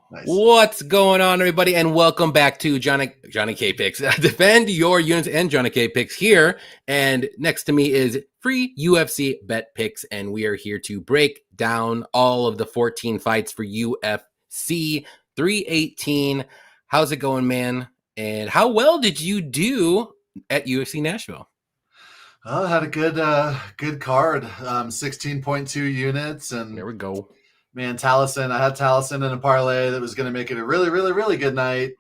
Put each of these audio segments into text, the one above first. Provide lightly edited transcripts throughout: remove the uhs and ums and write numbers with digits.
Nice. What's going on, everybody, and welcome back to Johnny K Picks. Defend your units and Johnny K Picks here. And next to me is free UFC Bet Picks, and we are here to break down all of the 14 fights for UFC 318. How's it going, man? And how well did you do at UFC Nashville? Well, I had a good card. 16.2 units, There and we go. man, Taliesin. I had Taliesin in a parlay that was going to make it a really, really, really good night.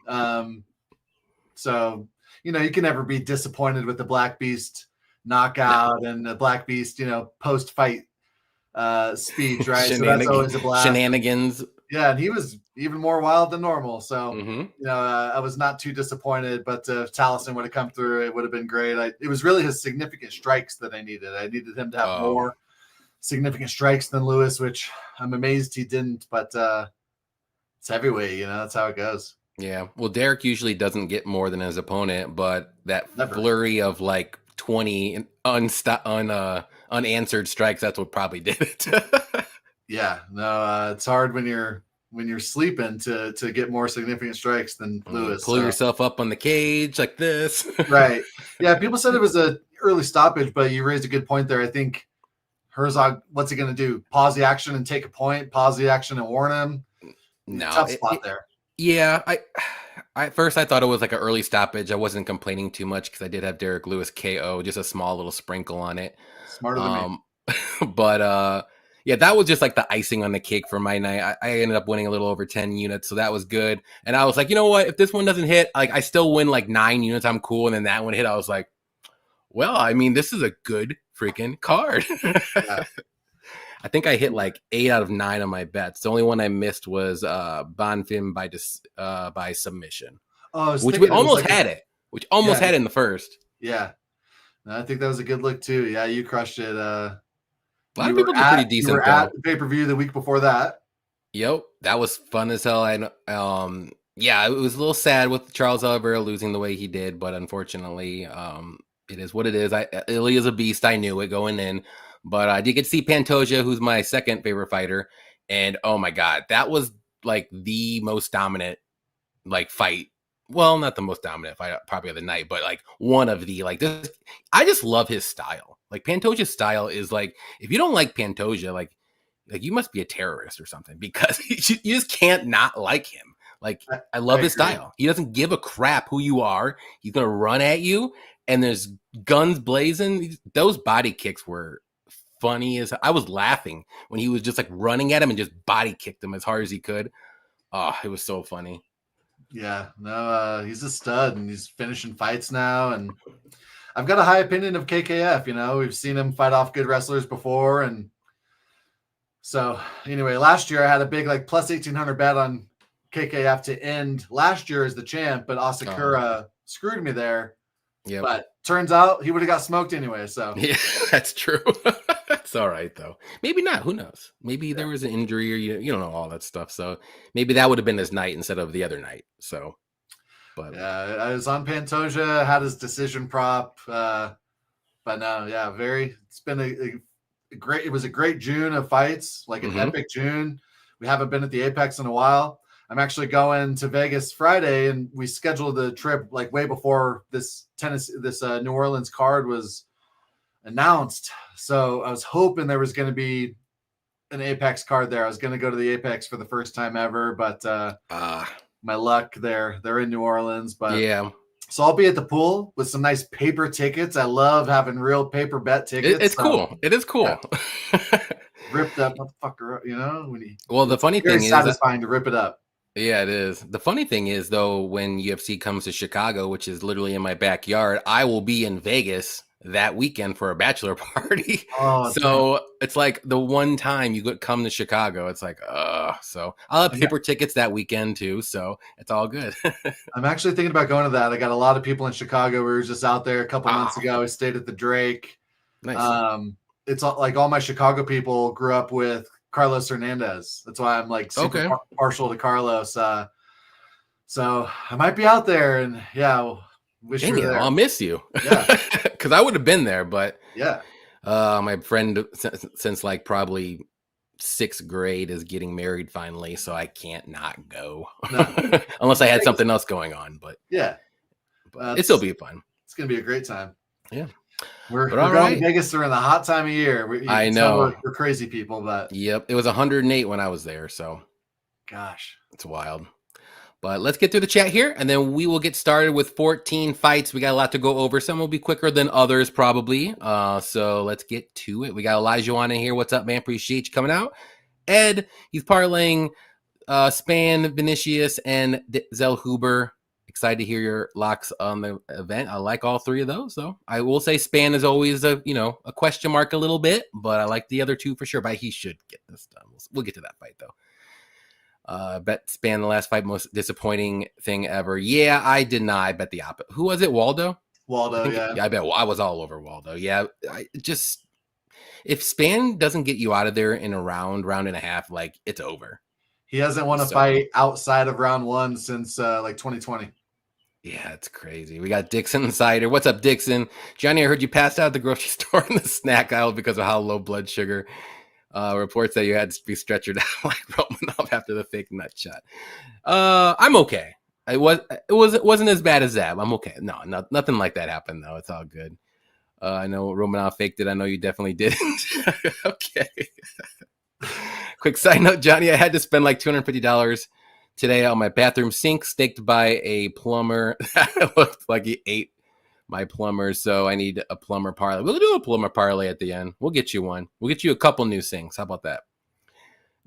So you can never be disappointed with the Black Beast knockout and the Black Beast, post fight speech, right? So that's always a blast. Shenanigans. Yeah, and he was even more wild than normal. So, Mm-hmm. I was not too disappointed. But if Taliesin would have come through, it would have been great. It was really his significant strikes that I needed. I needed him to have more significant strikes than Lewis, which I'm amazed he didn't. But it's heavyweight, that's how it goes. Yeah. Well, Derek usually doesn't get more than his opponent, but that Never. flurry of like 20 unanswered strikes, that's what probably did it. Yeah. No, it's hard when you're sleeping to get more significant strikes than Lewis. Pull yourself up on the cage like this. Right. Yeah, people said it was an early stoppage, but you raised a good point there. I think Herzog, what's he going to do? Pause the action and take a point? Pause the action and warn him? No. Tough spot there. Yeah, I at first I thought it was like an early stoppage. I wasn't complaining too much because I did have Derek Lewis KO, just a small little sprinkle on it. Smarter than me. But yeah, that was just like the icing on the cake for my night. I ended up winning a little over 10 units, so that was good. And I was like, you know what? If this one doesn't hit, like I still win like 9 units, I'm cool. And then that one hit, I was like, well, I mean, this is a good freaking card. Yeah. I think I hit like 8 out of 9 on my bets. The only one I missed was Bonfim by submission. Oh, which we almost had it. Which almost had it in the first. Yeah. No, I think that was a good look too. Yeah, you crushed it. A lot of people did pretty decent. You were at the pay-per-view the week before that. Yep. That was fun as hell. Yeah, it was a little sad with Charles Oliveira losing the way he did, but unfortunately, it is what it is. Ilya is a beast. I knew it going in. But I did get to see Pantoja, who's my second favorite fighter. And oh my God, that was like the most dominant like fight. Well, not the most dominant fight probably of the night, but like one of the like this. I just love his style. Like Pantoja's style is like, if you don't like Pantoja, like you must be a terrorist or something, because you just can't not like him. Like I love his style. He doesn't give a crap who you are. He's gonna run at you, and there's guns blazing. Those body kicks were funny as I was laughing when he was just like running at him and just body kicked him as hard as he could. Oh, it was so funny. Yeah, no, he's a stud and he's finishing fights now. And I've got a high opinion of KKF. We've seen him fight off good wrestlers before. And so anyway, last year I had a big like plus 1,800 bet on KKF to end last year as the champ, but Asakura screwed me there. Yeah, but turns out he would have got smoked anyway. So yeah, that's true. That's all right though. Maybe not. Who knows? Maybe there was an injury, or you don't know all that stuff. So maybe that would have been his night instead of the other night. So, but yeah, I was on Pantoja, had his decision prop, but no, yeah, it's been a great. It was a great June of fights, like an epic June. We haven't been at the Apex in a while. I'm actually going to Vegas Friday, and we scheduled the trip like way before this New Orleans card was announced. So I was hoping there was going to be an Apex card there. I was going to go to the Apex for the first time ever, but my luck they're in New Orleans. But yeah, so I'll be at the pool with some nice paper tickets. I love having real paper bet tickets. It's cool. It is cool. Yeah. Ripped up motherfucker, well, the funny thing is satisfying to rip it up. Yeah, it is. The funny thing is, though, when UFC comes to Chicago, which is literally in my backyard, I will be in Vegas that weekend for a bachelor party. Oh, so it's like the one time you could come to Chicago, it's like, so I'll have paper tickets that weekend too. So it's all good. I'm actually thinking about going to that. I got a lot of people in Chicago. We were just out there a couple months ago. We stayed at the Drake. Nice. It's like all my Chicago people grew up with Carlos Hernandez. That's why I'm like super partial to Carlos. So I might be out there, and wish you were there. I'll miss you. Yeah, because I would have been there, but yeah, my friend since like probably sixth grade is getting married finally, so I can't not go No. unless I had something else going on. But yeah, it'll still be fun. It's gonna be a great time. Yeah, we're all going right. to Vegas during the hot time of year. I know we're crazy people, but yep, it was 108 when I was there, so gosh, it's wild. But let's get through the chat here, and then we will get started with 14 fights. We got a lot to go over. Some will be quicker than others, probably. So let's get to it. We got Elijah on in here. What's up, man? Appreciate you coming out. Ed, he's parlaying Span, Vinicius, and Zellhuber. Excited to hear your locks on the event. I like all three of those, though. I will say Span is always a question mark a little bit, but I like the other two for sure. But he should get this done. We'll get to that fight, though. Bet Span the last fight, most disappointing thing ever. Yeah, I did not. I bet the opposite. Who was it? Waldo? Yeah. I bet I was all over Waldo. Yeah, if Span doesn't get you out of there in a round and a half, like it's over. He hasn't won a fight outside of round one since like 2020. Yeah, it's crazy. We got Dixon Insider. What's up, Dixon? Johnny, I heard you passed out at the grocery store in the snack aisle because of how low blood sugar. Reports that you had to be stretchered out like Romanov after the fake nut shot. I'm okay. It wasn't as bad as that. I'm okay. No, nothing like that happened though. It's all good. I know Romanov faked it. I know you definitely didn't. Okay. Quick side note, Johnny, I had to spend like $250 today on my bathroom sink, staked by a plumber. It looked like he ate my plumber, so I need a plumber parlay. We'll do a plumber parlay at the end. We'll get you one. We'll get you a couple new things. How about that?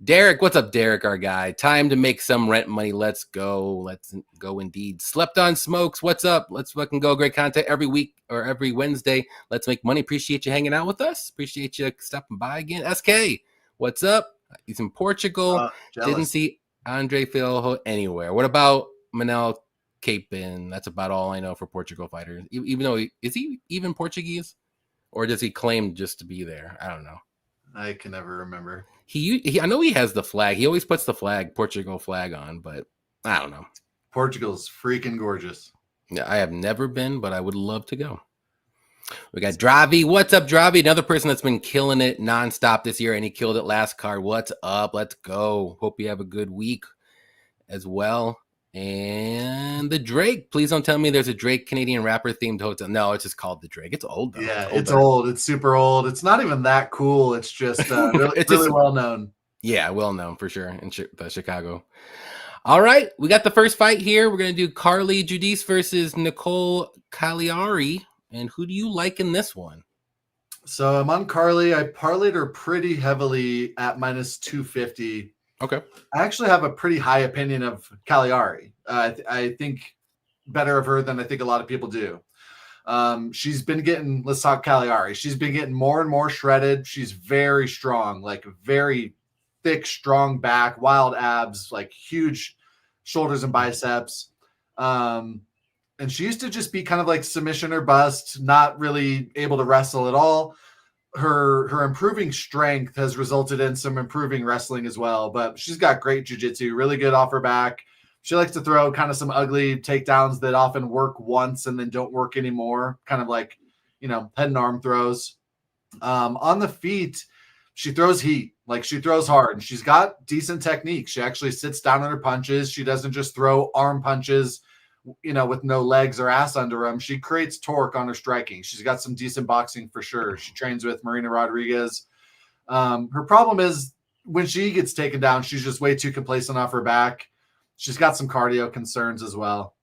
Derek, what's up, Derek, our guy? Time to make some rent money. Let's go. Let's go indeed. Slept on Smokes, what's up? Let's fucking go. Great content every week or every Wednesday. Let's make money. Appreciate you hanging out with us. Appreciate you stopping by again. SK, what's up? He's in Portugal. Didn't see Andre Filho anywhere. What about Manel Capin? That's about all I know for Portugal fighters. Even though is he even Portuguese, or does he claim just to be there? I don't know. I can never remember. I know he has the flag. He always puts the Portugal flag on, but I don't know. Portugal's freaking gorgeous. Yeah, I have never been, but I would love to go. We got Dravi. What's up, Dravi? Another person that's been killing it nonstop this year, and he killed it last card. What's up? Let's go. Hope you have a good week as well. And the Drake. Please don't tell me there's a Drake Canadian rapper themed hotel. No, it's just called the Drake. It's old though. Yeah, it's old. It's super old. It's not even that cool. It's just really well known. Yeah, well known for sure in Chicago. All right, we got the first fight here. We're gonna do Carly Judice versus Nicole Cagliari. And who do you like in this one? So I'm on Carly. I parlayed her pretty heavily at minus 250. Okay. I actually have a pretty high opinion of Cagliari. I think better of her than I think a lot of people do. She's been getting, let's talk Cagliari. She's been getting more and more shredded. She's very strong, like very thick, strong back, wild abs, like huge shoulders and biceps. And she used to just be kind of like submission or bust, not really able to wrestle at all. Her improving strength has resulted in some improving wrestling as well, but she's got great jiu-jitsu, really good off her back. She likes to throw kind of some ugly takedowns that often work once and then don't work anymore, kind of like, head and arm throws. On the feet, she throws heat, like she throws hard, and she's got decent technique. She actually sits down on her punches. She doesn't just throw arm punches, with no legs or ass under them. She creates torque on her striking. She's got some decent boxing for sure. She trains with Marina Rodriguez. Her problem is when she gets taken down, she's just way too complacent off her back. She's got some cardio concerns as well.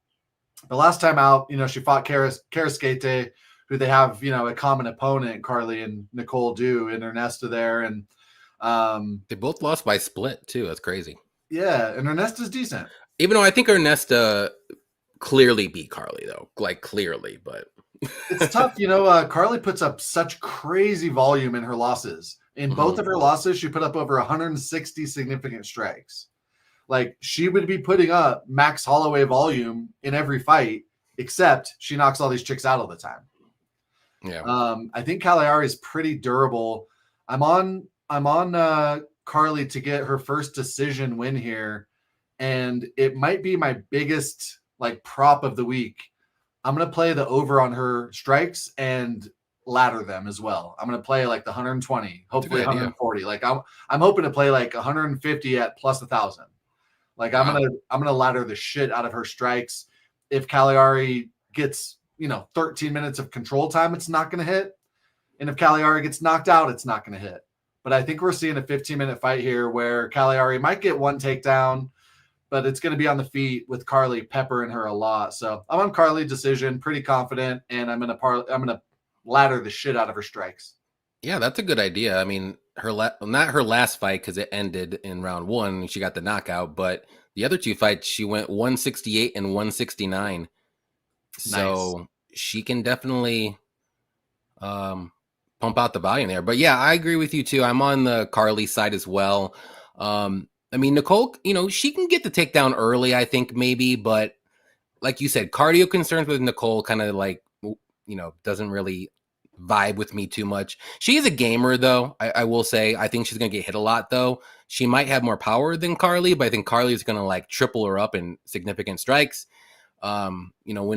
The last time out, she fought Karaskete, who they have, a common opponent, Carly and Nicole do, and Ernesta there. And they both lost by split too. That's crazy. Yeah, and Ernesta's decent. Even though I think Ernesta clearly beat Carly, though, like clearly, but it's tough. Carly puts up such crazy volume in her losses. In both of her losses, she put up over 160 significant strikes. Like, she would be putting up Max Holloway volume in every fight, except she knocks all these chicks out all the time. Yeah. I think Cagliari is pretty durable. I'm on Carly to get her first decision win here, and it might be my biggest prop of the week. I'm going to play the over on her strikes and ladder them as well. I'm going to play like the 120, hopefully idea. 140. Like I'm hoping to play like 150 at plus 1,000. Like I'm gonna ladder the shit out of her strikes. If Cagliari gets 13 minutes of control time, it's not going to hit. And if Cagliari gets knocked out, it's not going to hit. But I think we're seeing a 15-minute fight here where Cagliari might get one takedown, but it's going to be on the feet with Carly peppering her a lot. So I'm on Carly decision, pretty confident, and I'm gonna ladder the shit out of her strikes. Yeah, that's a good idea. I mean, not her last fight because it ended in round 1 and she got the knockout, but the other 2 fights she went 168 and 169. So Nice. she can definitely pump out the volume there. But yeah, I agree with you too. I'm on the Carly side as well. I mean, Nicole, she can get the takedown early, I think maybe, but like you said, cardio concerns with Nicole kind of like, doesn't really vibe with me too much. She is a gamer though. I will say, I think she's going to get hit a lot though. She might have more power than Carly, but I think Carly is going to like triple her up in significant strikes. When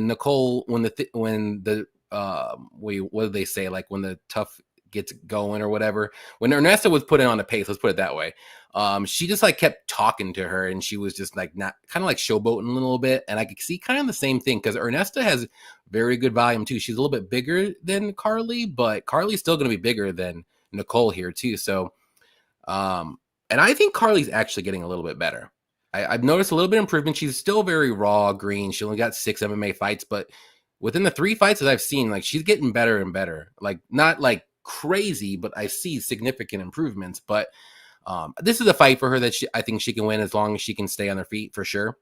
Nicole, when the what do they say? Like when the tough gets going or whatever, when Ernesto was putting on a pace, let's put it that way. She just like kept talking to her and she was just like not kind of like showboating a little bit. And I could see kind of the same thing because Ernesta has very good volume too. She's a little bit bigger than Carly, but Carly's still going to be bigger than Nicole here too. So, and I think Carly's actually getting a little bit better. I've noticed a little bit of improvement. She's still very raw, green. She only got 6 MMA fights, but within the 3 fights that I've seen, like she's getting better and better. Like not like crazy, but I see significant improvements. But this is a fight for her that I think she can win as long as she can stay on her feet for sure.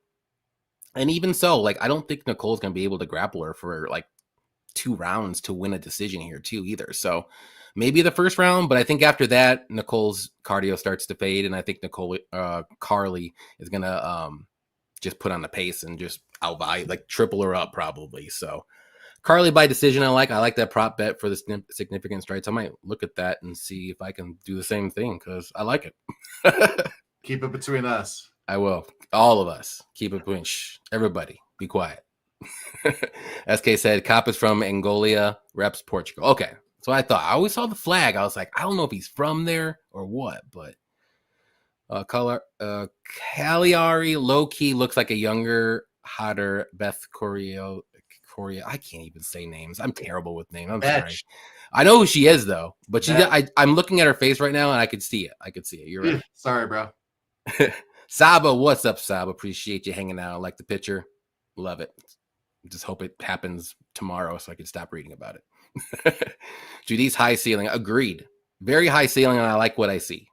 And even so, like I don't think Nicole's going to be able to grapple her for like 2 rounds to win a decision here too either. So maybe the first round, but I think after that, Nicole's cardio starts to fade, and I think Carly is gonna just put on the pace and just outvalue, like triple her up probably. So Carly by decision, I like that prop bet for the significant strikes. I might look at that and see if I can do the same thing because I like it. Keep it between us. I will. All of us keep it between. Shh, everybody, be quiet. SK said, Cop is from Angola, reps Portugal. Okay. So I thought, I always saw the flag. I was like, I don't know if he's from there or what, but Cagliari low-key looks like a younger, hotter Beth Coria. I can't even say names. I'm terrible with names. I'm sorry. I know who she is though, but I'm looking at her face right now and I could see it. You're right. Sorry, bro. Saba, what's up, Saba? Appreciate you hanging out. Like the picture. Love it. Just hope it happens tomorrow so I can stop reading about it. Judy's high ceiling. Agreed. Very high ceiling, and I like what I see.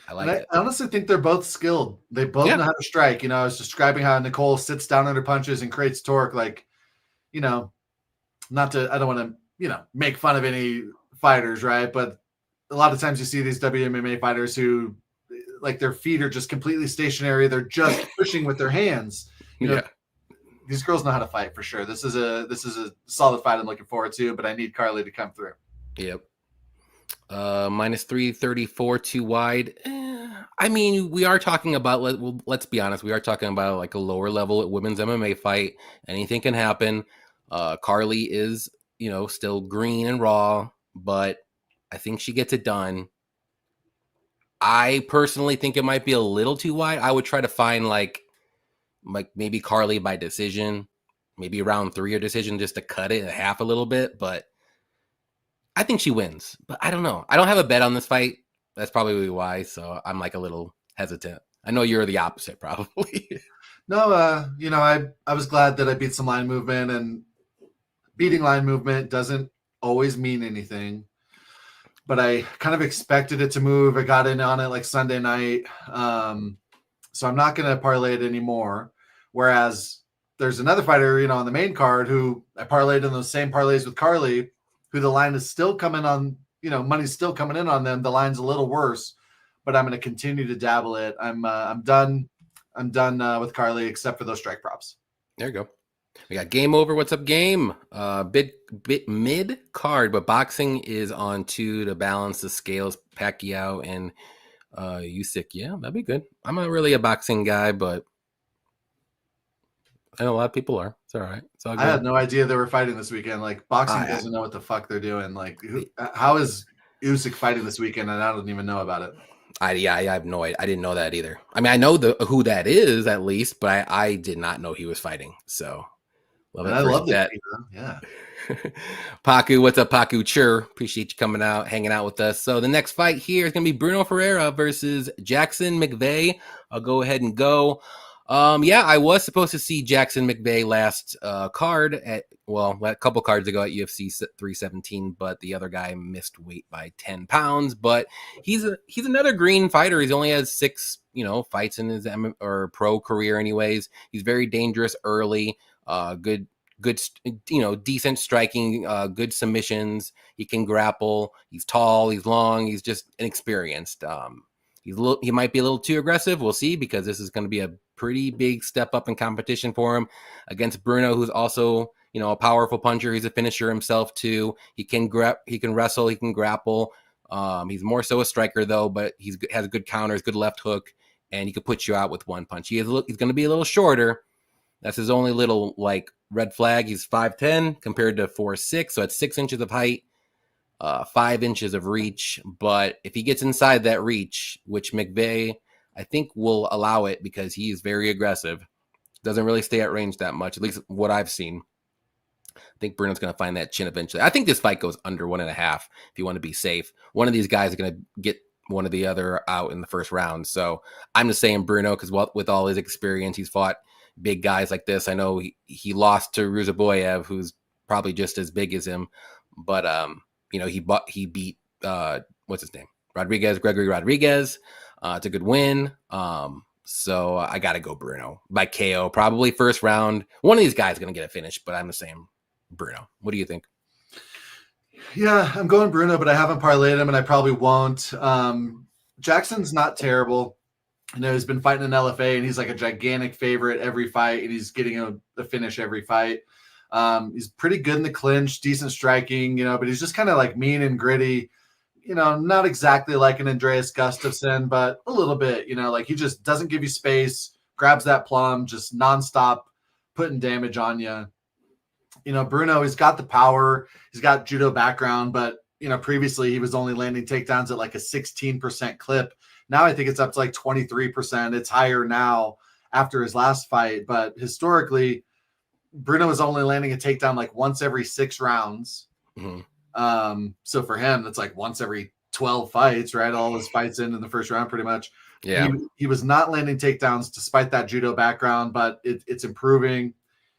I honestly think they're both skilled. They both know how to strike. I was describing how Nicole sits down under punches and creates torque. Like, I don't want to, make fun of any fighters, right? But a lot of times you see these WMMA fighters who, like, their feet are just completely stationary. They're just pushing with their hands. These girls know how to fight for sure. This is a solid fight I'm looking forward to, but I need Carly to come through. Yep. Minus 334 too wide. I mean, we are talking about, let's be honest, we are talking about like a lower level women's MMA fight. Anything can happen. Carly is, still green and raw, but I think she gets it done. I personally think it might be a little too wide. I would try to find like maybe Carly by decision, maybe round 3 or decision just to cut it in half a little bit, but I think she wins. But I don't know. I don't have a bet on this fight. That's probably why, so I'm like a little hesitant. I know you're the opposite probably. No, I was glad that I beat some line movement, and beating line movement doesn't always mean anything. But I kind of expected it to move. I got in on it like Sunday night. So I'm not going to parlay it anymore. Whereas there's another fighter, on the main card who I parlayed in those same parlays with Carly, who the line is still coming on, money's still coming in on them. The line's a little worse, but I'm going to continue to dabble it. I'm done. I'm done with Carly except for those strike props. There you go. We got Game Over. What's up, Game? Bit mid card, but boxing is on 2 to balance the scales. Pacquiao and Usyk. Yeah, that'd be good. I'm not really a boxing guy, but and a lot of people are. It's all right. It's all good. I had no idea they were fighting this weekend. Like boxing doesn't know what the fuck they're doing. Like how is Usyk fighting this weekend and I don't even know about it? I have no idea. I didn't know that either. I mean, I know who that is at least, but I did not know he was fighting. So love it. I love that. Yeah. Paku, what's up, Paku? Sure. Appreciate you coming out, hanging out with us. So the next fight here is going to be Bruno Ferreira versus Jackson McVeigh. I'll go ahead and go. Yeah, I was supposed to see Jackson McVeigh last card a couple cards ago at UFC 317, but the other guy missed weight by 10 pounds. But he's another green fighter. He's only has 6, fights in his pro career, anyways. He's very dangerous early. Good, decent striking, good submissions. He can grapple. He's tall. He's long. He's just inexperienced. He might be a little too aggressive. We'll see, because this is going to be a pretty big step up in competition for him against Bruno, who's also, a powerful puncher. He's a finisher himself too. He can wrestle, he can grapple. He's more so a striker though, but has good counters, good left hook, and he could put you out with one punch. He's going to be a little shorter. That's his only little red flag. He's 5'10" compared to 4'6", so that's 6 inches of height. 5 inches of reach, but if he gets inside that reach, which McVeigh, I think, will allow it because he is very aggressive, doesn't really stay at range that much, at least what I've seen. I think Bruno's going to find that chin eventually. I think this fight goes under 1.5 if you want to be safe. One of these guys is going to get one of the other out in the first round. So I'm just saying Bruno, because with all his experience, he's fought big guys like this. I know he lost to Ruzaboyev, who's probably just as big as him, but he beat what's his name? Gregory Rodriguez. It's a good win. So I got to go Bruno by KO, probably first round. One of these guys is going to get a finish, but I'm the same Bruno. What do you think? Yeah, I'm going Bruno, but I haven't parlayed him, and I probably won't. Jackson's not terrible. He's been fighting in LFA, and he's like a gigantic favorite every fight, and he's getting a finish every fight. He's pretty good in the clinch, decent striking, but he's just kind of like mean and gritty, not exactly like an Andreas Gustafsson, but a little bit, he just doesn't give you space, grabs that plum, just nonstop putting damage on you. Bruno, he's got the power, he's got judo background, but, previously he was only landing takedowns at like a 16% clip. Now I think it's up to like 23%. It's higher now after his last fight, but historically, Bruno was only landing a takedown like once every 6 rounds. Mm-hmm. So for him, that's like once every 12 fights, right? All his fights in the first round, pretty much. Yeah. He was not landing takedowns despite that judo background, but it's improving.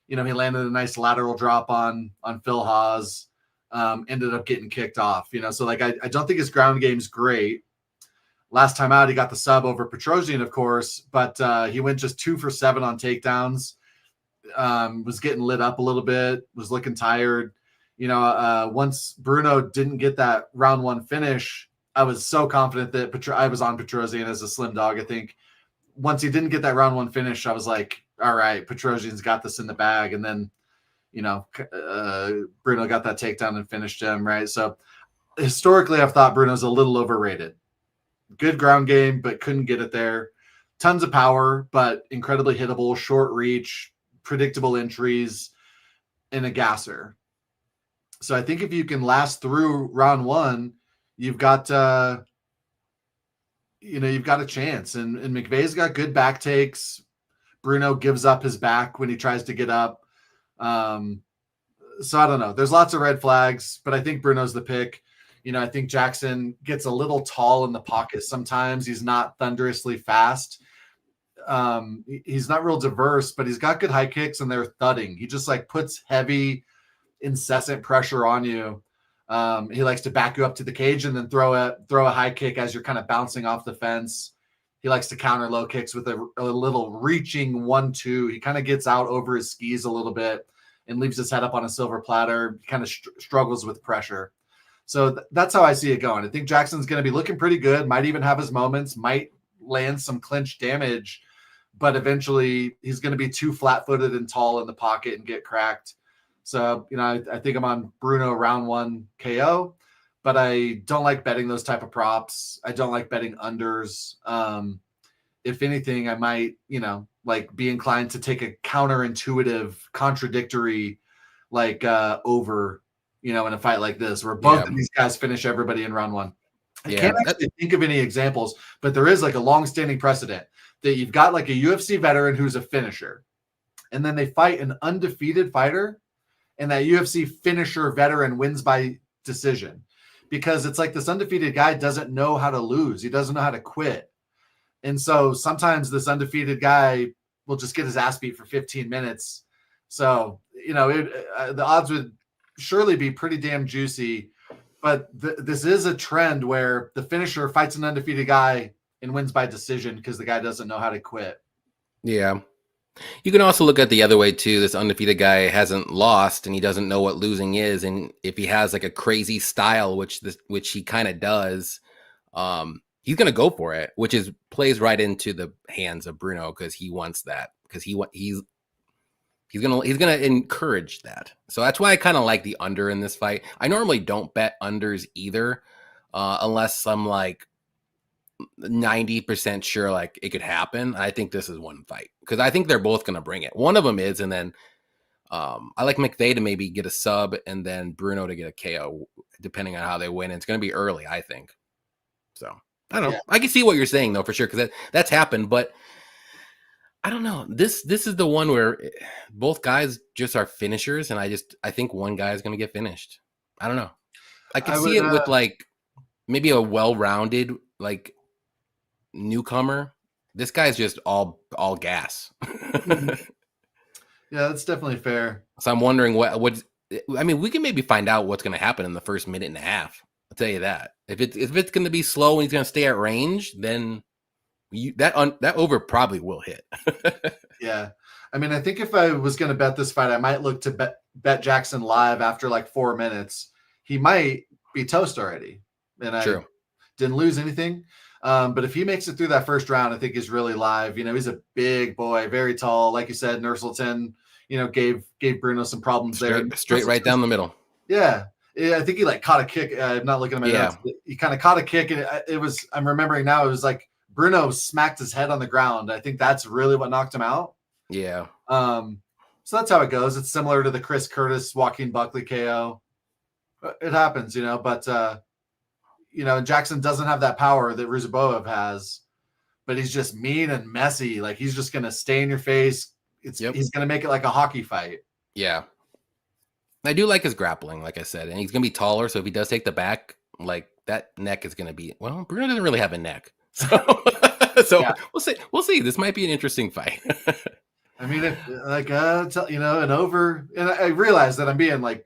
He landed a nice lateral drop on Phil Haas, ended up getting kicked off, so I don't think his ground game's great. Last time out, he got the sub over Petrosian, of course, but he went just 2 for 7 on takedowns. Was getting lit up a little bit, was looking tired. Once Bruno didn't get that round 1 finish, I was so confident that I was on Petrosian as a slim dog. I think once he didn't get that round 1 finish, I was like, all right, Petrosian's got this in the bag. And then, Bruno got that takedown and finished him, right? So historically, I've thought Bruno's a little overrated. Good ground game, but couldn't get it there. Tons of power, but incredibly hittable, short reach, predictable entries, and a gasser. So I think if you can last through round 1, you've got you've got a chance. And McVeigh's got good back takes. Bruno gives up his back when he tries to get up. So I don't know. There's lots of red flags, but I think Bruno's the pick. I think Jackson gets a little tall in the pocket sometimes. He's not thunderously fast. He's not real diverse, but he's got good high kicks and they're thudding. He just puts heavy, incessant pressure on you. He likes to back you up to the cage and then throw a high kick as you're kind of bouncing off the fence. He likes to counter low kicks with a little reaching 1-2. He kind of gets out over his skis a little bit and leaves his head up on a silver platter. He kind of struggles with pressure. So that's how I see it going. I think Jackson's going to be looking pretty good, might even have his moments, might land some clinch damage, but eventually he's going to be too flat-footed and tall in the pocket and get cracked. So, I think I'm on Bruno round 1 KO, but I don't like betting those type of props. I don't like betting unders. If anything, I might, like be inclined to take a counterintuitive, contradictory, like over, in a fight like this, where both of these guys finish everybody in round one. I can't actually think of any examples, but there is like a long-standing precedent that you've got like a UFC veteran who's a finisher, and then they fight an undefeated fighter, and that UFC finisher veteran wins by decision, because it's like this undefeated guy doesn't know how to lose. He doesn't know how to quit. And so sometimes this undefeated guy will just get his ass beat for 15 minutes. So, the odds would surely be pretty damn juicy. But this is a trend where the finisher fights an undefeated guy and wins by decision because the guy doesn't know how to quit. Yeah. You can also look at the other way too. This undefeated guy hasn't lost and he doesn't know what losing is. And if he has like a crazy style, which he kind of does, he's going to go for it, which plays right into the hands of Bruno, because he wants that, because he's going to encourage that. So that's why I kind of like the under in this fight. I normally don't bet unders either, unless I'm like 90% sure like it could happen. I think this is one fight because I think they're both going to bring it. One of them is, and then I like McVay to maybe get a sub and then Bruno to get a KO, depending on how they win. And it's going to be early, I think. So I don't know. I can see what you're saying though, for sure, because that's happened, but I don't know. This is the one where both guys just are finishers, and I think one guy is going to get finished. I don't know. I can see it with like maybe a well-rounded like newcomer. This guy's just all gas. Yeah, that's definitely fair. So I'm wondering what I mean. We can maybe find out what's going to happen in the first minute and a half. I'll tell you that. If it's going to be slow and he's going to stay at range, then that over probably will hit. Yeah. I mean, I think if I was going to bet this fight, I might look to bet Jackson live after like 4 minutes. He might be toast already. And I didn't lose anything. But if he makes it through that first round, I think he's really live. He's a big boy, very tall. Like you said, Nurselton, gave Bruno some problems there. Straight right down the middle. Yeah. I think he like caught a kick. I'm not looking at my notes. He kind of caught a kick, and I'm remembering now, it was like Bruno smacked his head on the ground. I think that's really what knocked him out. Yeah. So that's how it goes. It's similar to the Chris Curtis Joaquin Buckley KO. It happens, but Jackson doesn't have that power that Ruziboev has, but he's just mean and messy. Like he's just going to stay in your face. He's going to make it like a hockey fight. Yeah. I do like his grappling, like I said, and he's going to be taller. So if he does take the back, like that neck is going to be, well, Bruno doesn't really have a neck. So, we'll see. This might be an interesting fight. I mean, an over, and I realize that I'm being like,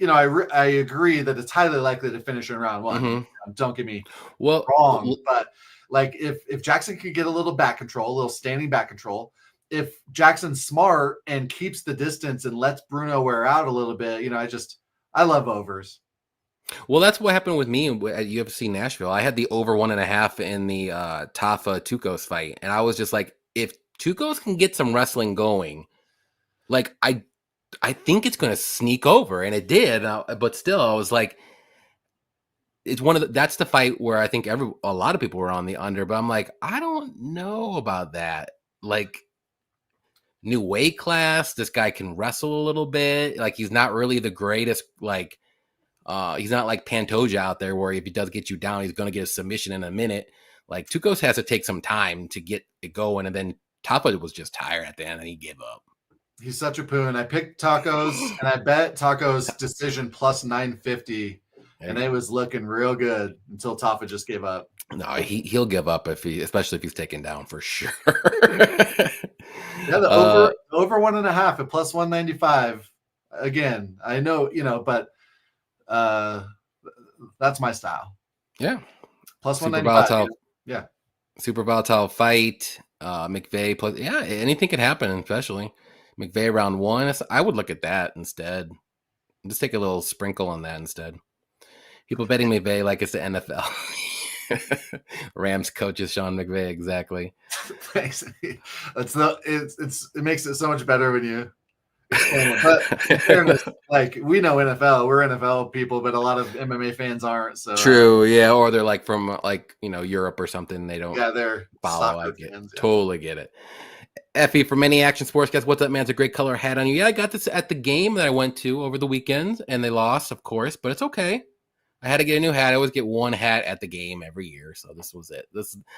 I agree that it's highly likely to finish in round one. Mm-hmm. Don't get me wrong, but like if Jackson could get a little back control, a little standing back control, if Jackson's smart and keeps the distance and lets Bruno wear out a little bit, I love overs. Well, that's what happened with me at UFC Nashville. I had the over 1.5 in the Tafa Tukos fight, and I was just like, if Tukos can get some wrestling going, like I think it's going to sneak over, and it did. But still, I was like, it's that's the fight where I think a lot of people were on the under, but I'm like, I don't know about that. Like, new weight class, this guy can wrestle a little bit. Like, he's not really the greatest. Like, he's not like Pantoja out there where if he does get you down, he's going to get a submission in a minute. Like, Tukos has to take some time to get it going, and then Tafa was just tired at the end, and he gave up. He's such a poon. I picked Tacos, and I bet Tacos decision plus 950, and it was looking real good until Tafa just gave up. No, he'll give up especially if he's taken down for sure. Yeah, the over 1.5 at plus 195. Again, I know, but that's my style. Yeah, plus 195. Yeah, super volatile fight. McVay plus anything could happen, especially McVay round one. I would look at that instead. Just take a little sprinkle on that instead. People betting McVay like it's the NFL. Rams coach is Sean McVay, exactly. Thanks. It makes it so much better when you explain it. But in fairness, like we know NFL, we're NFL people, but a lot of MMA fans aren't. So true, yeah, or they're like from Europe or something. They don't. Yeah, they're follow. I totally get it. Effie from Any Action Sportscast. What's up, man? It's a great color hat on you. Yeah, I got this at the game that I went to over the weekend, and they lost, of course, but it's okay. I had to get a new hat. I always get one hat at the game every year, so this was it.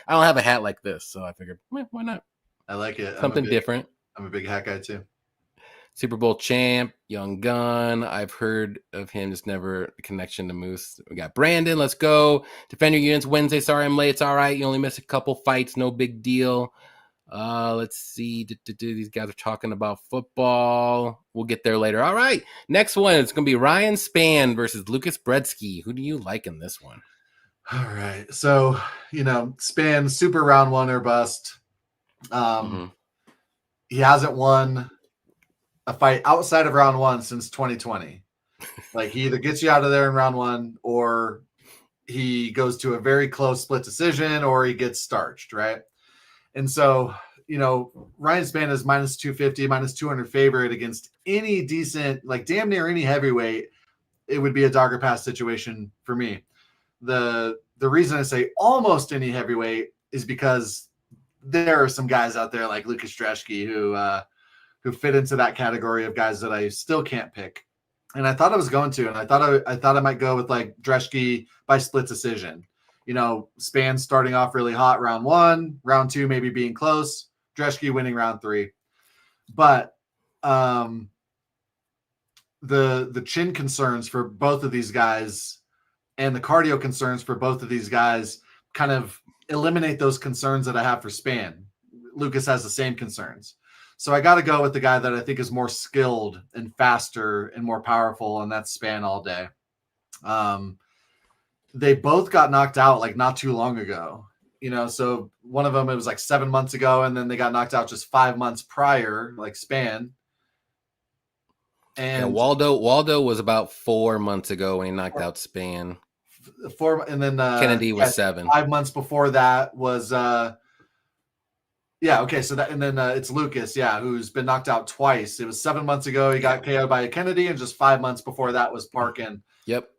I don't have a hat like this, so I figured, why not? I like it. Something different. I'm a big hat guy too. Super Bowl champ, Young Gun. I've heard of him, just never a connection to Moose. We got Brandon. Let's go. Defend your units Wednesday. Sorry I'm late. It's all right. You only missed a couple fights. No big deal. Let's see. These guys are talking about football. We'll get there later. All right. Next one. It's going to be Ryan Spann versus Lucas Bredsky. Who do you like in this one? All right. So, Spann, super round one or bust. He hasn't won a fight outside of round one since 2020. Like, he either gets you out of there in round one, or he goes to a very close split decision, or he gets starched, right? And so, Ryan Spann is minus 250, minus 200 favorite against any decent, like damn near any heavyweight. It would be a dogger pass situation for me. The reason I say almost any heavyweight is because there are some guys out there like Lucas Dreschke who fit into that category of guys that I still can't pick. And I thought I was going to, and I thought I might go with like Dreschke by split decision. Spann starting off really hot round one, round two maybe being close, Dreschke winning round three. But the chin concerns for both of these guys and the cardio concerns for both of these guys kind of eliminate those concerns that I have for Spann. Lucas has the same concerns. So I got to go with the guy that I think is more skilled and faster and more powerful, and that's Spann all day. They both got knocked out like not too long ago, so one of them, it was like 7 months ago, and then they got knocked out just 5 months prior, like Spann. And Waldo was about 4 months ago when he knocked out Spann. And then Kennedy was 7. 5 months before that was okay. So that, and then it's Lucas, who's been knocked out twice. It was 7 months ago he got KO'd by a Kennedy, and just 5 months before that was Parkin. Yep.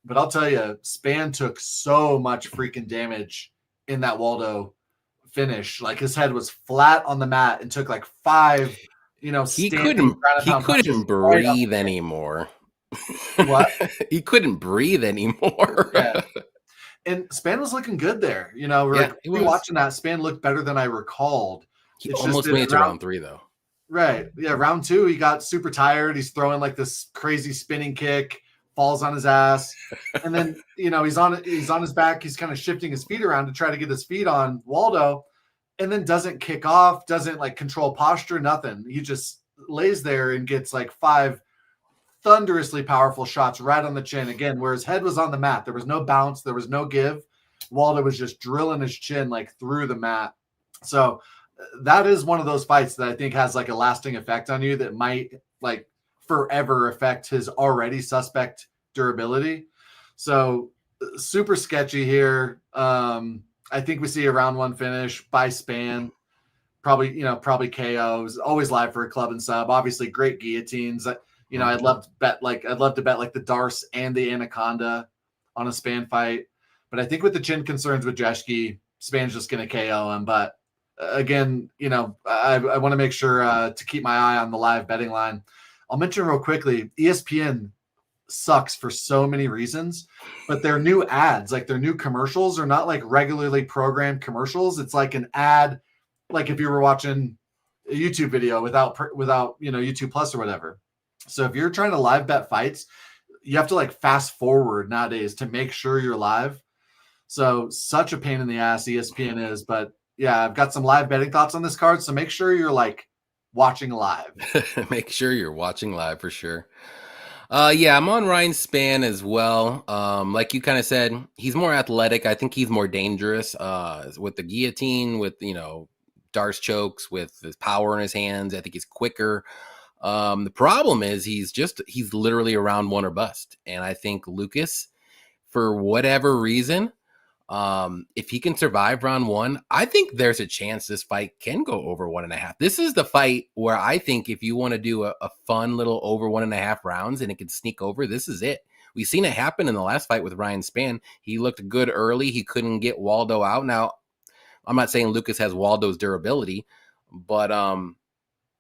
But I'll tell you, Spann took so much freaking damage in that Waldo finish. Like, his head was flat on the mat and took like 5, he couldn't breathe anymore. What? He couldn't breathe anymore. Yeah. And Spann was looking good there. We're watching that. Spann looked better than I recalled. He almost made it to round 3 though. Right. Yeah. Round 2, he got super tired. He's throwing like this crazy spinning kick, falls on his ass, and then he's on his back. He's kind of shifting his feet around to try to get his feet on Waldo, and then doesn't kick off, doesn't like control posture, nothing. He just lays there and gets like 5 thunderously powerful shots right on the chin again, where his head was on the mat. There was no bounce, there was no give. Waldo was just drilling his chin like through the mat. So that is one of those fights that I think has like a lasting effect on you that might like forever affect his already suspect durability. So super sketchy here. I think we see a round 1 finish by Spann. Probably KO. Always live for a club and sub. Obviously great guillotines. I'd love to bet like the Darce and the Anaconda on a Spann fight. But I think with the chin concerns with Dreschke, Spann's just going to KO him. But again, I want to make sure to keep my eye on the live betting line. I'll mention real quickly, ESPN sucks for so many reasons, but their new ads, like their new commercials, are not like regularly programmed commercials. It's like an ad, like if you were watching a YouTube video without YouTube Plus or whatever. So if you're trying to live bet fights, you have to like fast forward nowadays to make sure you're live. So such a pain in the ass ESPN is, but yeah, I've got some live betting thoughts on this card. So make sure you're like watching live. Make sure you're watching live for sure. I'm on Ryan Spann as well. Like you kind of said, he's more athletic. I think he's more dangerous with the guillotine, with Darce chokes, with his power in his hands. I think he's quicker. The problem is he's literally a round 1 or bust. And I think Lucas, for whatever reason, if he can survive round 1, I think there's a chance this fight can go over 1.5. This is the fight where I think if you want to do a fun little over 1.5 rounds and it can sneak over, this is it. We've seen it happen in the last fight with Ryan Spann. He looked good early. He couldn't get Waldo out. Now, I'm not saying Lucas has Waldo's durability, but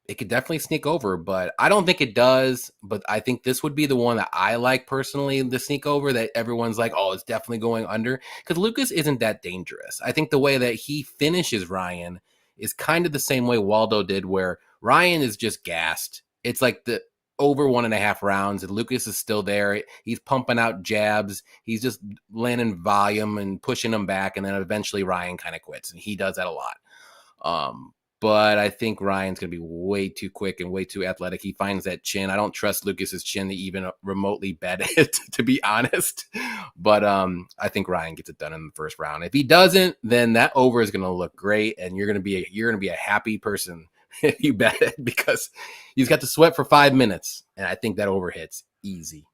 it could definitely sneak over, but I don't think it does. But I think this would be the one that I like personally, the sneak over that everyone's like, oh, it's definitely going under, because Lucas isn't that dangerous. I think the way that he finishes Ryan is kind of the same way Waldo did, where Ryan is just gassed. It's like the over 1.5 rounds, and Lucas is still there. He's pumping out jabs. He's just landing volume and pushing them back, and then eventually Ryan kind of quits, and he does that a lot. But I think Ryan's going to be way too quick and way too athletic. He finds that chin. I don't trust Lucas's chin to even remotely bet it, to be honest. But I think Ryan gets it done in the first round. If he doesn't, then that over is going to look great, and you're going to be a happy person if you bet it, because he's got to sweat for 5 minutes, and I think that over hits easy.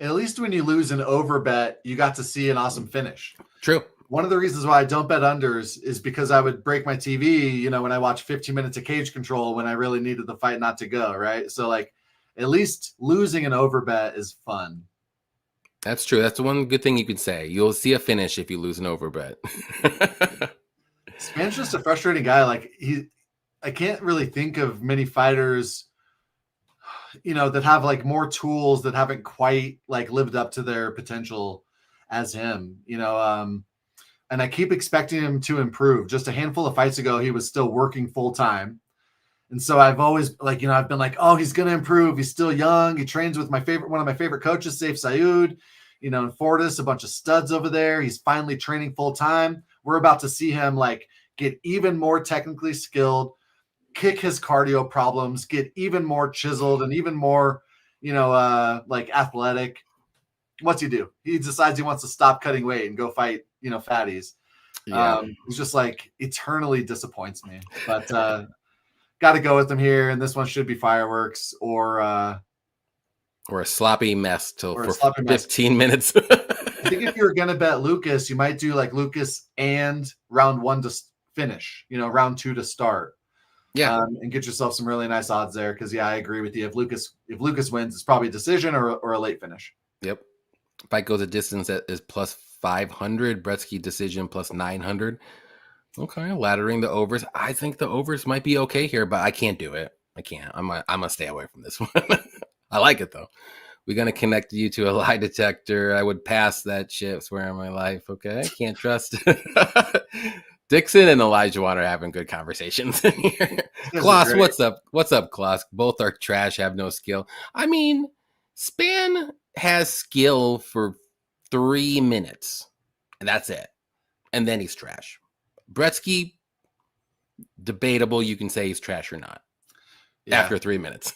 At least when you lose an over bet, you got to see an awesome finish. True. One of the reasons why I don't bet unders is because I would break my TV, when I watch 15 minutes of Cage Control when I really needed the fight not to go, right? So, like, at least losing an over bet is fun. That's true. That's the one good thing you could say. You'll see a finish if you lose an over bet. Span's just a frustrating guy. Like, I can't really think of many fighters, that have, like, more tools that haven't quite, like, lived up to their potential as him, and I keep expecting him to improve. Just a handful of fights ago, he was still working full time. And so I've always I've been like, oh, he's going to improve. He's still young. He trains with one of my favorite coaches, Saif Sayoud, in Fortis, a bunch of studs over there. He's finally training full time. We're about to see him like get even more technically skilled, kick his cardio problems, get even more chiseled and even more, like athletic. What's he do? He decides he wants to stop cutting weight and go fight, fatties. Yeah. He's just like eternally disappoints me, but got to go with him here. And this one should be fireworks or a sloppy mess for 15 minutes. I think if you're going to bet Lucas, you might do like Lucas and round 1 to finish, round 2 to start. Yeah. And get yourself some really nice odds there. Cause I agree with you. If Lucas wins, it's probably a decision or a late finish. Yep. Fight goes a distance that is plus 500. Bretsky decision plus 900. Okay, laddering the overs. I think the overs might be okay here, but I can't do it. I can't. I'm gonna stay away from this one. I like it though. We're gonna connect you to a lie detector. I would pass that shit. Swear on my life. Okay, can't trust. Dixon and Elijah are having good conversations in here. Kloss, what's up? What's up, Kloss? Both are trash. Have no skill. I mean, Span has skill for 3 minutes, and that's it. And then he's trash. Bretsky, debatable. You can say he's trash or not after 3 minutes.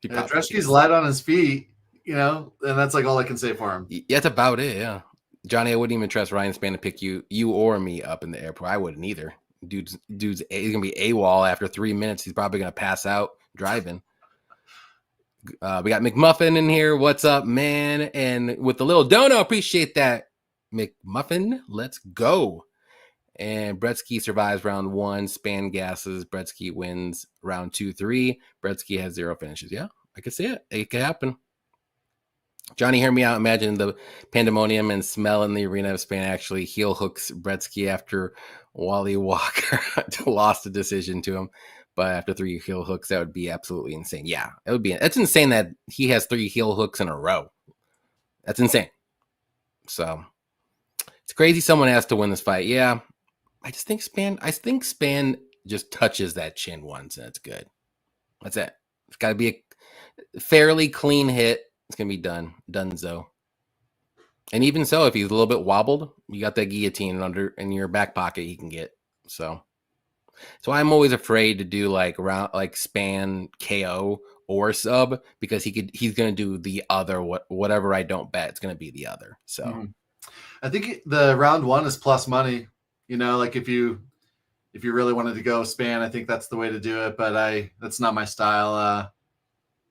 Bretsky's light on his feet, and that's like all I can say for him. Yeah, that's about it. Yeah, Johnny, I wouldn't even trust Ryan Span to pick you or me up in the airport. I wouldn't either. Dude's he's gonna be AWOL after 3 minutes. He's probably gonna pass out driving. We got McMuffin in here. What's up, man? And with the little dono, appreciate that, McMuffin. Let's go. And Bretsky survives round 1. Span gasses. Bretsky wins round 2, 3. Bretsky has 0 finishes. Yeah, I can see it. It could happen. Johnny, hear me out. Imagine the pandemonium and smell in the arena of Span actually heel hooks Bretsky after Wally Walker lost a decision to him. But after 3 heel hooks, that would be absolutely insane. Yeah, it would be. That's insane that he has 3 heel hooks in a row. That's insane. So it's crazy someone has to win this fight. Yeah, I think Span just touches that chin once and it's good. That's it. It's got to be a fairly clean hit. It's gonna be done. Donezo. And even so, if he's a little bit wobbled, you got that guillotine in your back pocket you can get. So I'm always afraid to do like Span KO or sub, because he's gonna do the other whatever I don't bet. It's gonna be the other. So I think the round 1 is plus money. Like if you really wanted to go Span, I think that's the way to do it. But that's not my style.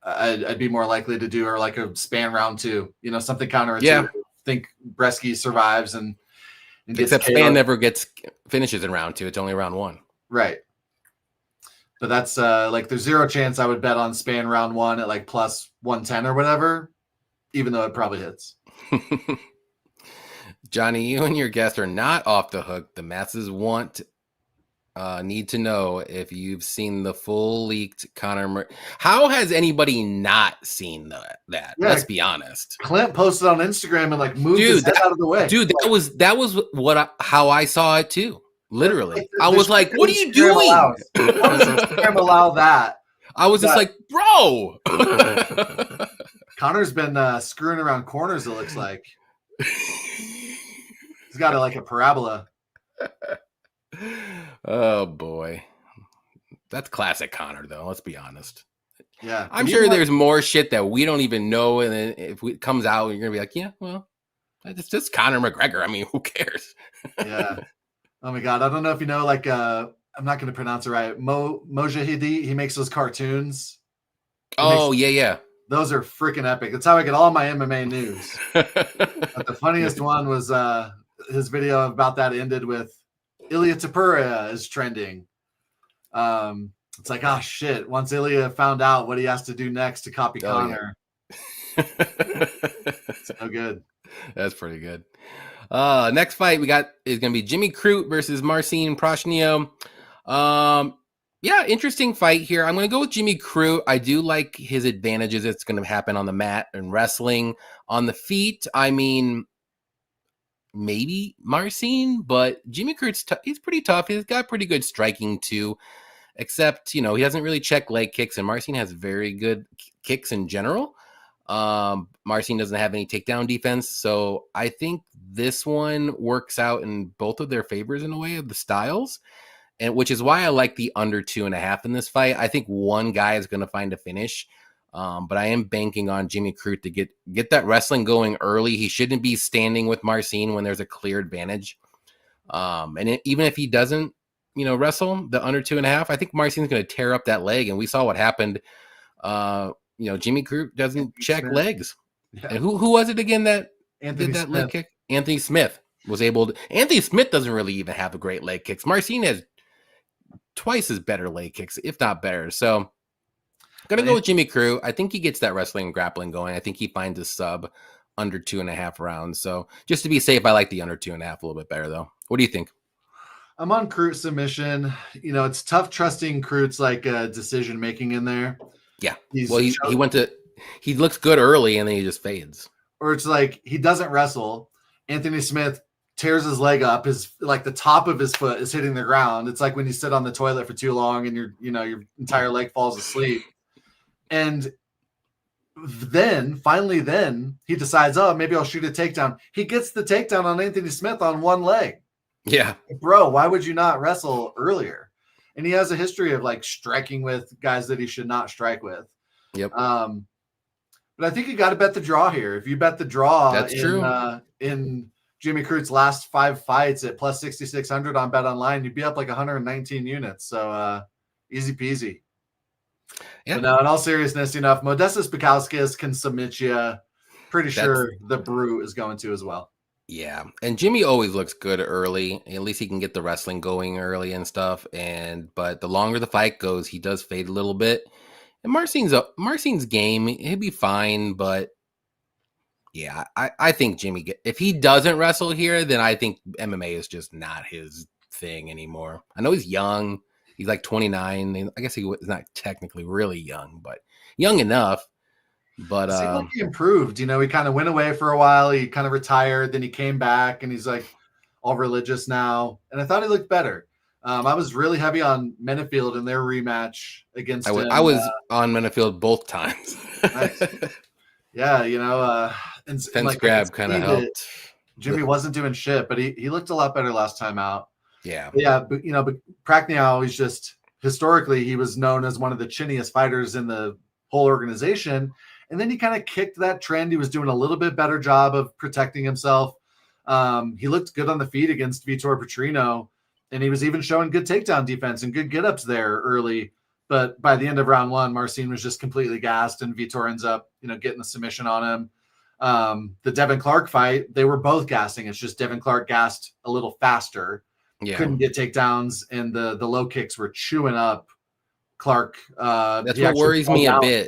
I'd be more likely to do or like a Span round 2. Something counterintuitive. Yeah. Think Bretsky survives and except Span never finishes in round 2. It's only round 1. Right. But that's there's 0 chance I would bet on Span round 1 at like plus 110 or whatever, even though it probably hits. Johnny, you and your guest are not off the hook. The masses want need to know if you've seen the full leaked How has anybody not seen that? Yeah, Let's be honest. Clint posted on Instagram and like moved his Dude, head out of the way. that was how I saw it too. Literally, Like, I the was shit like, that "What are you Instagram doing?" allows. How does Instagram allow that? I was just like, "Bro." Connor's been screwing around corners, it looks like. He's got a parabola. Oh boy, that's classic Connor, though. Let's be honest. Yeah, I'm sure there's more shit that we don't even know, and then if it comes out, you're gonna be like, "Yeah, well, it's just Conor McGregor. I mean, who cares?" Yeah. Oh my god, I don't know if you know, I'm not going to pronounce it right. Mojahidi, he makes those cartoons. Yeah. Those are freaking epic. That's how I get all my MMA news. But the funniest one was his video about that ended with Ilya Topuria is trending. It's like, oh shit. Once Ilya found out what he has to do next to copy Conor. Yeah. So good. That's pretty good. Next fight we got is going to be Jimmy Crute versus Marcin Prachnio. Yeah, interesting fight here. I'm going to go with Jimmy Crute. I do like his advantages. It's going to happen on the mat and wrestling. On the feet, I mean, maybe Marcin, but Jimmy Crute's he's pretty tough. He's got pretty good striking too, except, he doesn't really check leg kicks, and Marcin has very good kicks in general. Marcin doesn't have any takedown defense, so I think this one works out in both of their favors in a way of the styles, and which is why I like the under 2.5 in this fight. I think one guy is going to find a finish, but I am banking on Jimmy Crute to get that wrestling going early. He shouldn't be standing with Marcin when there's a clear advantage, even if he doesn't, wrestle the under 2.5, I think Marcin's going to tear up that leg, and we saw what happened. Jimmy Crute doesn't check legs. Yeah. And who was it again that did that leg kick? Anthony Smith was able to. Anthony Smith doesn't really even have a great leg kicks. Marcin has twice as better leg kicks, if not better. So I'm going to go with Jimmy Crute. I think he gets that wrestling and grappling going. I think he finds a sub under 2.5 rounds. So just to be safe, I like the under 2.5 a little bit better, though. What do you think? I'm on Crute submission. It's tough trusting Crute's decision making in there. Yeah. He looks good early and then he just fades. Or it's like he doesn't wrestle. Anthony Smith tears his leg up. The top of his foot is hitting the ground. It's like when you sit on the toilet for too long and your entire leg falls asleep. And then he decides, oh, maybe I'll shoot a takedown. He gets the takedown on Anthony Smith on one leg. Yeah. Bro, why would you not wrestle earlier? And he has a history of striking with guys that he should not strike with. Yep. But I think you got to bet the draw here. If you bet the draw, that's true. In Jimmy Crute's last 5 fights at plus 6,600 on Bet Online, you'd be up 119 units. So easy peasy. Yeah. But no, in all seriousness, if Modestas Bukauskas can submit you, pretty sure the Brute is going to as well. Yeah, and Jimmy always looks good early. At least he can get the wrestling going early and stuff. But the longer the fight goes, he does fade a little bit. And Marcin's game, he'll be fine. But yeah, I think Jimmy, if he doesn't wrestle here, then I think MMA is just not his thing anymore. I know he's young. He's 29. I guess he was not technically really young, but young enough. But it seemed like he improved. He kind of went away for a while. He kind of retired. Then he came back, and he's all religious now. And I thought he looked better. I was really heavy on Menefield in their rematch against him. I was on Menefield both times. Nice. Yeah, and fence grab kind of helped. Jimmy wasn't doing shit, but he looked a lot better last time out. Yeah. But Prachnio is just historically he was known as one of the chinniest fighters in the whole organization. And then he kind of kicked that trend. He was doing a little bit better job of protecting himself. He looked good on the feet against Vitor Petrino, and he was even showing good takedown defense and good get-ups there early. But by the end of round 1, Marcin was just completely gassed, and Vitor ends up, getting the submission on him. The Devin Clark fight, they were both gassing. It's just Devin Clark gassed a little faster. Yeah. Couldn't get takedowns, and the low kicks were chewing up Clark. That's what worries me a bit.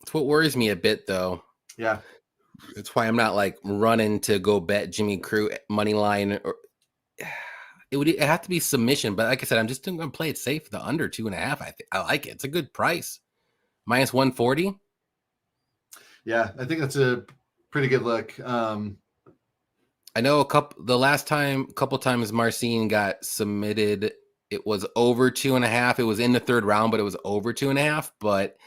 That's what worries me a bit, though. Yeah. That's why I'm not running to go bet Jimmy Crute money line. it have to be submission. But like I said, I'm just going to play it safe. The under 2.5. I like it. It's a good price. Minus 140. Yeah, I think that's a pretty good look. I know the last time, a couple times Marcin got submitted, it was over 2.5. It was in the third round, but it was over 2.5. But,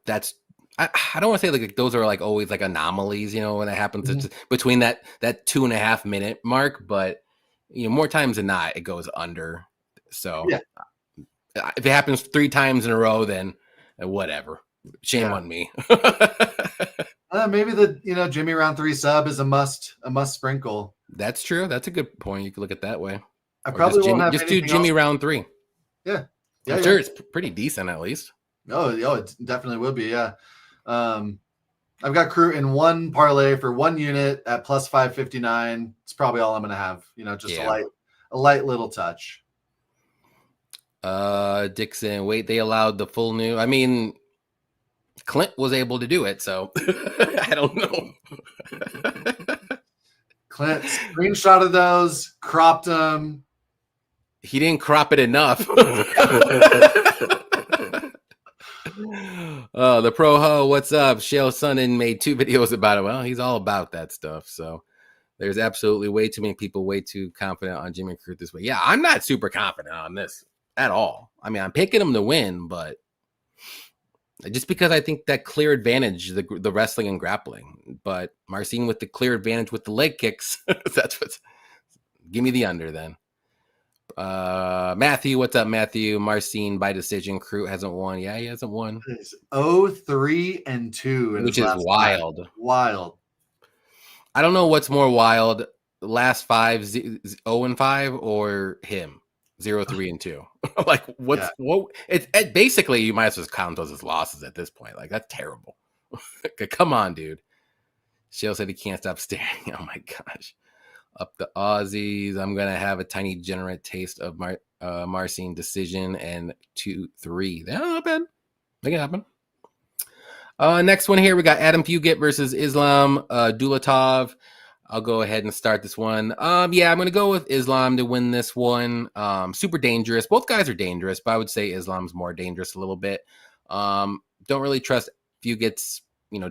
that's, I don't want to say like those are like always like anomalies, when it happens between that 2.5 minute mark. But, more times than not, it goes under. So yeah. If it happens 3 times in a row, then whatever. Shame on me. Maybe the Jimmy round 3 sub is a must sprinkle. That's true. That's a good point. You could look at it that way. I probably won't have just do Jimmy else. round 3. Yeah. I'm sure it's pretty decent at least. Oh, it definitely will be. Yeah. I've got Crew in one parlay for 1 unit at plus 559. It's probably all I'm going to have. Just a light little touch. Dixon, wait, they allowed the full new. I mean, Clint was able to do it, so I don't know. Clint screenshotted those, cropped them. He didn't crop it enough. The Pro Ho, what's up? Shale Sonnen made 2 videos about it. Well, he's all about that stuff. So there's absolutely way too many people way too confident on Jimmy Crute this way. Yeah, I'm not super confident on this at all. I mean, I'm picking him to win, but just because I think that clear advantage, the wrestling and grappling. But Marcin with the clear advantage with the leg kicks, that's what's. Give me the under then. Matthew, what's up, Matthew? Marcin by decision. Crute hasn't won. Yeah, he hasn't won. It's 0-3-2, which is wild. Time. Wild. I don't know what's more wild: last 5 0-5 or him 0-3-2. Like what? It's basically you might as well count those as losses at this point. Like that's terrible. Come on, dude. Shale said he can't stop staring. Oh my gosh. Up the Aussies. I'm gonna have a tiny degenerate taste of Marcin decision and 2-3. That's not bad. Make it happen. Next one here, we got Adam Fugit versus Islam Dulatov. I'll go ahead and start this one. Yeah, I'm gonna go with Islam to win this one. Super dangerous. Both guys are dangerous, but I would say Islam's more dangerous a little bit. Don't really trust Fugit's,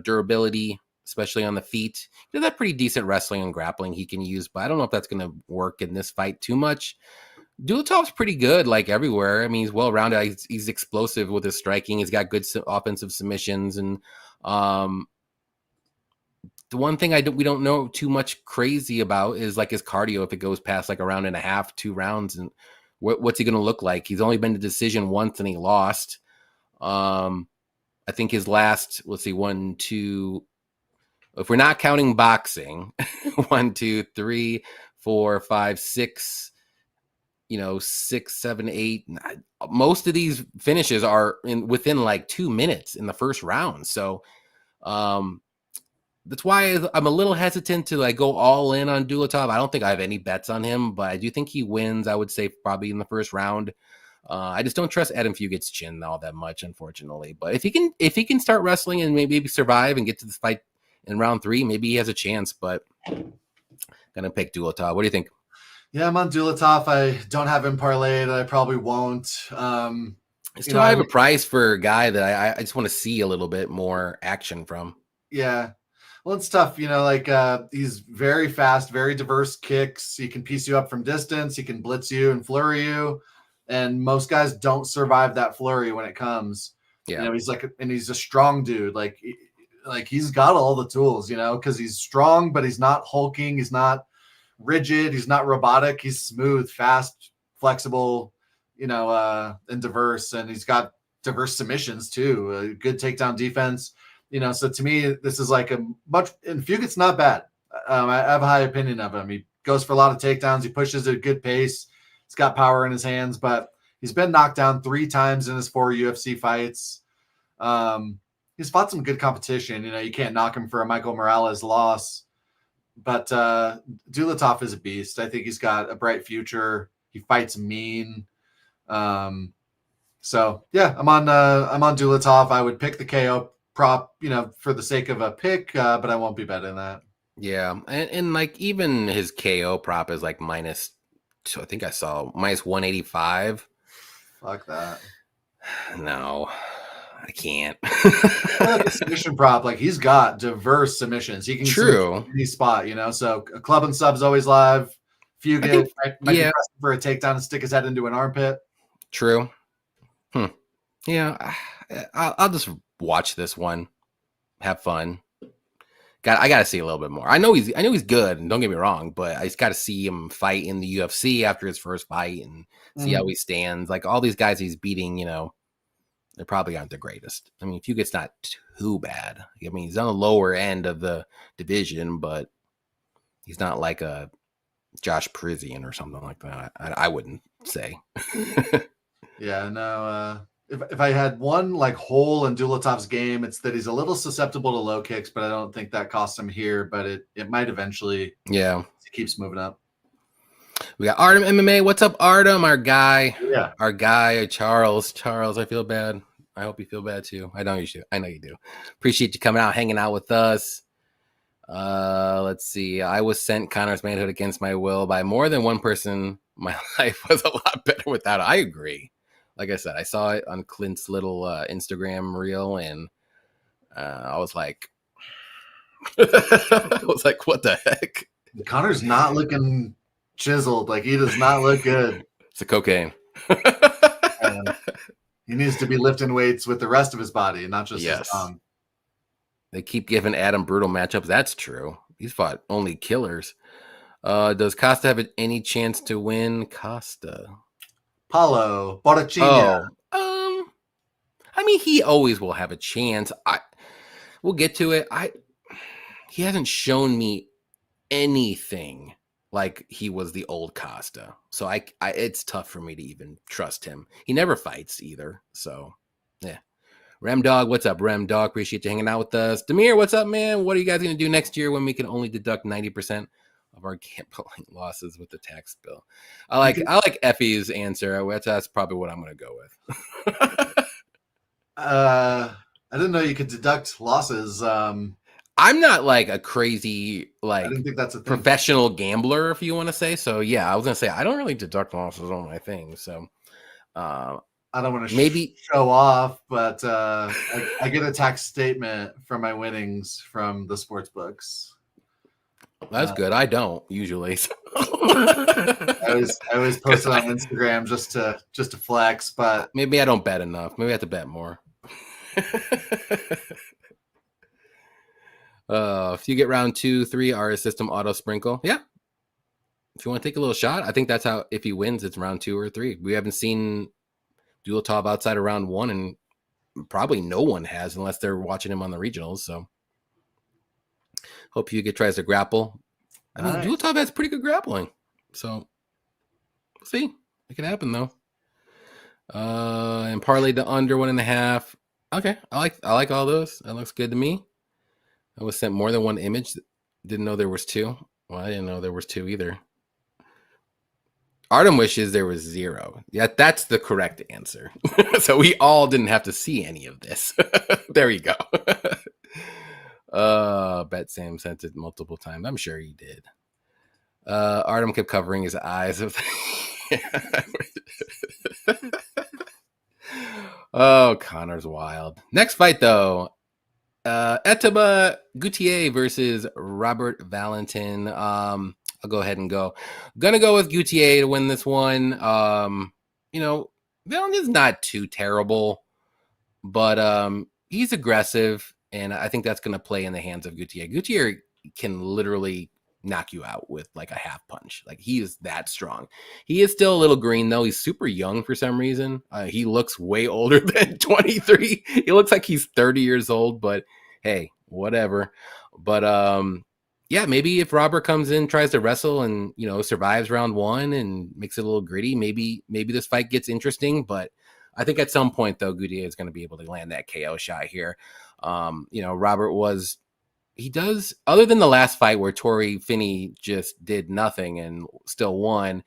durability, especially on the feet. He does have pretty decent wrestling and grappling he can use, but I don't know if that's going to work in this fight too much. Dulatov's pretty good, like everywhere. I mean, he's well-rounded. He's explosive with his striking. He's got good offensive submissions. And the one thing we don't know too much crazy about is like his cardio if it goes past like a round and a half, 2 rounds. And what's he going to look like? He's only been to decision once and he lost. I think his last, let's see, 1, 2... If we're not counting boxing, 1, 2, 3, 4, 5, 6, 6, 7, 8. Most of these finishes are within like 2 minutes in the first round. So that's why I'm a little hesitant to like go all in on Dulatov. I don't think I have any bets on him, but I do think he wins. I would say probably in the first round. I just don't trust Adam Fugit's chin all that much, unfortunately. But if he can start wrestling and maybe survive and get to this fight in round 3, maybe he has a chance, but gonna pick Dulatov. What do you think? Yeah, I'm on Dulatov. I don't have him parlayed. I probably won't. It's too high of a price for a guy that I just want to see a little bit more action from. Yeah. Well, it's tough. He's very fast, very diverse kicks. He can piece you up from distance. He can blitz you and flurry you. And most guys don't survive that flurry when it comes. Yeah. He's a strong dude. Like he's got all the tools, because he's strong, but he's not hulking. He's not rigid. He's not robotic. He's smooth, fast, flexible, and diverse. And he's got diverse submissions too. A good takedown defense, So to me, this is like and Fugit's not bad. I have a high opinion of him. He goes for a lot of takedowns. He pushes at a good pace. He's got power in his hands, but he's been knocked down 3 times in his 4 UFC fights. He's fought some good competition. You can't knock him for a Michael Morales loss. But Dulatov is a beast. I think he's got a bright future. He fights mean. So yeah, I'm on Dulatov. I would pick the KO prop, for the sake of a pick, but I won't be betting that. Yeah, and like even his KO prop is like minus. I think I saw minus 185. Fuck that. No, I can't. Like a submission prop, like he's got diverse submissions. He can submit True. any spot, So a club and sub's always live. I Fugit think, might be yeah, pressing for a takedown and stick his head into an armpit. true. Yeah, I'll just watch this one, have fun. I got to see a little bit more. I know he's good, and don't get me wrong, but I just got to see him fight in the UFC after his first fight and see how he stands. Like all these guys he's beating, they probably aren't the greatest. I mean, Fugit's not too bad. I mean, he's on the lower end of the division, but he's not like a Josh Parisian or something like that. I wouldn't say. Yeah, no. If I had one like hole in Dulatov's game, it's that he's a little susceptible to low kicks, but I don't think that costs him here. But it might eventually. Yeah. He keeps moving up. We got Artem MMA. What's up, Artem? Our guy. Yeah. Our guy, Charles. Charles, I feel bad. I hope you feel bad too. I know you should. I know you do. Appreciate you coming out, hanging out with us. Let's see. I was sent Connor's manhood against my will by more than one person. My life was a lot better without it. I agree. Like I said, I saw it on Clint's little Instagram reel, and I was like, what the heck? Connor's not looking chiseled. Like he does not look good. It's a cocaine. He needs to be lifting weights with the rest of his body, and not just his tongue. They keep giving Adam brutal matchups. That's true. He's fought only killers. Does Costa have any chance to win? Costa. Paulo Borrachina. Oh, I mean, he always will have a chance. We'll get to it. He hasn't shown me anything like he was the old Costa. So it's tough for me to even trust him. He never fights either. So, yeah. Rem Dog, what's up, Rem Dog? Appreciate you hanging out with us. Demir, what's up, man? What are you guys going to do next year when we can only deduct 90% of our gambling losses with the tax bill? I like Effie's answer. That's probably what I'm going to go with. I didn't know you could deduct losses. I'm not like a crazy I didn't think that's a thing. Professional gambler, if you want to say so. Yeah, I was going to say I don't really deduct losses on my thing. So I don't want to maybe show off, but I get a tax statement from my winnings from the sports books. That's good. I don't usually. So. I always post it on Instagram just to flex, but maybe I don't bet enough. Maybe I have to bet more. If you get round 2, 3, our system auto sprinkle. Yeah. If you want to take a little shot, I think that's how. If he wins, it's round 2 or 3. We haven't seen Dulatov outside of round 1, and probably no one has unless they're watching him on the regionals. So hope Huget tries to grapple. I mean, Dulatov has pretty good grappling. So we'll see. It could happen though. And parlayed to under 1.5. Okay. I like all those. That looks good to me. I was sent more than one image. Didn't know there was 2. Well, I didn't know there was 2 either. Artem wishes there was 0. Yeah, that's the correct answer. So we all didn't have to see any of this. There you go. Bet Sam sent it multiple times. I'm sure he did. Artem kept covering his eyes. Oh, Connor's wild. Next fight, though. Etiba Gutier versus Robert Valentin. I'll go ahead and go. Gonna go with Gutier to win this one. Valentin's not too terrible, but he's aggressive, and I think that's gonna play in the hands of Gutier. Gutier can literally knock you out with like a half punch. Like he is that strong. He is still a little green though. He's super young for some reason. He looks way older than 23. He looks like he's 30 years old, but hey, whatever. But yeah, maybe if Robert comes in, tries to wrestle and, survives round 1 and makes it a little gritty, maybe this fight gets interesting. But I think at some point though, Gutier is going to be able to land that KO shot here. Robert does, other than the last fight where Torrey Finney just did nothing and still won,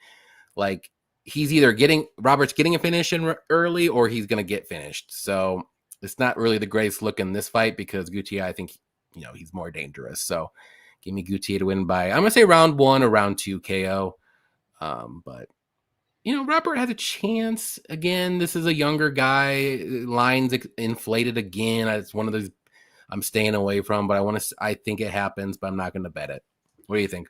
like he's either Robert's getting a finish in early or he's going to get finished. So it's not really the greatest look in this fight because Gutier, I think, he's more dangerous. So Give me Gutier to win by, I'm going to say round 1 or round 2 KO. But, Robert has a chance. Again, this is a younger guy. Lines inflated again. It's one of those I'm staying away from, but I think it happens, but I'm not going to bet it. What do you think?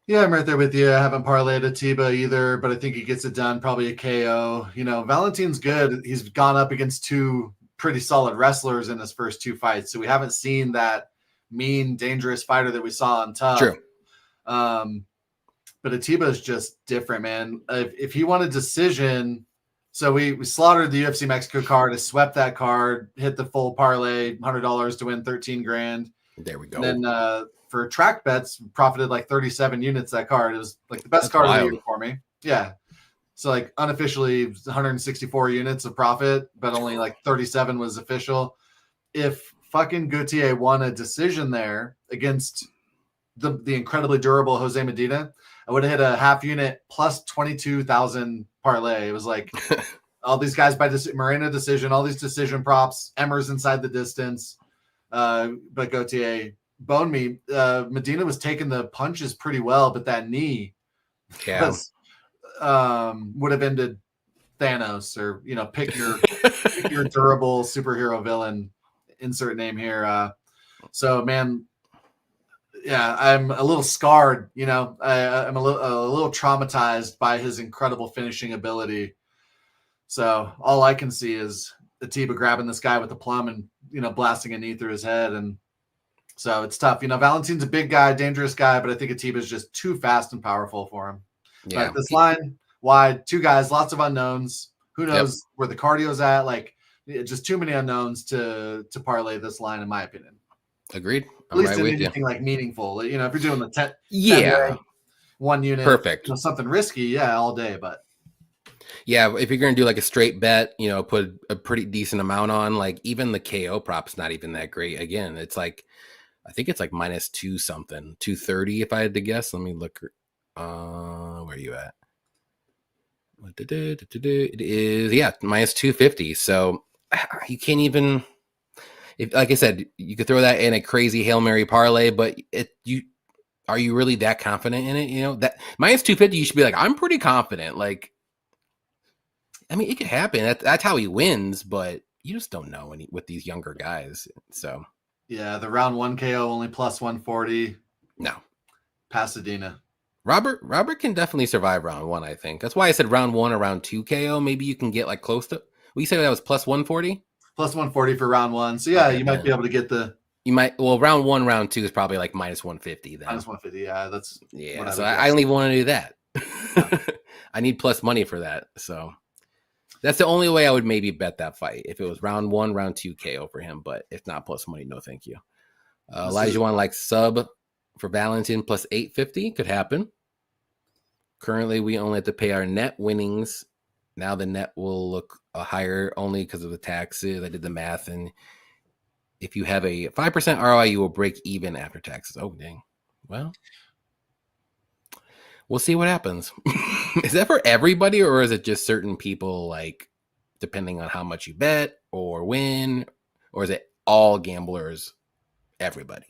Yeah, I'm right there with you. I haven't parlayed Atiba either, but I think he gets it done. Probably a KO. Valentin's good. He's gone up against 2 pretty solid wrestlers in his first 2 fights. So we haven't seen that mean, dangerous fighter that we saw on Tough. True. But Atiba is just different, man. If he won a decision, so we slaughtered the UFC Mexico card, I swept that card, hit the full parlay, $100 to win 13 grand. There we go. And then for track bets, profited like 37 units that card. It was like the best card of the year for me. Yeah. So like unofficially 164 units of profit, but only like 37 was official. If fucking Gutier won a decision there against the incredibly durable Jose Medina, I would have hit a half unit plus 22,000 parlay. It was like all these guys by Moreno decision, all these decision props, Emmers inside the distance. But Gautier boned me. Medina was taking the punches pretty well, but that knee would have ended Thanos, or pick your durable superhero villain, insert name here. So man, yeah, I'm a little scarred. I'm a little traumatized by his incredible finishing ability. So all I can see is Atiba grabbing this guy with the plum and blasting a knee through his head, and so it's tough. Valentin's a big guy, dangerous guy, but I think Atiba is just too fast and powerful for him. Yeah, but this line wide, 2 guys, lots of unknowns. Who knows where the cardio's at? Like, just too many unknowns to parlay this line, in my opinion. Agreed. At least in anything like meaningful. If you're doing the 10 1 unit, perfect, something risky, all day. But yeah, if you're gonna do like a straight bet, put a pretty decent amount on. Like even the KO prop's not even that great. Again, it's like I think it's like -2 something, 230 if I had to guess. Let me look. Where are you at? It is -250. So you can't even. If, like I said, you could throw that in a crazy Hail Mary parlay, but are you really that confident in it? That -250, you should be like, I'm pretty confident. Like, I mean, it could happen. That's how he wins, but you just don't know with these younger guys. So yeah, the round 1 KO only plus 140. No, Pasadena. Robert can definitely survive round 1. I think that's why I said round 1 or round 2 KO. Maybe you can get like close to. We said that was plus 140. Plus 140 for round 1. So yeah, you might be able to get round 1, round 2 is probably like -150 then. -150, yeah. That's so I only want to do that. Yeah. I need plus money for that. So that's the only way I would maybe bet that fight. If it was round 1, round 2 KO for him, but if not plus money, no thank you. Elijah one like sub for Valentin plus 850 could happen. Currently we only have to pay our net winnings. Now the net will look higher only because of the taxes. I did the math, and if you have a 5% ROI, you will break even after taxes. Oh, dang. Well, we'll see what happens. Is that for everybody, or is it just certain people, like, depending on how much you bet or win, or is it all gamblers, everybody?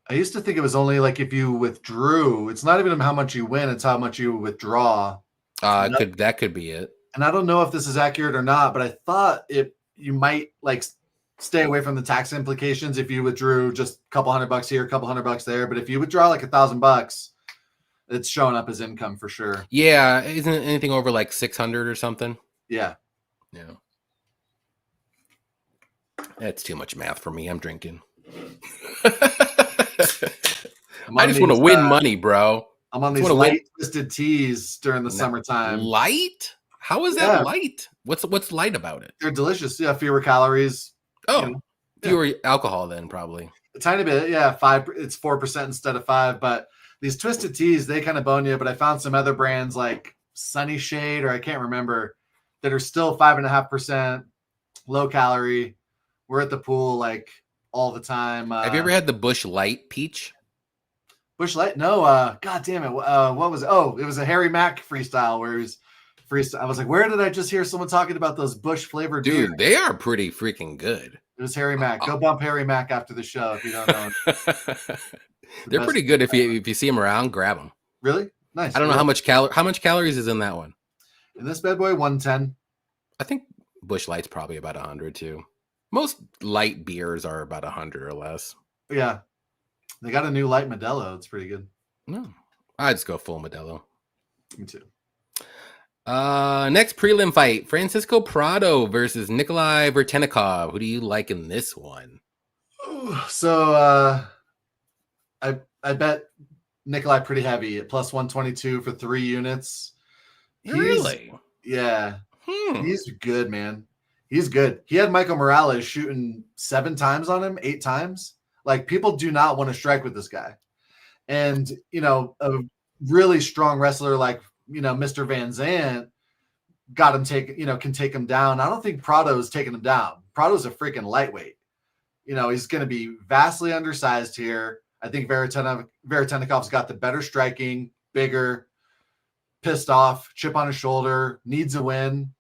I used to think it was only like if you withdrew. It's not even how much you win, it's how much you withdraw. That could be it. And I don't know if this is accurate or not, but I thought you might like stay away from the tax implications if you withdrew just a couple $100 here, a couple $100 there. But if you withdraw like $1,000, it's showing up as income for sure. Yeah, isn't it anything over like 600 or something? Yeah. That's too much math for me. I'm drinking. I just want to win money, bro. I'm on these light twisted teas during the summertime. Light? How is that light? What's light about it? They're delicious. Yeah, fewer calories. Oh, fewer alcohol then probably. A tiny bit, yeah. 5. It's 4% instead of 5. But these twisted teas, they kind of bone you. But I found some other brands like Sunny Shade, or I can't remember, that are still 5.5%, low calorie. We're at the pool like all the time. Have you ever had the Bush Light peach? Bush Light? No. God damn it. What was it? Oh, it was a Harry Mack freestyle where he was freestyle. I was like, where did I just hear someone talking about those Bush flavored beers? Dude, they are pretty freaking good. It was Harry Mack. Go bump Harry Mack after the show if you don't know him. The They're best. pretty good. If you see them around, grab them. Really nice. I don't know how much calories is in that one. In this bad boy, 110. I think Busch Light's probably about 100 too. Most light beers are about 100 or less. Yeah, they got a new light Modelo. It's pretty good. No, I'd just go full Modelo. Me too. Next prelim fight: Francisco Prado versus Nikolai Vertenikov. Who do you like in this one? So I bet Nikolai pretty heavy at plus 122 for 3 units. Really? Yeah. He's good, man. He's good. He had Michael Morales shooting 7 times on him, 8 times. Like, people do not want to strike with this guy. And, a really strong wrestler like, Mr. Van Zandt got him can take him down. I don't think Prado's taking him down. Prado's a freaking lightweight. He's going to be vastly undersized here. I think Veretenikov's got the better striking, bigger, pissed off, chip on his shoulder, needs a win.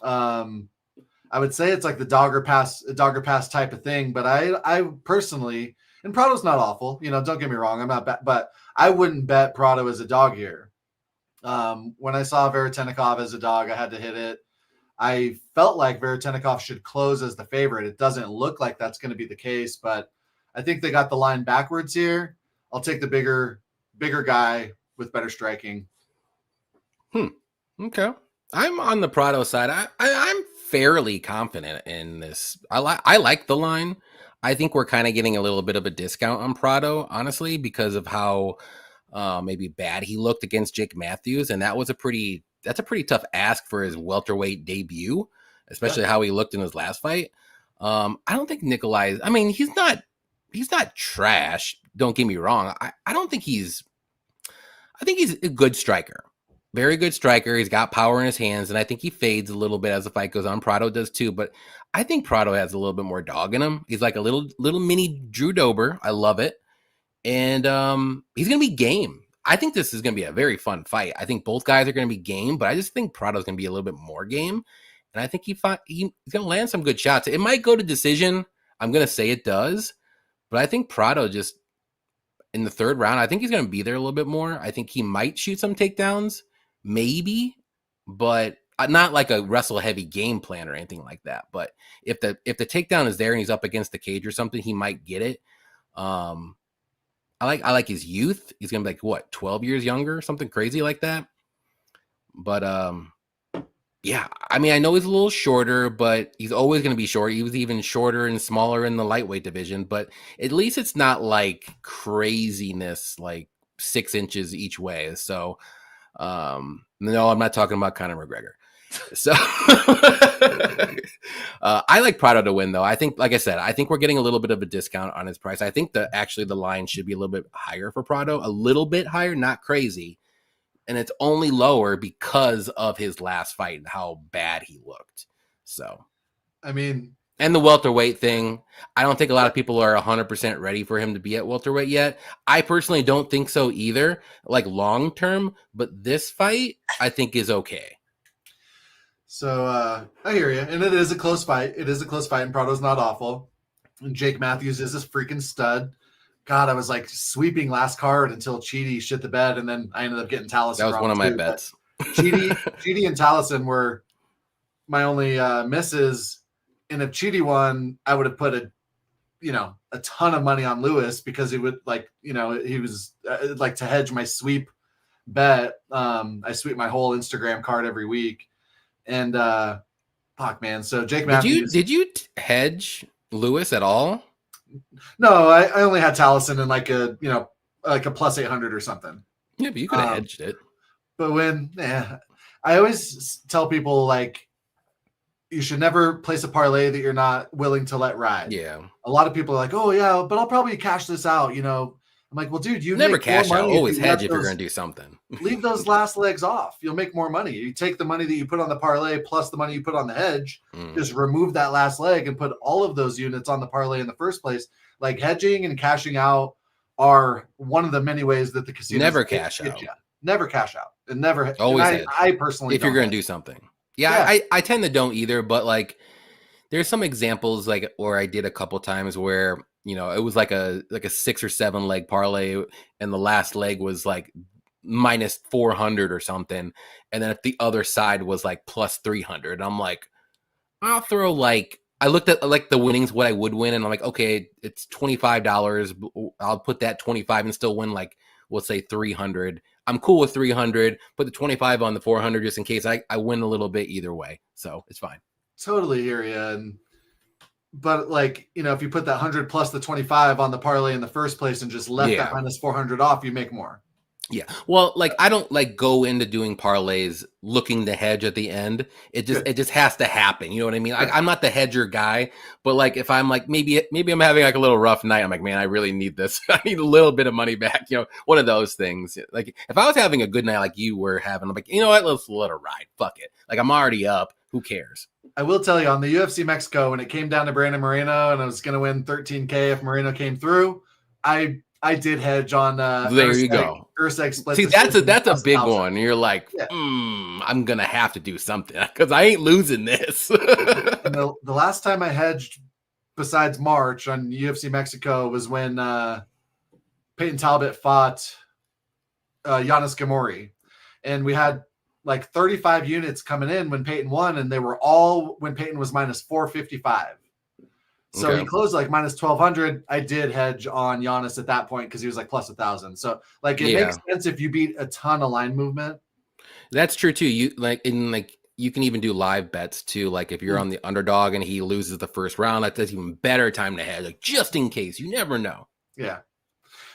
I would say it's like the dogger pass type of thing, but I personally, and Prado's not awful, don't get me wrong, I'm not bad, but I wouldn't bet Prado as a dog here. When I saw Veretenikov as a dog, I had to hit it. I felt like Veretenikov should close as the favorite. It doesn't look like that's going to be the case, but I think they got the line backwards here. I'll take the bigger guy with better striking. Okay. I'm on the Prado side. I'm fairly confident in this. I like the line. I think we're kind of getting a little bit of a discount on Prado, honestly, because of how maybe bad he looked against Jake Matthews, and that's a pretty tough ask for his welterweight debut, especially how he looked in his last fight. I don't think Nikolai. I mean, he's not trash. Don't get me wrong. I don't think he's. I think he's a good striker. Very good striker. He's got power in his hands, and I think he fades a little bit as the fight goes on. Prado does too, but I think Prado has a little bit more dog in him. He's like a little mini Drew Dober. I love it, and he's gonna be game. I think this is gonna be a very fun fight. I think both guys are gonna be game, but I just think Prado's gonna be a little bit more game, and I think he's gonna land some good shots. It might go to decision. I'm gonna say it does, but I think Prado just in the 3rd round. I think he's gonna be there a little bit more. I think he might shoot some takedowns. Maybe, but not like a wrestle heavy game plan or anything like that. But if the takedown is there and he's up against the cage or something, he might get it. I like his youth. He's gonna be like what, 12 years younger, something crazy like that. But yeah, I mean, I know he's a little shorter, but he's always gonna be short. He was even shorter and smaller in the lightweight division, but at least it's not like craziness, like 6 inches each way. So no, I'm not talking about Conor McGregor. So I like Prado to win, though. I think, like I said, I think we're getting a little bit of a discount on his price. I think the line should be a little bit higher for Prado, a little bit higher, not crazy. And it's only lower because of his last fight and how bad he looked. So, I mean, and the welterweight thing, I don't think a lot of people are 100% ready for him to be at welterweight yet. I personally don't think so either, like long term, but this fight I think is okay. So I hear you, and it is a close fight. It is a close fight, and Prado's not awful. And Jake Matthews is this freaking stud. God, I was like sweeping last card until Cheaty shit the bed, and then I ended up getting Taliesin. That was one of my bets. Cheaty and Taliesin were my only misses. And if Cheaty won, I would have put a ton of money on Lewis because he would he was like to hedge my sweep bet. I sweep my whole Instagram card every week, and fuck, man. So Jake Matthews. Did you hedge Lewis at all? No, I only had Taliesin in like a plus 800 or something. Yeah, but you could have hedged it. But I always tell people like, you should never place a parlay that you're not willing to let ride. Yeah. A lot of people are like, oh yeah, but I'll probably cash this out. I'm like, well, dude, you never cash out. Always hedge if you're going to do something. Leave those last legs off. You'll make more money. You take the money that you put on the parlay plus the money you put on the hedge, just remove that last leg and put all of those units on the parlay in the first place. Like hedging and cashing out are one of the many ways that the casino never cash out. Never cash out. And never always hedge. I personally if you're going to do something. Yeah, I tend to don't either, but like there's some examples like where I did a couple times where it was like a 6 or 7 leg parlay, and the last leg was like minus 400 or something, and then if the other side was like plus 300, I'm like, I'll throw like, I looked at like the winnings, what I would win, and I'm like, okay, it's $25. I'll put that 25 and still win like, we'll say 300. I'm cool with 300. Put the 25 on the 400 just in case I win a little bit either way. So it's fine. Totally hear you. But like, if you put that 100 plus the 25 on the parlay in the first place and just left that minus 400 off, you make more. Yeah. Well, like I don't like go into doing parlays looking to hedge at the end. It just has to happen. You know what I mean? I'm not the hedger guy, but like if I'm like maybe I'm having like a little rough night, I'm like, man, I really need this. I need a little bit of money back. One of those things. Like if I was having a good night like you were having, I'm like, you know what? Let's let it ride. Fuck it. Like I'm already up. Who cares? I will tell you on the UFC Mexico, when it came down to Brandon Moreno and I was going to win $13K if Moreno came through, I did hedge on there you go. Urseg split. See, that's a big one. You're like, I'm gonna have to do something because I ain't losing this. And the last time I hedged besides March on UFC Mexico was when Peyton Talbot fought Giannis Gamori, and we had like 35 units coming in when Peyton won, and they were all when Peyton was minus 455. So he closed like minus 1,200. I did hedge on Giannis at that point because he was like plus 1,000. So like it makes sense if you beat a ton of line movement. That's true too. You you can even do live bets too. Like if you're on the underdog and he loses the first round, that's even better time to hedge. Like just in case, you never know. Yeah,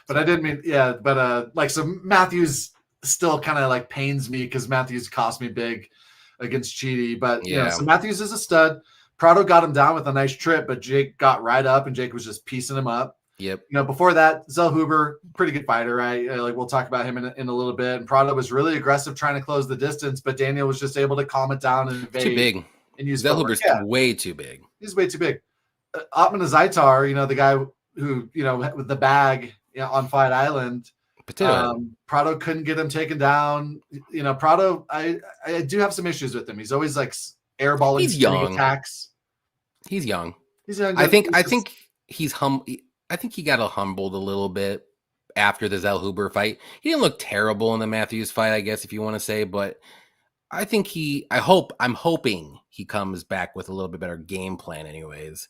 but I didn't mean but like so Matthews still kind of like pains me because Matthews cost me big against Cheaty. But so Matthews is a stud. Prado got him down with a nice trip, but Jake got right up, and Jake was just piecing him up. Yep. Before that, Zell Huber, pretty good fighter, right? Like we'll talk about him in a little bit. And Prado was really aggressive trying to close the distance, but Daniel was just able to calm it down and evade. Too big. And use Zell Huber's way too big. He's way too big. Atman Azaitar, the guy who, with the bag on Fight Island, Prado couldn't get him taken down. Prado, I do have some issues with him. He's always like airballing spinning attacks. He's young. He's young. I think he's I think he got humbled a little bit after the Zell Huber fight. He didn't look terrible in the Matthews fight, I guess, if you want to say, but I think I'm hoping he comes back with a little bit better game plan anyways.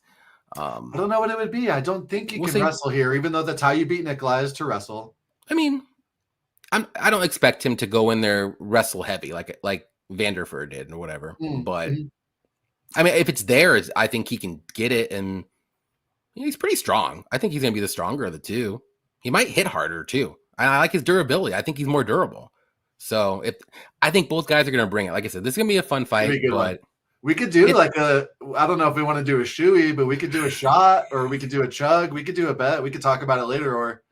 I don't know what it would be. I don't think you can wrestle here, even though that's how you beat Nikolai is to wrestle. I mean, I don't expect him to go in there wrestle heavy like Vanderford did or whatever, but I mean, if it's there, I think he can get it, and he's pretty strong. I think he's going to be the stronger of the two. He might hit harder, too. I like his durability. I think he's more durable. So I think both guys are going to bring it. Like I said, this is going to be a fun fight. But we could do I don't know if we want to do a shoey, but we could do a shot, or we could do a chug. We could do a bet. We could talk about it later,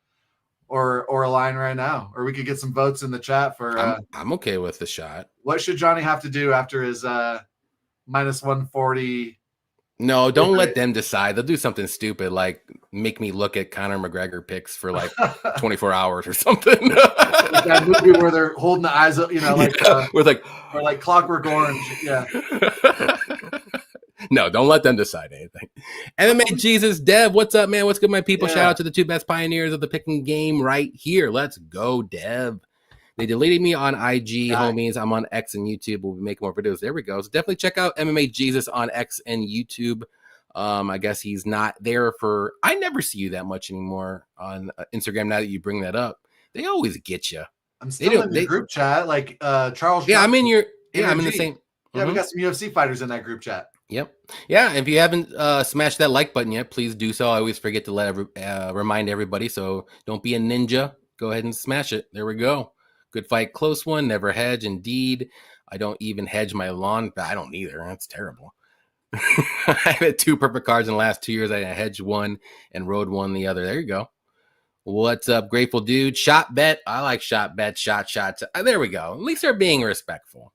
or a line right now. Or we could get some votes in the chat for... I'm okay with the shot. What should Johnny have to do after his... minus 140. No, don't let them decide. They'll do something stupid like make me look at Conor McGregor picks for like 24 hours or something. That movie where they're holding the eyes up, with or like Clockwork Orange. Yeah. No, don't let them decide anything. MMA Jesus, Dev, what's up, man? What's good, my people? Shout out to the two best pioneers of the picking game right here. Let's go, Dev. They deleted me on IG, homies. I'm on X and YouTube. We'll be making more videos. There we go. So definitely check out MMA Jesus on X and YouTube. I guess he's not there for... I never see you that much anymore on Instagram now that you bring that up. They always get you. I'm still in the group chat. Like Charles... Yeah, I'm in your... Yeah, I'm in the same... Yeah, we got some UFC fighters in that group chat. Yep. Yeah, if you haven't smashed that like button yet, please do so. I always forget to remind everybody, so don't be a ninja. Go ahead and smash it. There we go. Good fight, close one, never hedge. Indeed, I don't even hedge my lawn. I don't either. That's terrible. I had 2 perfect cards in the last 2 years. I hedged one and rode one the other. There you go. What's up, grateful dude? Shot bet. I like shot bet. Shot. There we go. At least they're being respectful.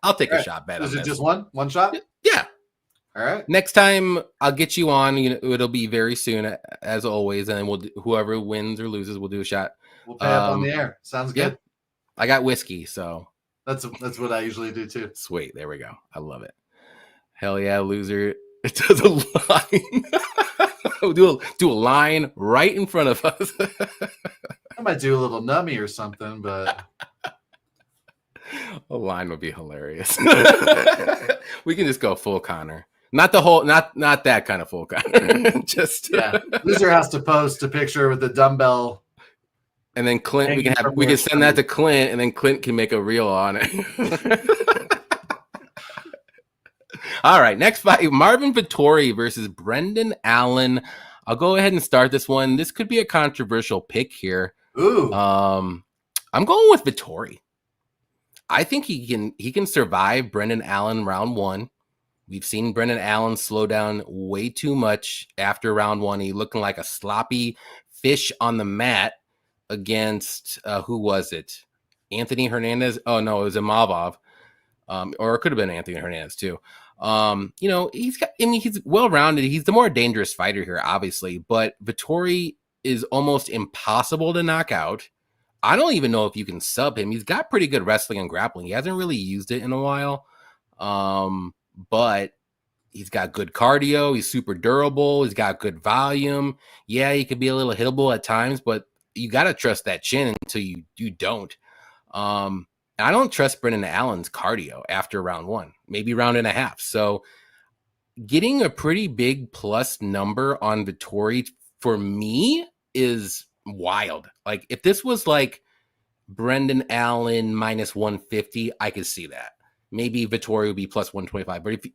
I'll take a shot bet. Is it just one shot? Yeah. All right. Next time I'll get you on. It'll be very soon, as always, and we'll whoever wins or loses, we'll do a shot. We'll pay up on the air. Sounds good. Yeah. I got whiskey, so that's what I usually do too. Sweet. There we go. I love it. Hell yeah, loser. It does a line. do a line right in front of us. I might do a little nummy or something, but a line would be hilarious. We can just go full Connor. Not the whole, not that kind of full Connor. Just yeah. Loser has to post a picture with the dumbbell. And then Clint, we can send that to Clint, and then Clint can make a reel on it. All right, next fight: Marvin Vettori versus Brendan Allen. I'll go ahead and start this one. This could be a controversial pick here. Ooh. I'm going with Vettori. I think he can survive Brendan Allen round one. We've seen Brendan Allen slow down way too much after round one. He looking like a sloppy fish on the mat against who was it? Anthony Hernandez? Oh no, it was Imavov. Or it could have been Anthony Hernandez too. He's well-rounded. He's the more dangerous fighter here, obviously, but Vettori is almost impossible to knock out. I don't even know if you can sub him. He's got pretty good wrestling and grappling. He hasn't really used it in a while. But he's got good cardio. He's super durable. He's got good volume. Yeah, he could be a little hittable at times, but you got to trust that chin until you don't. I don't trust Brendan Allen's cardio after round one, maybe round and a half. So getting a pretty big plus number on Vettori for me is wild. Like if this was like Brendan Allen minus 150, I could see that. Maybe Vettori would be plus 125. But if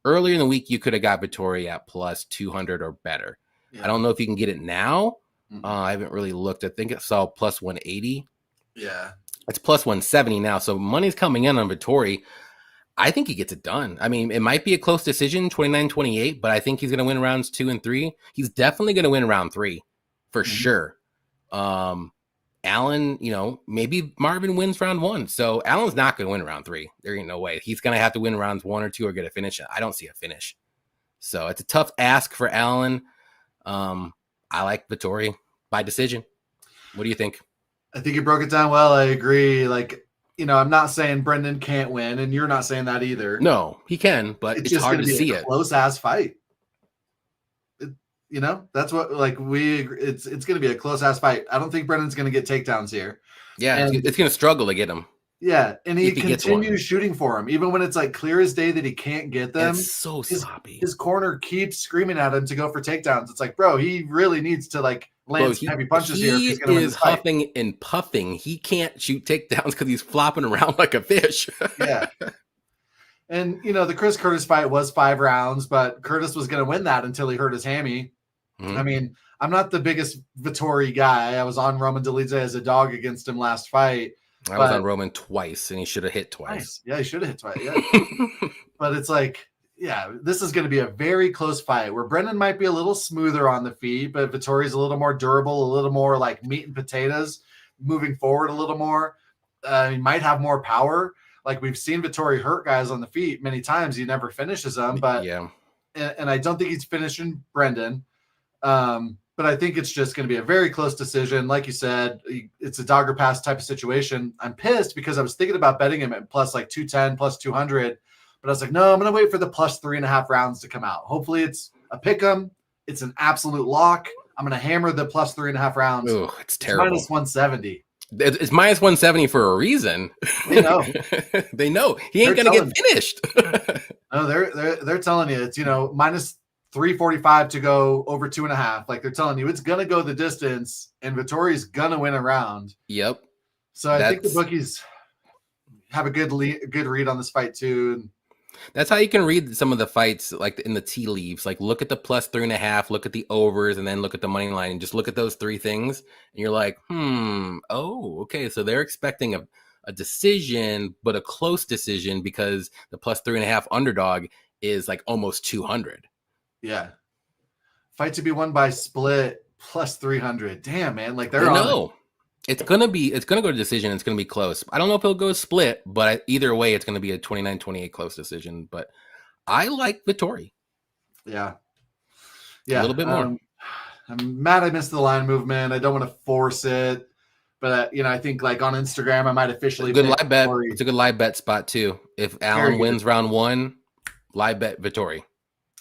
earlier in the week, you could have got Vettori at plus 200 or better. Yeah. I don't know if you can get it now. I haven't really looked. I think I saw plus 180. Yeah. It's plus 170 now. So money's coming in on Vettori. I think he gets it done. I mean, it might be a close decision, 29-28, but I think he's going to win rounds 2 and 3. He's definitely going to win round 3 for sure. Allen, maybe Marvin wins round 1. So Allen's not going to win round 3. There ain't no way. He's going to have to win rounds 1 or 2 or get a finish. I don't see a finish. So it's a tough ask for Allen. I like Vettori by decision. What do you think? I think you broke it down well. I agree. Like, I'm not saying Brendan can't win, and you're not saying that either. No, he can, but it's hard to see it. Close ass fight. That's what it's going to be a close ass fight. I don't think Brendan's going to get takedowns here. Yeah, it's going to struggle to get him. Yeah, and he continues shooting for him, even when it's like clear as day that he can't get them. It's so sloppy. His corner keeps screaming at him to go for takedowns. It's like, bro, he really needs to land some heavy punches here. He is huffing and puffing. He can't shoot takedowns because he's flopping around like a fish. Yeah. And, the Chris Curtis fight was 5 rounds, but Curtis was going to win that until he hurt his hammy. I mean, I'm not the biggest Vettori guy. I was on Roman Dolidze as a dog against him last fight. I was on Roman twice, and he should have hit twice. Nice. Yeah, he should have hit twice. Yeah. But it's like, yeah, this is going to be a very close fight where Brendan might be a little smoother on the feet, but Vettori's a little more durable, a little more like meat and potatoes, moving forward a little more. He might have more power. Like we've seen Vettori hurt guys on the feet many times. He never finishes them, but yeah. And I don't think he's finishing Brendan. But I think it's just going to be a very close decision. Like you said, it's a dogger pass type of situation. I'm pissed because I was thinking about betting him at plus 210, plus 200. But I was like, no, I'm going to wait for the plus 3.5 rounds to come out. Hopefully it's a pick 'em. It's an absolute lock. I'm going to hammer the plus 3.5 rounds. Ooh, it's terrible. Minus 170. It's minus 170 for a reason. They know. They know. He ain't going to get finished. No, they're telling you it's, minus 345 to go over 2.5. Like they're telling you it's going to go the distance and Vettori's going to win a round. Yep. So I think the bookies have a good read on this fight too. That's how you can read some of the fights, like in the tea leaves. Like look at the plus 3.5, look at the overs, and then look at the money line, and just look at those 3 things. And you're like, oh, okay. So they're expecting a decision, but a close decision because the plus 3.5 underdog is like almost 200. Yeah. Fight to be won by split plus 300. Damn, man. Like they're on. It's going to go to decision. It's going to be close. I don't know if it'll go split, but either way, it's going to be a 29-28 close decision. But I like Vettori. Yeah. A little bit more. I'm mad I missed the line movement. I don't want to force it. But, I think like on Instagram, I might officially. Good live bet. It's a good live bet spot too. If Allen wins round 1, live bet Vettori.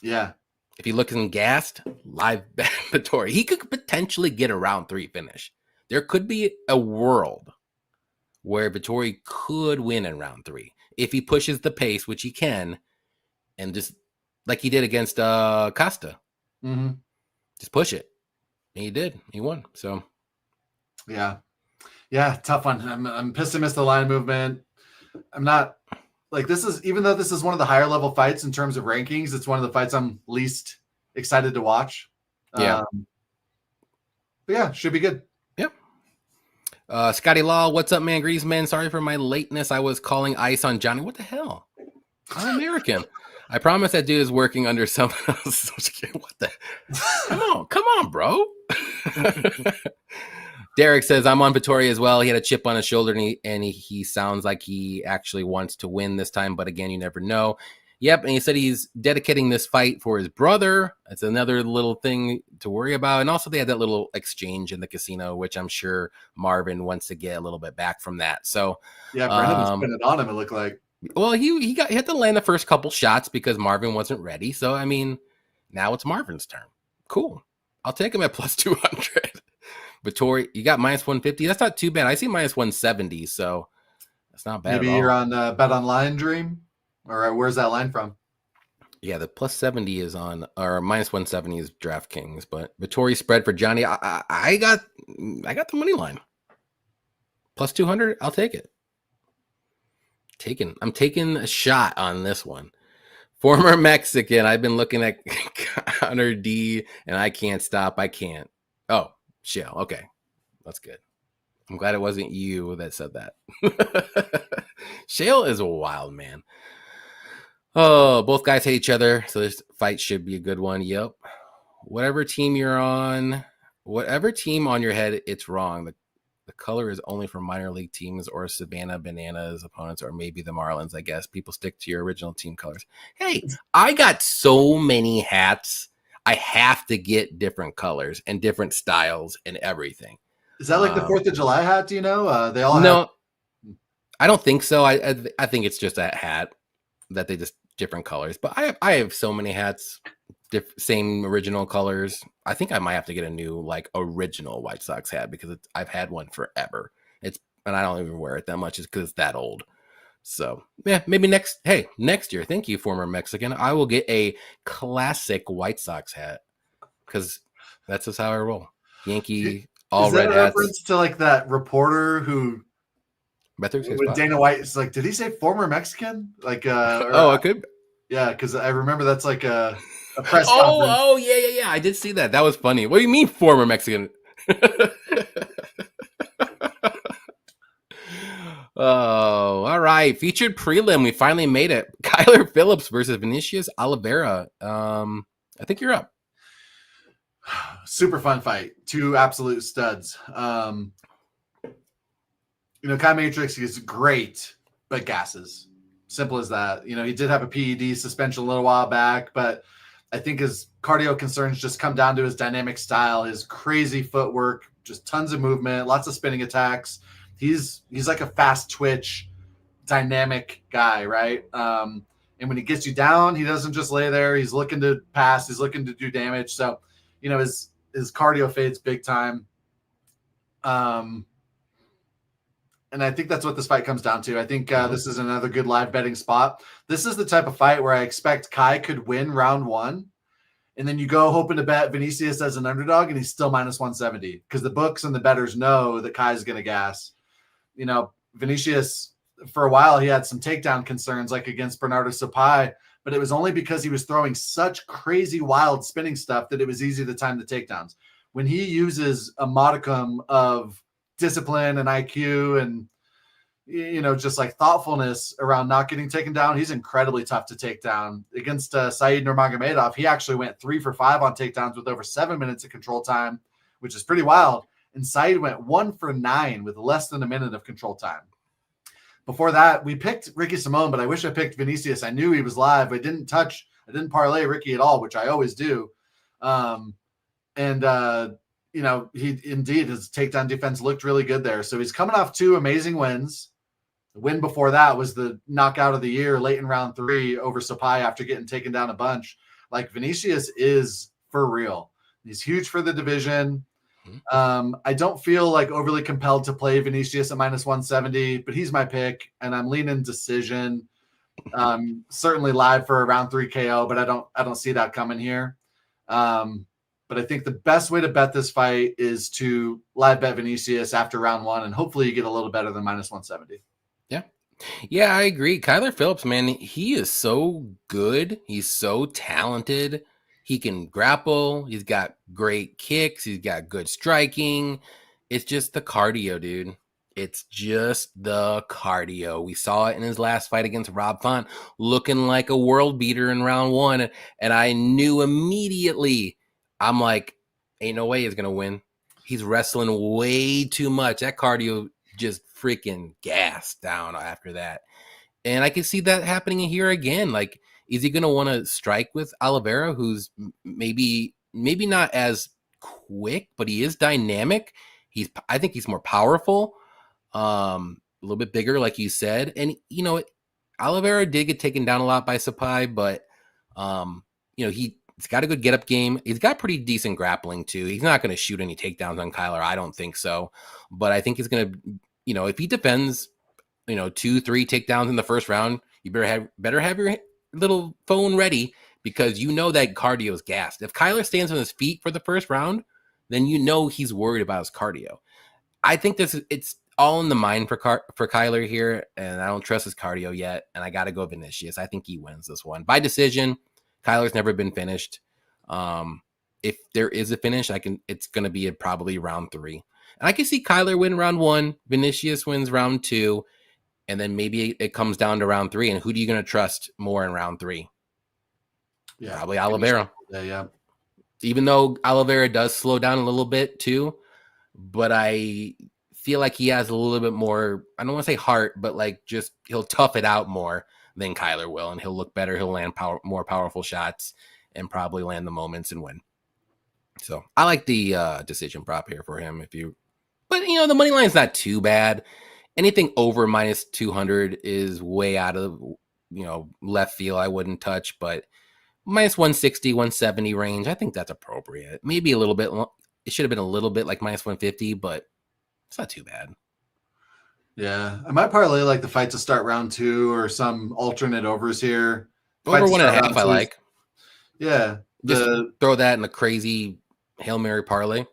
Yeah. If he looks gassed, live bet Vettori. He could potentially get a round 3 finish. There could be a world where Vettori could win in round 3 if he pushes the pace, which he can, and just like he did against Costa. Mm-hmm. Just push it. And he did. He won. So yeah, tough one. I'm pissed I missed the line movement. I'm not like this is even though this is one of the higher level fights in terms of rankings, it's one of the fights I'm least excited to watch. Yeah. But yeah, should be good. Yep. Scotty Law, what's up, man? Grease, man. Sorry for my lateness. I was calling ice on Johnny. What the hell? I'm American. I promise that dude is working under someone else. What the? Come on, bro. Derek says, I'm on Vettori as well. He had a chip on his shoulder, and he sounds like he actually wants to win this time. But again, you never know. Yep, and he said he's dedicating this fight for his brother. That's another little thing to worry about. And also they had that little exchange in the casino, which I'm sure Marvin wants to get a little bit back from that. So yeah, Brennan was putting it on him, it looked like. Well, he had to land the first couple shots because Marvin wasn't ready. So, I mean, now it's Marvin's turn. Cool. I'll take him at plus 200. Vettori, you got minus 150. That's not too bad. I see minus 170, so that's not bad. Maybe you're on Bet Online Dream, or where's that line from? Yeah, the plus 70 is on, or minus 170 is DraftKings. But Vettori spread for Johnny. I got the money line. Plus 200. I'll take it. I'm taking a shot on this one. Former Mexican. I've been looking at Connor D, and I can't stop. I can't. Oh, Shell. Okay, that's good. I'm glad it wasn't you that said that. Shale is a wild man. Oh, both guys hate each other, so this fight should be a good one. Yep. Whatever team you're on, whatever team on your head, it's wrong. The color is only for minor league teams or Savannah Bananas opponents, or maybe the Marlins, I guess. People stick to your original team colors. Hey, I got so many hats. I have to get different colors and different styles and everything. Is that like the 4th of July hat? Do you know? They all no, I don't think so. I think it's just a hat that they just different colors. But I have so many hats, same original colors. I think I might have to get a new like original White Sox hat because I've had one forever. And I don't even wear it that much just because it's that old. So yeah, maybe next year. Thank you, former Mexican. I will get a classic White Sox hat because that's just how I roll. Yankee all red hats. Is that a reference to like that reporter who? With Dana White, it's like, did he say former Mexican? Like, it could. Yeah, because I remember that's like a press conference. Oh, yeah. I did see that. That was funny. What do you mean, former Mexican? Oh, all right. Featured prelim. We finally made it. Kyler Phillips versus Vinicius Oliveira. I think you're up. Super fun fight. Two absolute studs. Kai Matrix is great, but gasses. Simple as that. He did have a PED suspension a little while back, but I think his cardio concerns just come down to his dynamic style, his crazy footwork, just tons of movement, lots of spinning attacks. He's like a fast twitch, dynamic guy, right? And when he gets you down, he doesn't just lay there. He's looking to pass. He's looking to do damage. So, his cardio fades big time. And I think that's what this fight comes down to. I think this is another good live betting spot. This is the type of fight where I expect Kai could win round 1. And then you go hoping to bet Vinicius as an underdog, and he's still minus 170 because the books and the bettors know that Kai's going to gas. Vinicius, for a while, he had some takedown concerns like against Bernardo Sopai, but it was only because he was throwing such crazy, wild spinning stuff that it was easy to time the takedowns. When he uses a modicum of discipline and IQ and, just like thoughtfulness around not getting taken down, he's incredibly tough to take down. Against Said Nurmagomedov, he actually went 3 for 5 on takedowns with over 7 minutes of control time, which is pretty wild. And Said went 1 for 9 with less than a minute of control time. Before that, we picked Ricky Simone, but I wish I picked Vinicius. I knew he was live. I didn't parlay Ricky at all, which I always do. He indeed, his takedown defense looked really good there. So he's coming off 2 amazing wins. The win before that was the knockout of the year late in round 3 over Sapai after getting taken down a bunch. Like Vinicius is for real. He's huge for the division. I don't feel like overly compelled to play Vinicius at -170, but he's my pick, and I'm leaning decision. Certainly live for a round 3 KO, but I don't see that coming here. But I think the best way to bet this fight is to live bet Vinicius after round 1, and hopefully you get a little better than -170. Yeah, I agree. Kyler Phillips, man, he is so good. He's so talented. He can grapple. He's got great kicks. He's got good striking. It's just the cardio, dude. It's just the cardio. We saw it in his last fight against Rob Font, looking like a world beater in round 1. And I knew immediately, I'm like, ain't no way he's going to win. He's wrestling way too much. That cardio just freaking gassed down after that. And I can see that happening here again. Like, is he going to want to strike with Oliveira, who's maybe not as quick, but he is dynamic. I think he's more powerful, a little bit bigger, like you said. And, Oliveira did get taken down a lot by Sapai, but, he's got a good get-up game. He's got pretty decent grappling, too. He's not going to shoot any takedowns on Kyler. I don't think so. But I think he's going to, if he defends, 2-3 takedowns in the first round, you better have your little phone ready, because that cardio is gassed. If Kyler stands on his feet for the first round, then he's worried about his cardio. I think it's all in the mind for Kyler here, and I don't trust his cardio yet, and I got to go Vinicius. I think he wins this one by decision. Kyler's never been finished. If there is a finish, it's going to be probably round 3. And I can see Kyler win round 1, Vinicius wins round 2, and then maybe it comes down to round 3. And who do you going to trust more in round 3? Yeah, probably Oliveira. Yeah. Even though Oliveira does slow down a little bit too, but I feel like he has a little bit more, I don't want to say heart, but just he'll tough it out more than Kyler will, and he'll look better. He'll land more powerful shots and probably land the moments and win. So I like the decision prop here for him. But the money line's not too bad. Anything over -200 is way out of left field. I wouldn't touch, but -160, 170 range, I think that's appropriate. Maybe a little bit. It should have been a little bit like -150, but it's not too bad. Yeah, I might parlay like the fight to start round 2 or some alternate overs here. Over 1.5, I like. Yeah, just throw that in a crazy Hail Mary parlay.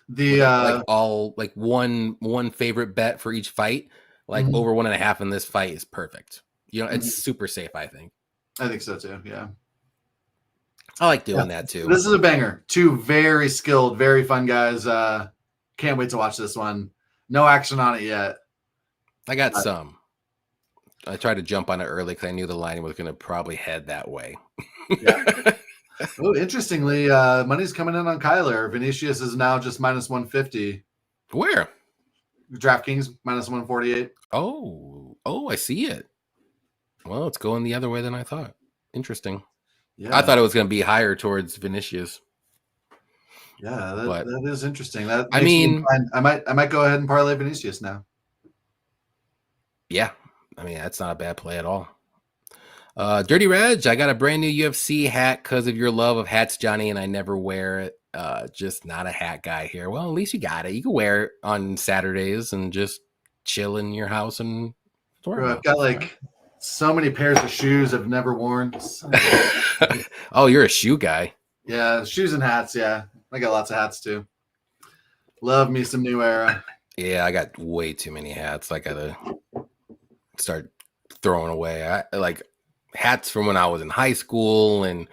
One favorite bet for each fight, over 1.5 in this fight is perfect. It's super safe, I think. I think so too. Yeah. I like doing that too. This is a banger. 2 very skilled, very fun guys. Can't wait to watch this one. No action on it yet. I got some. I tried to jump on it early because I knew the line was going to probably head that way. Yeah. Oh, interestingly, money's coming in on Kyler. Vinicius is now just -150. Where? DraftKings -148. Oh, I see it. Well, it's going the other way than I thought. Interesting. Yeah, I thought it was going to be higher towards Vinicius. Yeah, that is interesting. That I mean, I might go ahead and parlay Vinicius now. Yeah, I mean that's not a bad play at all. Dirty Reg, I got a brand new UFC hat because of your love of hats, Johnny, and I never wear it. Just not a hat guy here. Well, at least you got it. You can wear it on Saturdays and just chill in your house and. Bro, I've got so many pairs of shoes I've never worn. Oh, you're a shoe guy. Yeah, shoes and hats. Yeah, I got lots of hats too. Love me some New Era. Yeah, I got way too many hats. I gotta start throwing away. I like hats from when I was in high school and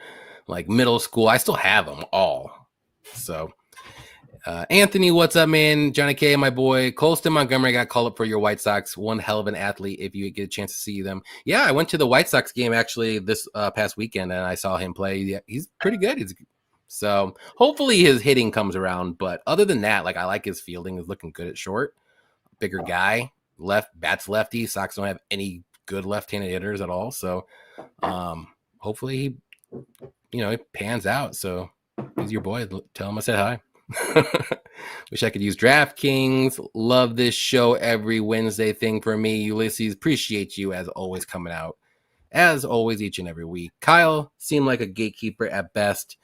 middle school. I still have them all. So, Anthony, what's up, man? Johnny K, my boy. Colston Montgomery got called up for your White Sox. One hell of an athlete if you get a chance to see them. Yeah, I went to the White Sox game actually this past weekend and I saw him play. Yeah, he's pretty good. So hopefully his hitting comes around. But other than that, I like his fielding. Is looking good at short. Bigger guy. Bats lefty. Sox don't have any good left-handed hitters at all. So hopefully he pans out. So he's your boy. Tell him I said hi. Wish I could use DraftKings. Love this show every Wednesday thing for me. Ulysses, appreciate you as always coming out as always, each and every week. Kyle seemed like a gatekeeper at best.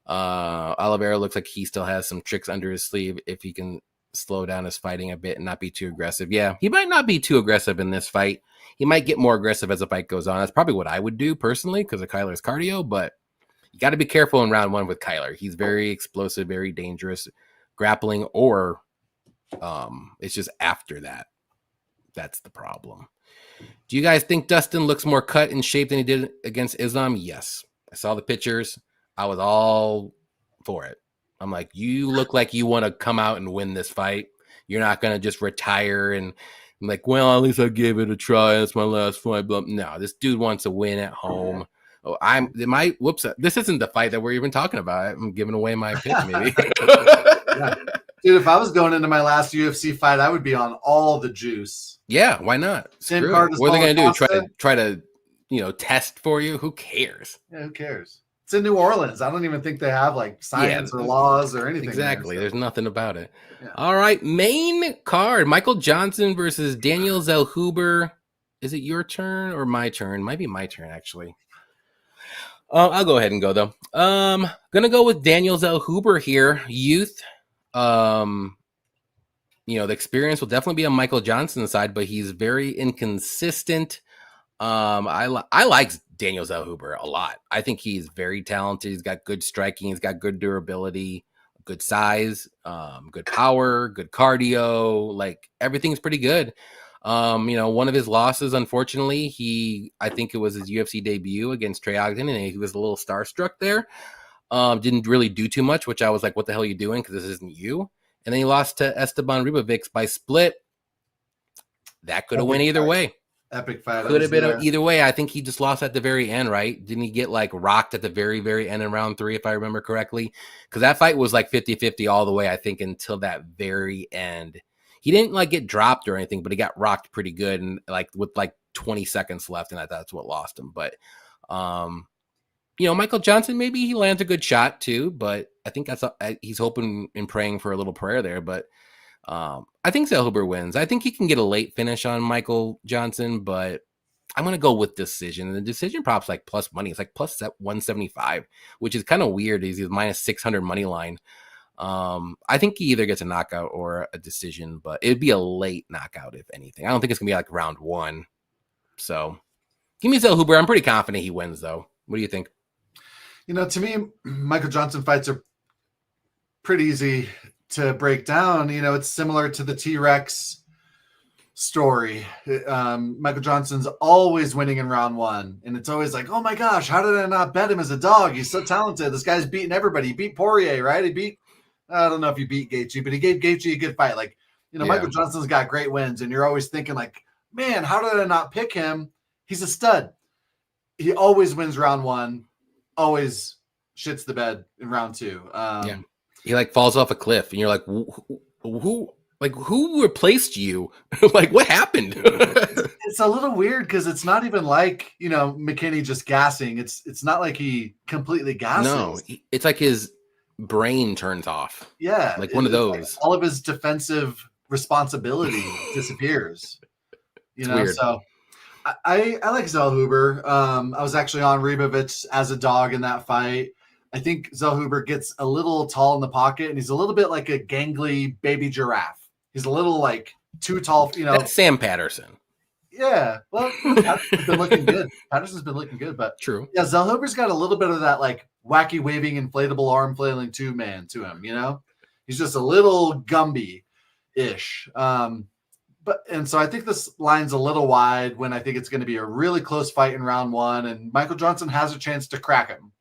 Oliveira looks like he still has some tricks under his sleeve if he can slow down his fighting a bit and not be too aggressive. Yeah, he might not be too aggressive in this fight. He might get more aggressive as the fight goes on. That's probably what I would do personally because of Kyler's cardio, but you got to be careful in round one with Kyler. He's very explosive, very dangerous, grappling, or it's just after that. That's the problem. Do you guys think Dustin looks more cut and shaped than he did against Islam? Yes. I saw the pictures. I was all for it. I'm like, you look like you want to come out and win this fight. You're not going to just retire and I'm like, well, at least I gave it a try. That's my last fight. But no, this dude wants to win at home. Oh, whoops. This isn't the fight that we're even talking about. I'm giving away my pick, maybe. Yeah. Dude, if I was going into my last UFC fight, I would be on all the juice. Yeah, why not? Screw it. What are they going to do? Try to, test for you? Who cares? Yeah, who cares? It's in New Orleans. I don't even think they have like science or laws or anything. Exactly. There's nothing about it. Yeah. All right. Main card. Michael Johnson versus Daniel Zellhuber. Is it your turn or my turn? Might be my turn, actually. I'll go ahead and go, though. Gonna go with Daniel Zellhuber here. Youth. The experience will definitely be on Michael Johnson's side, but he's very inconsistent. I like Daniel Zellhuber a lot. I think he's very talented. He's got good striking. He's got good durability, good size, good power, good cardio. Like everything's pretty good. One of his losses, unfortunately, I think it was his UFC debut against Trey Ogden, and he was a little starstruck there. Didn't really do too much, which I was like, what the hell are you doing? Because this isn't you. And then he lost to Esteban Ribovics by split. That could have went either way. Epic fight. Could have been either way. I think he just lost at the very end, right? Didn't he get like rocked at the very, very end in round 3, if I remember correctly? Because that fight was like 50-50 all the way, I think, until that very end. He didn't like get dropped or anything, but he got rocked pretty good and like with like 20 seconds left, and that's what lost him. But Michael Johnson, maybe he lands a good shot too, but I think he's hoping and praying for a little prayer there. But I think Zellhuber wins. I think he can get a late finish on Michael Johnson, but I'm going to go with decision. And the decision prop's like plus money. It's like plus 175, which is kind of weird. He's minus 600 money line. I think he either gets a knockout or a decision, but it'd be a late knockout, if anything. I don't think it's going to be like round 1. So give me Zellhuber. I'm pretty confident he wins, though. What do you think? To me, Michael Johnson fights are pretty easy to break down. It's similar to the T-Rex story. Michael Johnson's always winning in round 1. And it's always like, oh my gosh, how did I not bet him as a dog? He's so talented. This guy's beating everybody. He beat Poirier, right? I don't know if he beat Gaethje, but he gave Gaethje a good fight. Like, Michael Johnson's got great wins. And you're always thinking like, man, how did I not pick him? He's a stud. He always wins round 1. Always shits the bed in round 2. He like falls off a cliff and you're like, who replaced you? Like, what happened? It's a little weird because it's not even like, McKinney just gassing. It's not like he completely gasses. No, it's like his brain turns off. Yeah. Like one of those. Like all of his defensive responsibility disappears. Weird. So I like Zellhuber. I was actually on Ribovics as a dog in that fight. I think Zellhuber gets a little tall in the pocket, and he's a little bit like a gangly baby giraffe. He's a little like too tall. That's Sam Patterson. Yeah, well, Patterson's been looking good. But true. Yeah, Zellhuber's got a little bit of that like wacky waving inflatable arm flailing tube man to him. He's just a little Gumby-ish. And so I think this line's a little wide when I think it's going to be a really close fight in round 1, and Michael Johnson has a chance to crack him.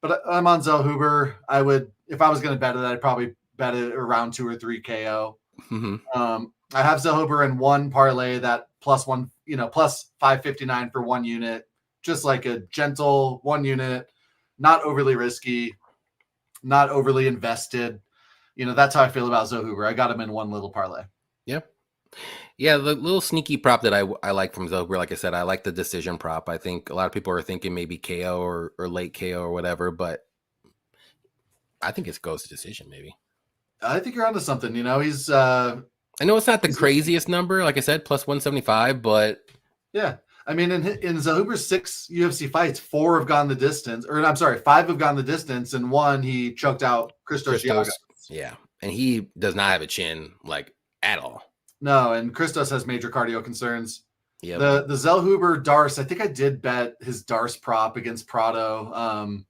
But I'm on Zellhuber. I would, if I was going to bet it, I'd probably bet it around 2 or 3 KO. Mm-hmm. I have Zellhuber in one parlay that plus 559 for 1 unit, just like a gentle 1 unit, not overly risky, not overly invested. That's how I feel about Zellhuber. I got him in one little parlay. Yeah. Yeah, the little sneaky prop that I like from Zellhuber, like I said, I like the decision prop. I think a lot of people are thinking maybe KO or late KO or whatever, but I think it goes to decision maybe. I think you're onto something. He's I know it's not the craziest number, like I said, plus 175, but yeah, I mean, in Zellhuber's 6 UFC fights, 4 have gone the distance, or I'm sorry, 5 have gone the distance, and 1 he choked out Christos Giagos. Yeah, and he does not have a chin like at all. No, and Christos has major cardio concerns. Yep. The Zellhuber Darce, I think I did bet his Darce prop against Prado.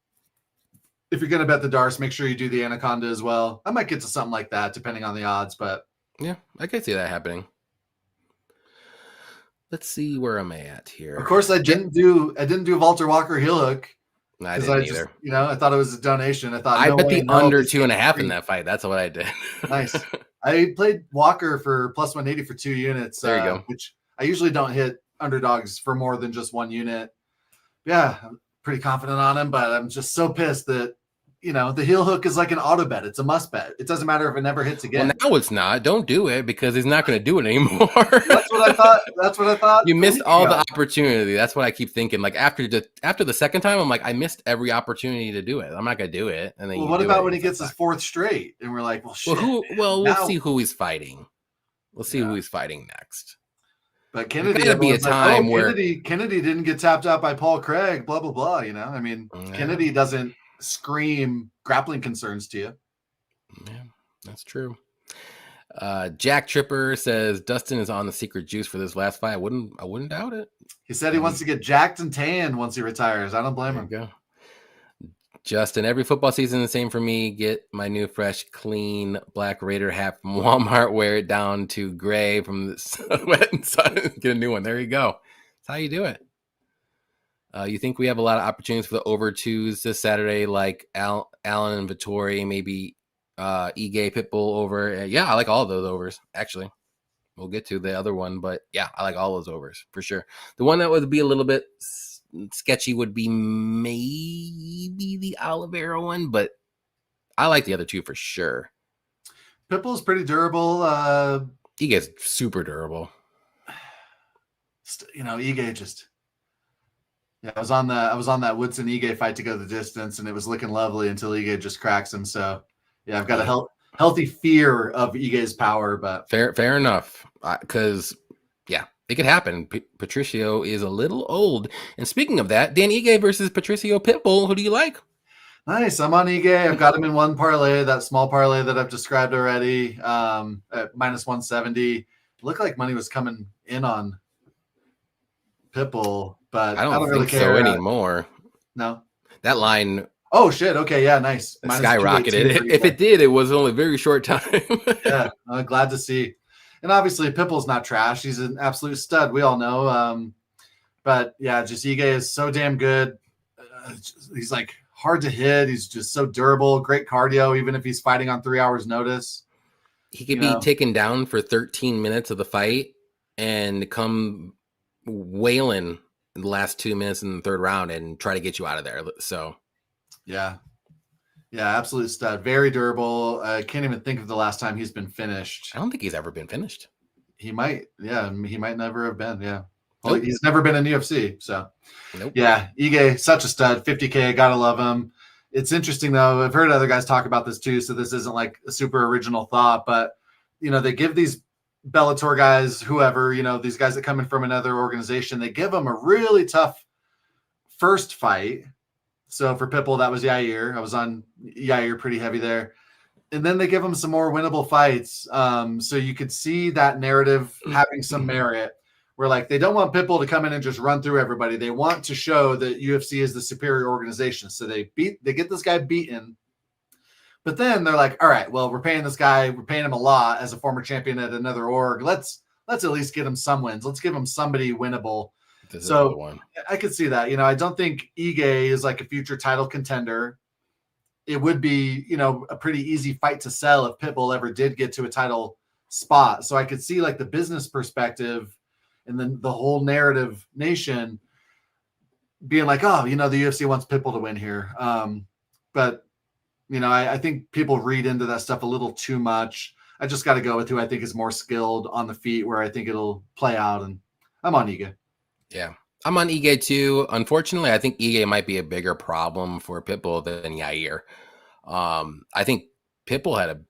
If you're going to bet the Darce, make sure you do the Anaconda as well. I might get to something like that depending on the odds, but yeah, I could see that happening. Let's see where am I at here. Of course, I didn't do Walter Walker heel hook. I didn't either. I thought it was a donation. I thought I bet the under 2.5 in that fight. That's what I did. Nice. I played Walker for plus 180 for 2 units. There you go. Which I usually don't hit underdogs for more than just 1 unit. Yeah, I'm pretty confident on him, but I'm just so pissed that the heel hook is like an auto bet. It's a must bet. It doesn't matter if it never hits again. Well, now it's not. Don't do it because he's not going to do it anymore. That's what I thought. You missed all the opportunity. That's what I keep thinking. Like after the second time, I'm like, I missed every opportunity to do it. I'm not going to do it. And then what about when he gets his 4th straight? And we're like, well, shit. We'll see who he's fighting. We'll see who he's fighting next. But Kennedy, there'd be a time where Kennedy didn't get tapped out by Paul Craig. Blah blah blah. I mean, Kennedy doesn't scream grappling concerns to you. Yeah, that's true. Jack Tripper says Dustin is on the secret juice for this last fight. I wouldn't doubt it. He said he wants to get jacked and tan once he retires. I don't blame him. Go. Justin, every football season the same for me. Get my new fresh, clean black Raider hat from Walmart. Wear it down to gray from the wet and sun. Get a new one. There you go. That's how you do it. You think we have a lot of opportunities for the over 2s this Saturday, like Allen and Vittori, maybe Ige Pitbull over. Yeah, I like all of those overs, actually. We'll get to the other one, but yeah, I like all those overs for sure. The one that would be a little bit sketchy would be maybe the Oliveira one, but I like the other 2 for sure. Pitbull's pretty durable. Ige's super durable. Ige just... Yeah, I was on that Woodson Ige fight to go the distance, and it was looking lovely until Ige just cracks him. So, yeah, I've got a healthy fear of Ige's power, but fair enough. Because it could happen. Patricio is a little old. And speaking of that, Dan Ige versus Patricio Pitbull. Who do you like? Nice. I'm on Ige. I've got him in one parlay, that small parlay that I've described already. At minus 170. It looked like money was coming in on Pitbull, but I don't really care anymore. No, that line. Oh shit! Okay, yeah, nice. Skyrocketed. If it did, it was only a very short time. Yeah, glad to see. And obviously, Pitbull's not trash. He's an absolute stud. We all know. But yeah, just Ige is so damn good. He's like hard to hit. He's just so durable. Great cardio, even if he's fighting on 3 hours notice. He could be taken down for 13 minutes of the fight and come wailing in the last 2 minutes in the 3rd round and try to get you out of there. So, yeah, absolute stud. Very durable. I can't even think of the last time he's been finished. I don't think he's ever been finished. He might. Yeah, he might never have been. Yeah. Well, he's never been in UFC. So, Yeah, Ige, such a stud. 50K. Gotta love him. It's interesting, though. I've heard other guys talk about this, too, so this isn't like a super original thought, but, they give these Bellator guys, whoever, these guys that come in from another organization, they give them a really tough first fight. So for Pitbull, that was Yair. I was on Yair pretty heavy there. And then they give them some more winnable fights. So you could see that narrative having some merit where like they don't want Pitbull to come in and just run through everybody. They want to show that UFC is the superior organization. So they get this guy beaten. But then they're like, all right, well, we're paying this guy, we're paying him a lot as a former champion at another org. Let's at least get him some wins. Let's give him somebody winnable. So I could see that. I don't think Ige is like a future title contender. It would be, a pretty easy fight to sell if Pitbull ever did get to a title spot. So I could see like the business perspective and then the whole narrative nation being like, oh, the UFC wants Pitbull to win here. But I think people read into that stuff a little too much. I just got to go with who I think is more skilled on the feet, where I think it'll play out. And I'm on Ige. Yeah, I'm on Ige too. Unfortunately, I think Ige might be a bigger problem for Pitbull than Yair. I think Pitbull had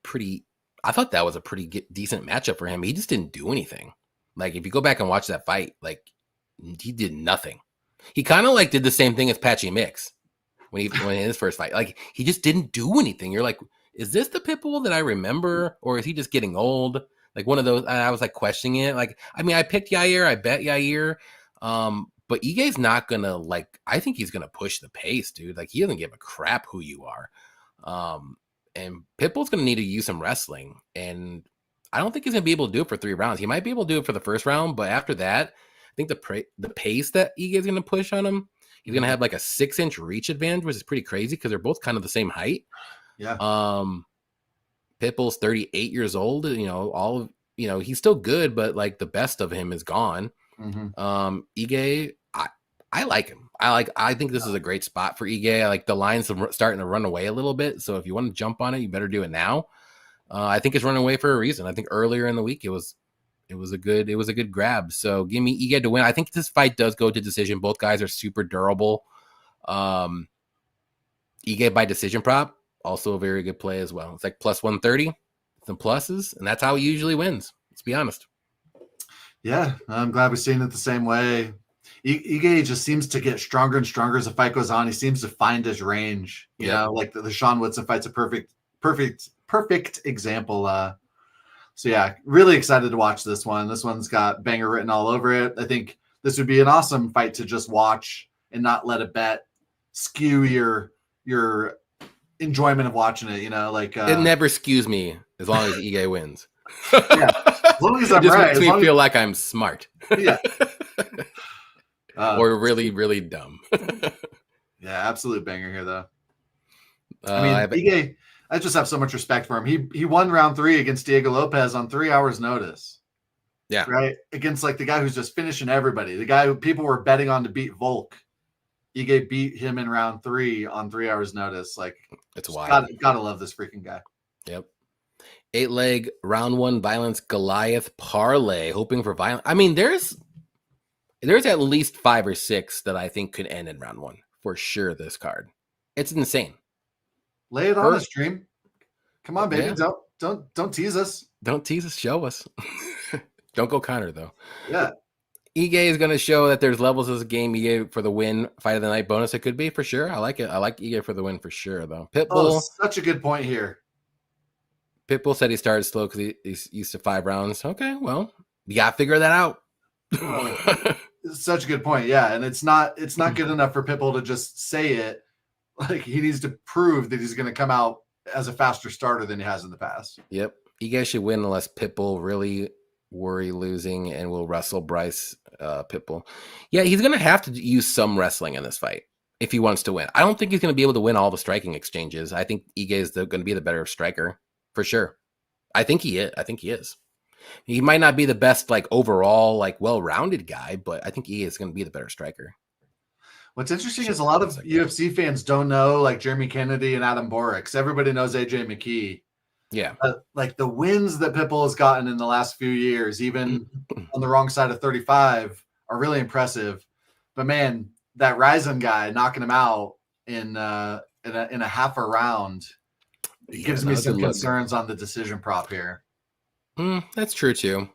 I thought that was a pretty decent matchup for him. He just didn't do anything. Like if you go back and watch that fight, like he did nothing. He kind of like did the same thing as Patchy Mix when in his first fight. Like he just didn't do anything. You're like, is this the Pitbull that I remember, or is he just getting old? Like one of those. I was like questioning it. Like, I mean, I picked Yair. I bet Yair. But Ige's not gonna like. I think he's gonna push the pace, dude. Like he doesn't give a crap who you are. And Pitbull's gonna need to use some wrestling, and I don't think he's gonna be able to do it for 3 rounds. He might be able to do it for the first round, but after that, I think the pace that Ige is gonna push on him, he's gonna have like a 6-inch reach advantage, which is pretty crazy because they're both kind of the same height. Yeah. Pitbull's 38 years old. He's still good, but like the best of him is gone. Ige, I like him. I think this is a great spot for Ige. I like the line's starting to run away a little bit. So if you want to jump on it, you better do it now. I think it's running away for a reason. I think earlier in the week it was a good grab. So give me Ige to win. I think this fight does go to decision. Both guys are super durable. Ige by decision prop, also a very good play as well. It's like plus 130, some pluses, and that's how he usually wins. Let's be honest. Yeah, I'm glad we're seeing it the same way. Ige just seems to get stronger and stronger as the fight goes on. He seems to find his range. You know, like the Sean Woodson fight's a perfect example. So yeah, really excited to watch this one. This one's got banger written all over it. I think this would be an awesome fight to just watch and not let a bet skew your enjoyment of watching it. You know, like it never skews me as long as Ige wins. Yeah, as long as I'm it just right. makes me feel like I'm smart. Yeah. Or really, really dumb. Yeah, absolute banger here, though. I mean, Ige, I just have so much respect for him. He won round 3 against Diego Lopez on 3 hours notice. Yeah. Right? Against like the guy who's just finishing everybody. The guy who people were betting on to beat Volk. Ige beat him in round 3 on 3 hours notice. Like, it's wild. Gotta love this freaking guy. Yep. 8-leg round 1 violence Goliath parlay, hoping for violence. I mean, there's at least 5 or 6 that I think could end in round 1 for sure. This card, it's insane. Lay it on us, Dream. Come on, baby. Yeah. Don't tease us. Don't tease us. Show us. Don't go Connor though. Yeah. Ige is going to show that there's levels of this game. Ige for the win, fight of the night bonus. It could be for sure. I like it. I like Ige for the win for sure though. Pitbull. Such a good point here. Pitbull said he started slow because he's used to 5 rounds. Okay, well, you got to figure that out. Such a good point. Yeah, and it's not good enough for Pitbull to just say it. Like he needs to prove that he's going to come out as a faster starter than he has in the past. Yep. Ige should win unless Pitbull really worry losing and will wrestle Bryce Pitbull. Yeah, he's going to have to use some wrestling in this fight if he wants to win. I don't think he's going to be able to win all the striking exchanges. I think Ige is going to be the better striker for sure. I think he is. He might not be the best, like overall, like well-rounded guy, but I think Ige is going to be the better striker. What's interesting is a lot of UFC fans don't know like Jeremy Kennedy and Adam Borix. Everybody knows AJ McKee. Yeah. Like the wins that Pitbull has gotten in the last few years, even on the wrong side of 35, are really impressive. But man, that Ryzen guy knocking him out in a half a round, it gives me some concerns on the decision prop here. That's true too.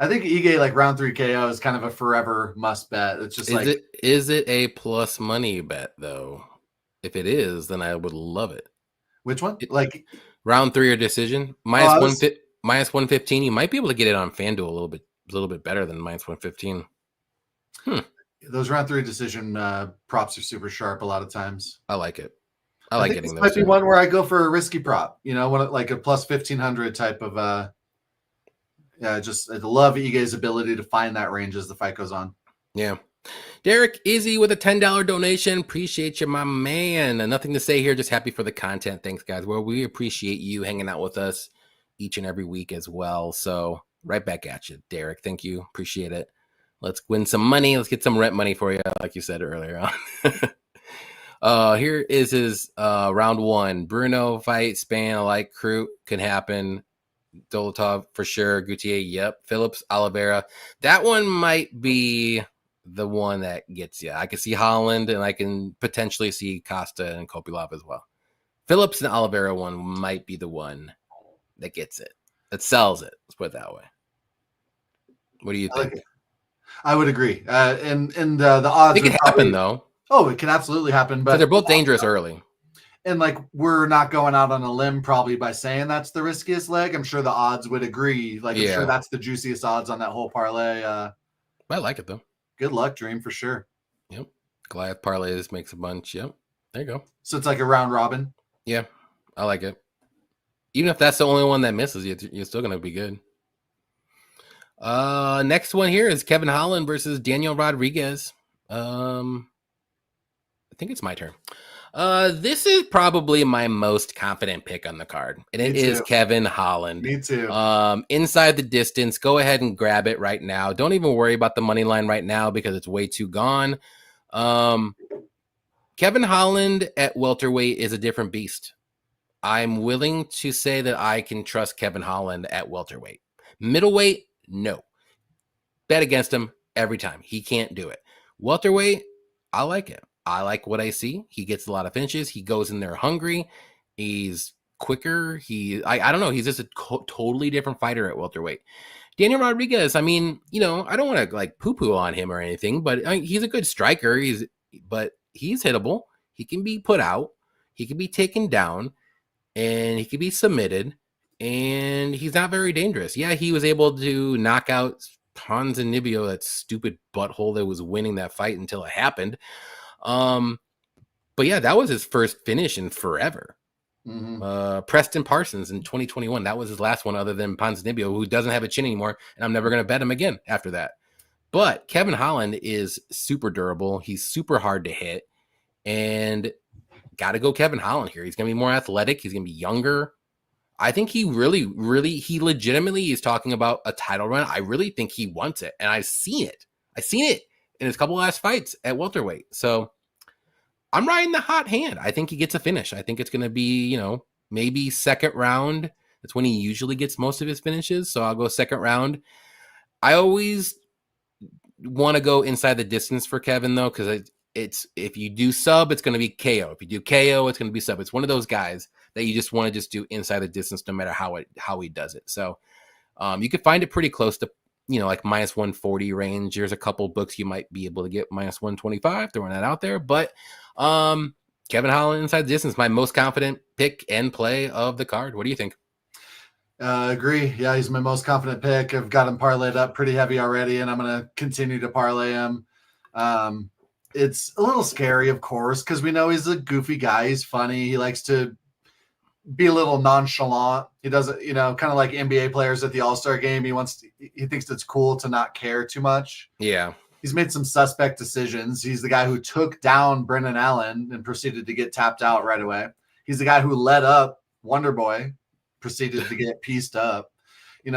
I think Ige like round 3 KO is kind of a forever must bet. It's just is it a plus money bet though? If it is, then I would love it. Which one? Like round 3 or decision minus 115. You might be able to get it on FanDuel a little bit better than minus 115. Those round 3 decision props are super sharp a lot of times. I like it. I like getting those. Might be one where I go for a risky prop. You know, like a plus 1500 type of. Yeah, I love Ige's ability to find that range as the fight goes on. Yeah. Derek Izzy with a $10 donation. Appreciate you, my man. Nothing to say here. Just happy for the content. Thanks, guys. Well, we appreciate you hanging out with us each and every week as well. So right back at you, Derek. Thank you. Appreciate it. Let's win some money. Let's get some rent money for you, like you said earlier on. Here is his round 1. Bruno fight, Span, alike crew can happen. Dolotov for sure. Gutier, yep. Phillips, Oliveira. That one might be the one that gets you. I can see Holland, and I can potentially see Costa and Kopilov as well. Phillips and Oliveira one might be the one that gets it, that sells it. Let's put it that way. What do you think? I would agree. And the odds It could would happen probably. though, Oh, it can absolutely happen, because they're but both dangerous early. and like we're not going out on a limb probably by saying that's the riskiest leg. I'm sure the odds would agree. Like I'm sure Yeah, that's the juiciest odds on that whole parlay. I like it though. Good luck, Dream, for sure. Yep. Goliath parlays makes a bunch. Yep. There you go. So it's like a round robin. Yeah, I like it. Even if that's the only one that misses, you're still gonna be good. Next one here is Kevin Holland versus Daniel Rodriguez. I think it's my turn. This is probably my most confident pick on the card, and it is Kevin Holland. Me too. Inside the distance, go ahead and grab it right now. Don't even worry about the money line right now because it's way too gone. Kevin Holland at welterweight is a different beast. I'm willing to say that I can trust Kevin Holland at welterweight. Middleweight, no. Bet against him every time. He can't do it. Welterweight, I like it. I like what I see. He gets a lot of finishes. He goes in there hungry. He's quicker. I don't know. He's just a totally different fighter at welterweight. Daniel Rodriguez, I mean, I don't want to like poo-poo on him or anything, but he's a good striker. But he's hittable. He can be put out. He can be taken down, and he can be submitted, and he's not very dangerous. Yeah, he was able to knock out Ponzinibbio, that stupid butthole that was winning that fight until it happened. But yeah, that was his first finish in forever. Mm-hmm. Preston Parsons in 2021. That was his last one other than Ponzinibbio, who doesn't have a chin anymore, and I'm never going to bet him again after that. But Kevin Holland is super durable. He's super hard to hit, and got to go Kevin Holland here. He's going to be more athletic. He's going to be younger. I think he he legitimately is talking about a title run. I really think he wants it, and I've seen it. I've seen it in his couple last fights at welterweight. So I'm riding the hot hand. I think he gets a finish. I think it's going to be, maybe second round. That's when he usually gets most of his finishes. So I'll go second round. I always want to go inside the distance for Kevin, though, because it's if you do sub, it's going to be KO. If you do KO, it's going to be sub. It's one of those guys that you just want to just do inside the distance, no matter how he does it. So you could find it pretty close to, like minus 140 range. There's a couple books you might be able to get minus 125, throwing that out there. But Kevin Holland inside the distance, my most confident pick and play of the card. What do you think? Agree. Yeah, he's my most confident pick. I've got him parlayed up pretty heavy already, and I'm going to continue to parlay him. It's a little scary, of course, because we know he's a goofy guy. He's funny. He likes to be a little nonchalant. He doesn't, kind of like NBA players at the All-Star game. He thinks it's cool to not care too much. Yeah. He's made some suspect decisions. He's the guy who took down Brendan Allen and proceeded to get tapped out right away. He's the guy who led up Wonder Boy, proceeded to get pieced up.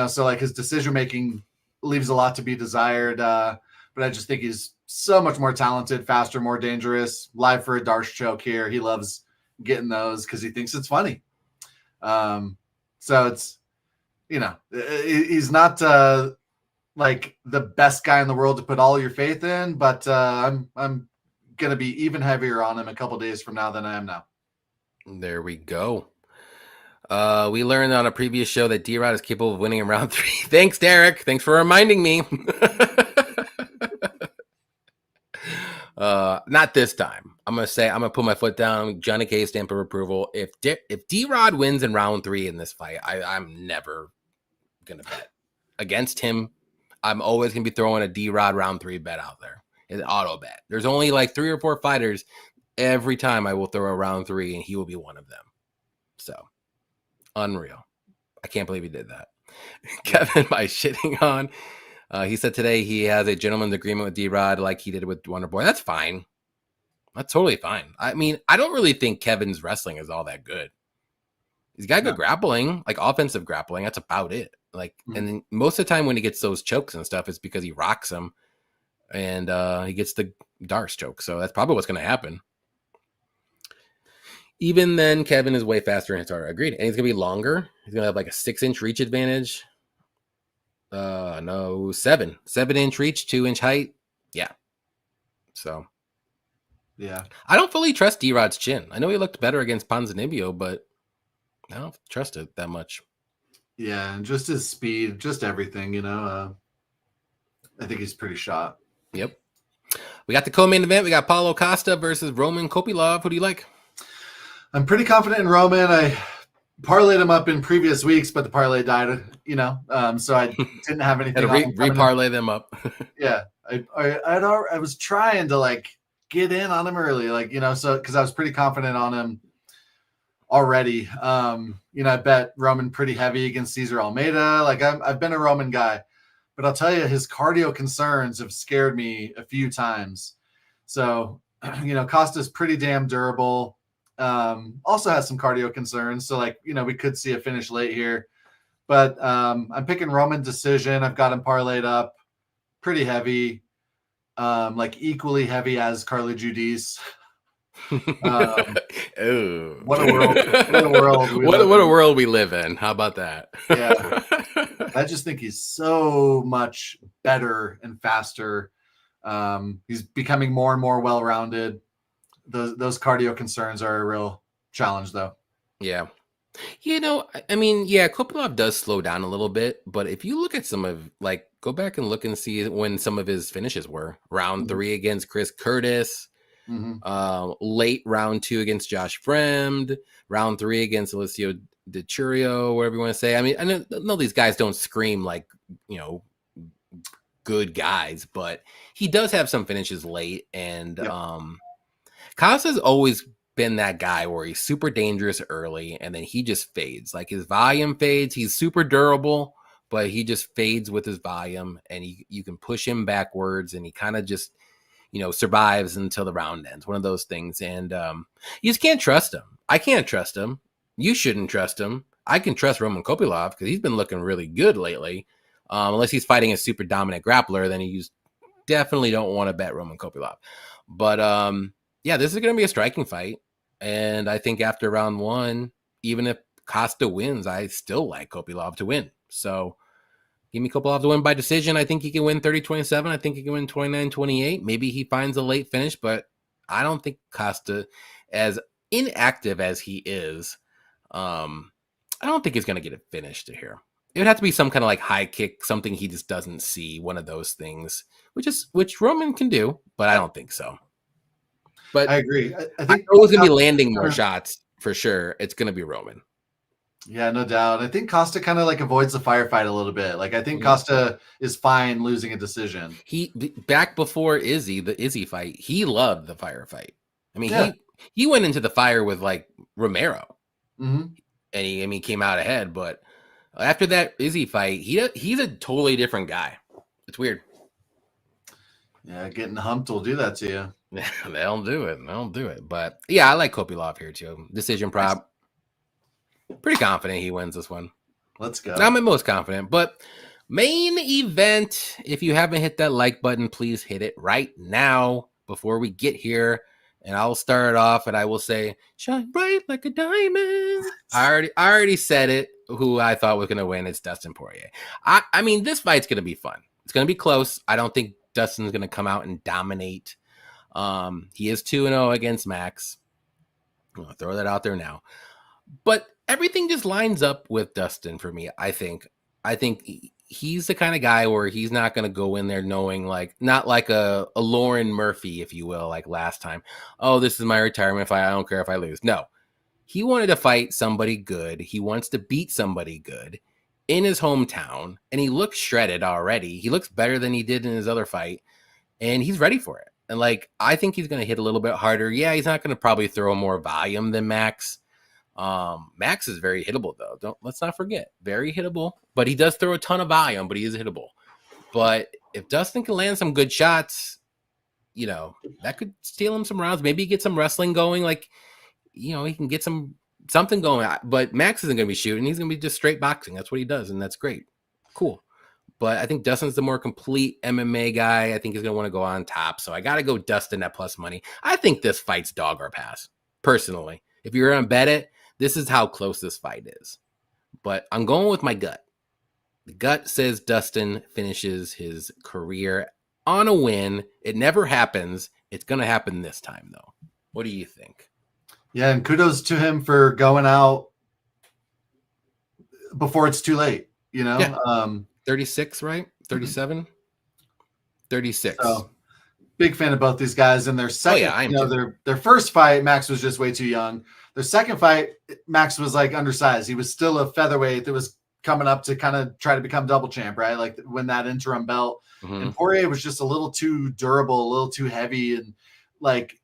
So like his decision-making leaves a lot to be desired. But I just think he's so much more talented, faster, more dangerous. Live for a Darce choke here. He loves getting those because he thinks it's funny. So it's, he's not like the best guy in the world to put all your faith in, but I'm going to be even heavier on him a couple days from now than I am now. There we go. We learned on a previous show that D-Rod is capable of winning in round 3. Thanks, Derek. Thanks for reminding me. Not this time. I'm gonna put my foot down. Johnny K stamp of approval. If D-Rod wins in round 3 in this fight, I'm never gonna bet against him. I'm always gonna be throwing a D-Rod round 3 bet out there. An auto bet. There's only like 3 or 4 fighters. Every time I will throw a round 3, and he will be one of them. So unreal. I can't believe he did that. Kevin, by shitting on. He said today he has a gentleman's agreement with D-Rod like he did with Wonder Boy. That's fine. That's totally fine. I mean, I don't really think Kevin's wrestling is all that good. He's got good grappling, like offensive grappling. That's about it. Like, and then most of the time when he gets those chokes and stuff, it's because he rocks them and he gets the Darce choke. So that's probably what's going to happen. Even then, Kevin is way faster and it's harder. Agreed. And he's going to be longer. He's going to have like a 6-inch reach advantage. No, 7-inch reach, 2-inch height. Yeah. So, yeah, I don't fully trust D-Rod's chin. I know he looked better against Ponzinibbio, but I don't trust it that much. Yeah, and just his speed, just everything, I think he's pretty shot. Yep. We got the co-main event. We got Paulo Costa versus Roman Kopylov. Who do you like? I'm pretty confident in Roman. I parlayed him up in previous weeks, but the parlay died, so I didn't have anything. Reparlay them up. Yeah, I was trying to like get in on him early, so because I was pretty confident on him already. I bet Roman pretty heavy against Cesar Almeida. Like I've been a Roman guy, but I'll tell you, his cardio concerns have scared me a few times. So, Costa's pretty damn durable. Also has some cardio concerns. So we could see a finish late here, but I'm picking Roman decision. I've got him parlayed up pretty heavy, equally heavy as Carly Judice. What a world! What a world we live in. How about that? Yeah, I just think he's so much better and faster. He's becoming more and more well-rounded. Those cardio concerns are a real challenge, though. Yeah. Kopylov does slow down a little bit, but if you look at some of, go back and look and see when some of his finishes were. Round 3 against Chris Curtis, late round 2 against Josh Fremd, round 3 against Alessio Di Churio, whatever you want to say. I mean, I know these guys don't scream good guys, but he does have some finishes late, and Costa's always been that guy where he's super dangerous early and then he just fades. Like his volume fades. He's super durable, but he just fades with his volume, and you can push him backwards and he kind of just, survives until the round ends. One of those things. And you just can't trust him. I can't trust him. You shouldn't trust him. I can trust Roman Kopylov because he's been looking really good lately. Unless he's fighting a super dominant grappler, then you definitely don't want to bet Roman Kopylov. But this is going to be a striking fight. And I think after round 1, even if Costa wins, I still like Kopylov to win. So give me Kopylov to win by decision. I think he can win 30-27. I think he can win 29-28. Maybe he finds a late finish, but I don't think Costa, as inactive as he is, I don't think he's going to get it finished here. It would have to be some kind of high kick, something he just doesn't see, one of those things, which Roman can do, but I don't think so. But I agree. I think I know he's going to be landing more shots for sure. It's going to be Roman. Yeah, no doubt. I think Costa kind of avoids the firefight a little bit. I think Costa is fine losing a decision. He back before the Izzy fight, he loved the firefight. I mean, he went into the fire with Romero, and he came out ahead. But after that Izzy fight, he's a totally different guy. It's weird. Yeah, getting humped will do that to you. They'll do it. But yeah, I like Kopylov here too. Decision prop. Pretty confident he wins this one. Let's go. Not my most confident, but main event. If you haven't hit that like button, please hit it right now before we get here. And I'll start it off, and I will say, "Shine bright like a diamond." I already said it. Who I thought was going to win? It's Dustin Poirier. I mean, this fight's going to be fun. It's going to be close. I don't think Dustin's going to come out and dominate. He is 2-0 against Max. I'm going to throw that out there now. But everything just lines up with Dustin for me, I think. I think he's the kind of guy where he's not going to go in there knowing, not like a Lauren Murphy, if you will, like last time. Oh, this is my retirement fight. I don't care if I lose. No. He wanted to fight somebody good. He wants to beat somebody good in his hometown, and he looks shredded already. He looks better than he did in his other fight, and he's ready for it. And I think he's going to hit a little bit harder. Yeah, he's not going to probably throw more volume than Max. Max is very hittable though. Let's not forget, very hittable, but he does throw a ton of volume, but he is hittable. But if Dustin can land some good shots, that could steal him some rounds. Maybe get some wrestling going. He can get something going, but Max isn't going to be shooting. He's going to be just straight boxing. That's what he does. And that's great. Cool. But I think Dustin's the more complete MMA guy. I think he's going to want to go on top. So I got to go Dustin at plus money. I think this fight's dog or pass, personally. If you're going to bet it, this is how close this fight is. But I'm going with my gut. The gut says Dustin finishes his career on a win. It never happens. It's going to happen this time, though. What do you think? Yeah, and kudos to him for going out before it's too late, Yeah. 36, right? 37? 36. So big fan of both these guys. And their second, I am too. their first fight, Max was just way too young. Their second fight, Max was like undersized. He was still a featherweight that was coming up to kind of try to become double champ, right? Like win that interim belt. And Poirier was just a little too durable, a little too heavy, and like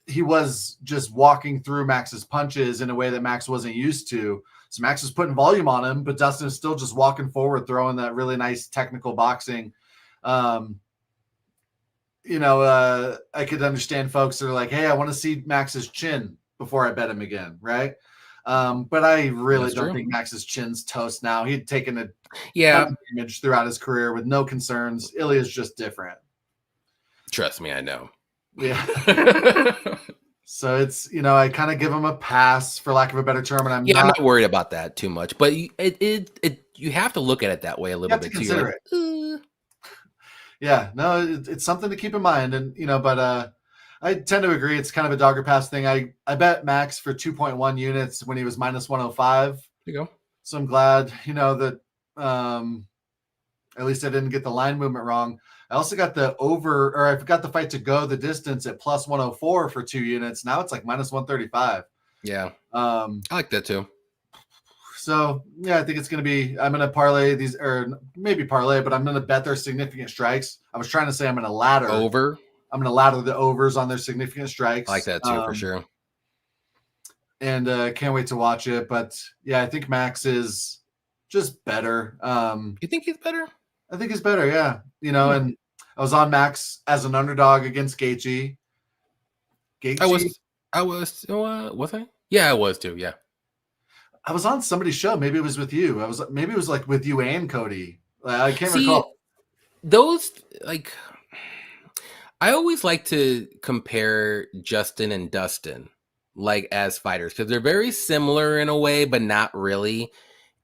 he was just walking through Max's punches in a way that Max wasn't used to. So Max was putting volume on him, but Dustin is still just walking forward, throwing that really nice technical boxing. I could understand folks that are like, hey, I want to see Max's chin before I bet him again, right? But I really don't think Max's chin's toast now. He'd taken a damage throughout his career with no concerns. Ilya's just different. Trust me, I know. Yeah. So it's, I kind of give him a pass for lack of a better term. And I'm not worried about that too much, but you have to look at it that way a little bit too. Consider it. Yeah, no, it's something to keep in mind. And, but I tend to agree. It's kind of a dogger pass thing. I bet Max for 2.1 units when he was minus 105. There you go. So I'm glad, that at least I didn't get the line movement wrong. I also got the over, or I got the fight to go the distance at plus 104 for 2 units. Now it's like minus 135. Yeah. I like that too. So yeah, I think it's going to be, I'm going to parlay these, or maybe parlay, but I'm going to bet their significant strikes. I was trying to say I'm going to ladder over. I'm going to ladder the overs on their significant strikes. I like that too, for sure. And can't wait to watch it. But yeah, I think Max is just better. You think he's better? I think he's better. Yeah. And I was on Max as an underdog against Gaethje. I was, was I? Yeah, I was too. Yeah. I was on somebody's show. Maybe it was with you. Maybe it was like with you and Cody. I can't recall. Those, like, I always like to compare Justin and Dustin, like, as fighters, because they're very similar in a way, but not really.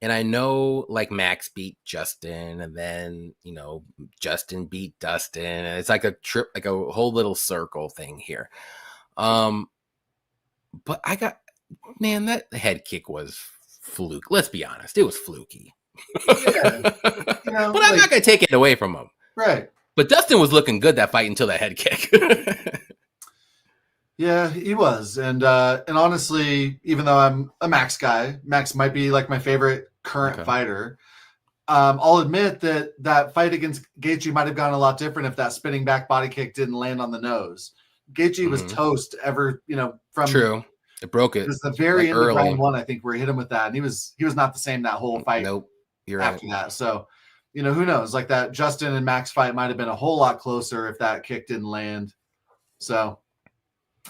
And I know, like, Max beat Justin, and then, Justin beat Dustin. And it's like a trip, like a whole little circle thing here. But that head kick was fluke. Let's be honest. It was fluky. Yeah. But I'm not going to take it away from him. Right. But Dustin was looking good that fight until that head kick. Yeah, he was. And honestly, even though I'm a Max guy, Max might be like my favorite current fighter. I'll admit that fight against Gaethje might have gone a lot different if that spinning back body kick didn't land on the nose. Gaethje was toast from True. It broke it. It was the very end of round 1, I think, where he hit him with that. And he was not the same that whole fight. Nope. You're after right. that. So, who knows? Like that Justin and Max fight might have been a whole lot closer if that kick didn't land. So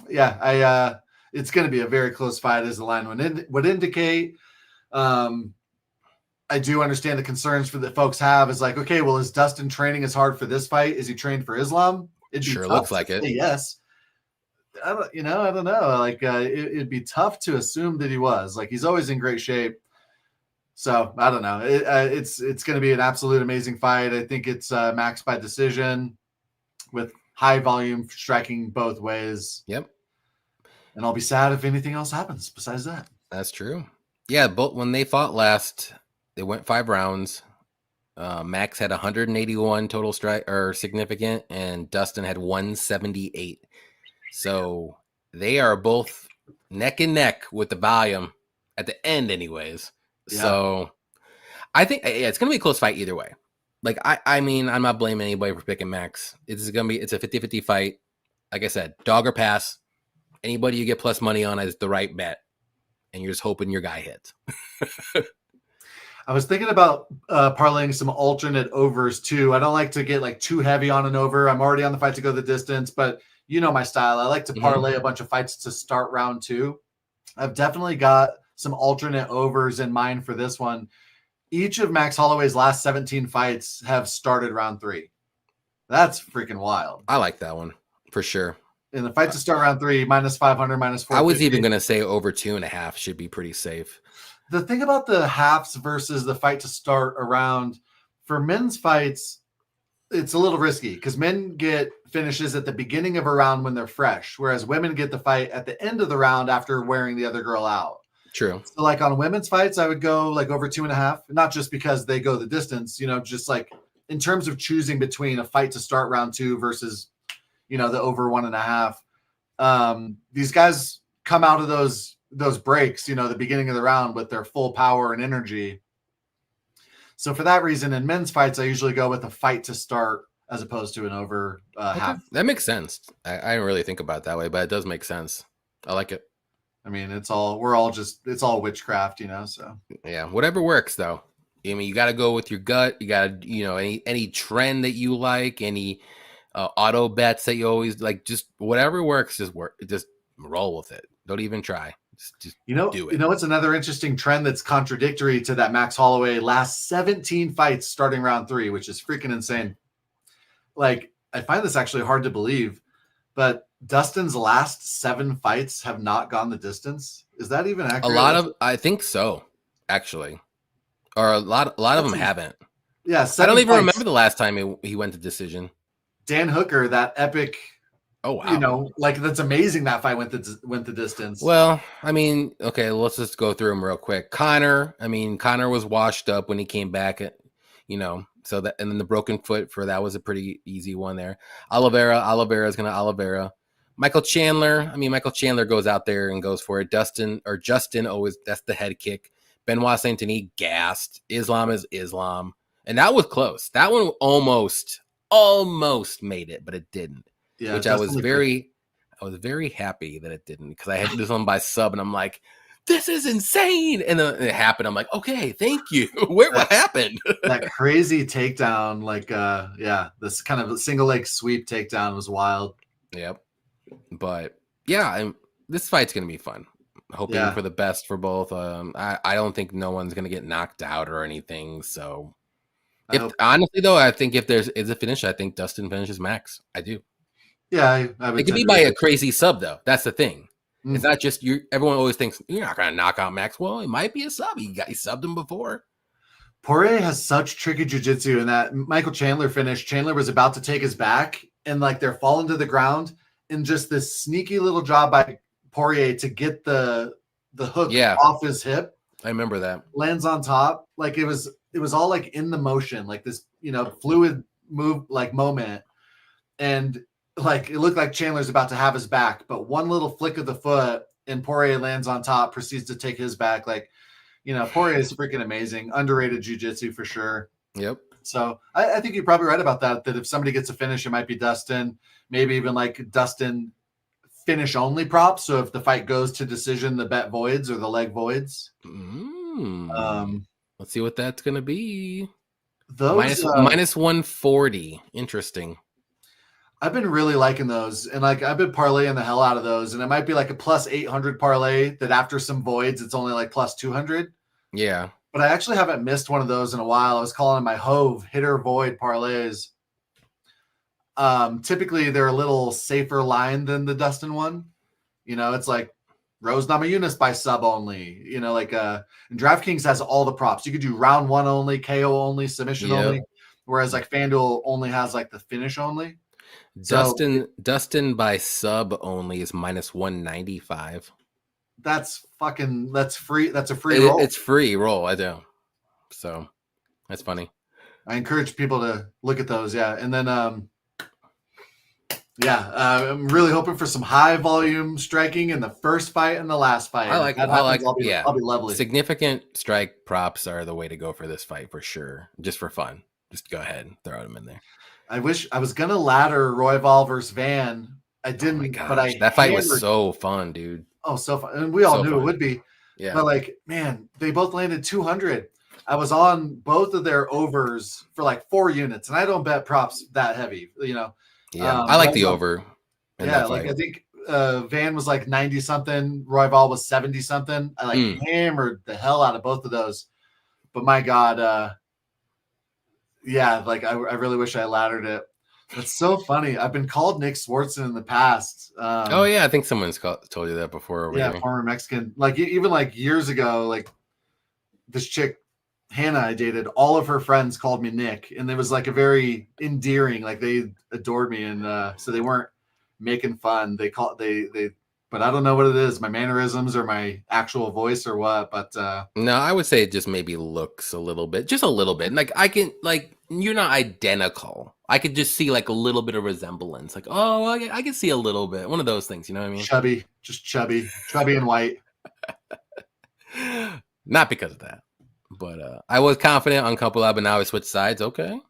yeah, it's going to be a very close fight as the line would indicate. I do understand the concerns that folks have is like, okay, well, is Dustin training as hard for this fight? Is he trained for Islam? It sure looks like it. Yes. I don't know. Like it'd be tough to assume that he was. Like he's always in great shape. So I don't know. It's going to be an absolute amazing fight. I think it's Max by decision with high volume striking both ways. Yep. And I'll be sad if anything else happens besides that. That's true. Yeah, but when they fought last, they went 5 rounds. Max had 181 total strike or significant, and Dustin had 178. So they are both neck and neck with the volume at the end, anyways. Yeah. So I think it's going to be a close fight either way. Like, I mean, I'm not blaming anybody for picking Max. It's a 50-50 fight. Like I said, dog or pass. Anybody you get plus money on is the right bet. And you're just hoping your guy hits. I was thinking about parlaying some alternate overs too. I don't like to get like too heavy on an over. I'm already on the fight to go the distance, but you know my style. I like to parlay a bunch of fights to start round 2. I've definitely got some alternate overs in mind for this one. Each of Max Holloway's last 17 fights have started round 3. That's freaking wild. I like that one for sure. In the fight to start round 3, minus 500, minus 450. I was even going to say over 2.5 should be pretty safe. The thing about the halves versus the fight to start around, for men's fights, it's a little risky because men get finishes at the beginning of a round when they're fresh, whereas women get the fight at the end of the round after wearing the other girl out. True. So like on women's fights, I would go like over 2.5, not just because they go the distance, just like in terms of choosing between a fight to start round 2 versus, the over 1.5, these guys come out of those breaks, the beginning of the round with their full power and energy. So for that reason, in men's fights, I usually go with a fight to start as opposed to an over half. That makes sense. I don't really think about it that way, but it does make sense. I like it. I mean, it's all witchcraft, so. Yeah, whatever works though. I mean, you got to go with your gut. You got to, any trend that you like, any auto bets that you always like, just whatever works, just roll with it. Don't even try. Just do it. It's another interesting trend that's contradictory to that Max Holloway last 17 fights starting round 3, which is freaking insane. Like, I find this actually hard to believe, but Dustin's last 7 fights have not gone the distance. Is that even accurate? I think so, actually. Or a lot of them haven't. Yeah, I don't even remember the last time he went to decision. Dan Hooker, that epic. Oh wow! That's amazing. That fight went the distance. Well, I mean, okay, let's just go through them real quick. Conor was washed up when he came back. So that, and then the broken foot for that was a pretty easy one there. Oliveira is gonna Oliveira. Michael Chandler goes out there and goes for it. Justin always, that's the head kick. Benoit Saint-Denis gassed. Islam is Islam. And that was close. That one almost made it, but it didn't. Yeah, which I was very happy that it didn't, because I had this one by sub and I'm like, this is insane. And then it happened. I'm like, okay, thank you. What happened? That crazy takedown, this kind of single leg sweep takedown was wild. Yep. But yeah, this fight's going to be fun. Hoping for the best for both. I don't think no one's going to get knocked out or anything. So honestly though, I think if there's a finish, I think Dustin finishes Max. I do. Yeah, I would. It could be by a crazy sub though. That's the thing. It's not just you. Everyone always thinks you're not going to knock out Max. Well, it might be a sub. He subbed him before. Poirier has such tricky jiu-jitsu, and that Michael Chandler finish. Chandler was about to take his back, and they're falling to the ground, and just this sneaky little job by Poirier to get the hook off his hip. I remember that. Lands on top. It was all in the motion, this fluid move moment, and it looked like Chandler's about to have his back, but one little flick of the foot and Poirier lands on top, proceeds to take his back. Poirier is freaking amazing. Underrated jiu-jitsu for sure. Yep. So I think you're probably right about that if somebody gets a finish, it might be Dustin, maybe even Dustin finish only props. So if the fight goes to decision, the bet voids or the leg voids. Let's see what that's going to be. Those minus 140. Interesting. I've been really liking those, and I've been parlaying the hell out of those, and it might be a plus 800 parlay that after some voids, it's only plus 200. Yeah. But I actually haven't missed one of those in a while. I was calling my Hove hitter void parlays. Typically they're a little safer line than the Dustin one. It's Rose Namajunas by sub only, and DraftKings has all the props. You could do round 1 only, KO only, submission only. Whereas FanDuel only has the finish only. Dustin by sub only is minus 195. That's free. That's a free roll. It's free roll. I do. So that's funny. I encourage people to look at those. Yeah. And then, I'm really hoping for some high volume striking in the first fight and the last fight. I'll be lovely. Significant strike props are the way to go for this fight for sure. Just for fun. Just go ahead and throw them in there. I wish I was gonna ladder Royval versus Van. I didn't, but that fight was so fun, dude. Oh, so fun, and we all knew it would be. Yeah, but man, they both landed 200. I was on both of their overs for 4 units, and I don't bet props that heavy, Yeah, I like the over. I think Van was 90 something, Royval was 70 something. I hammered the hell out of both of those, but my God. I really wish I laddered it. It's so funny. I've been called Nick Swartzen in the past. I think someone's told you that before. Former Mexican. Even years ago, this chick, Hannah, I dated, all of her friends called me Nick. And it was a very endearing, they adored me. And so they weren't making fun. They but I don't know what it is, my mannerisms or my actual voice or what. But no, I would say it just maybe looks a little bit, just a little bit. Like I can, like you're not identical. I could just see like a little bit of resemblance. Like, oh, I can see a little bit. One of those things, you know what I mean? chubby, just chubby and white. Not because of that, but I was confident on Couple Up, but now I switched sides. Okay.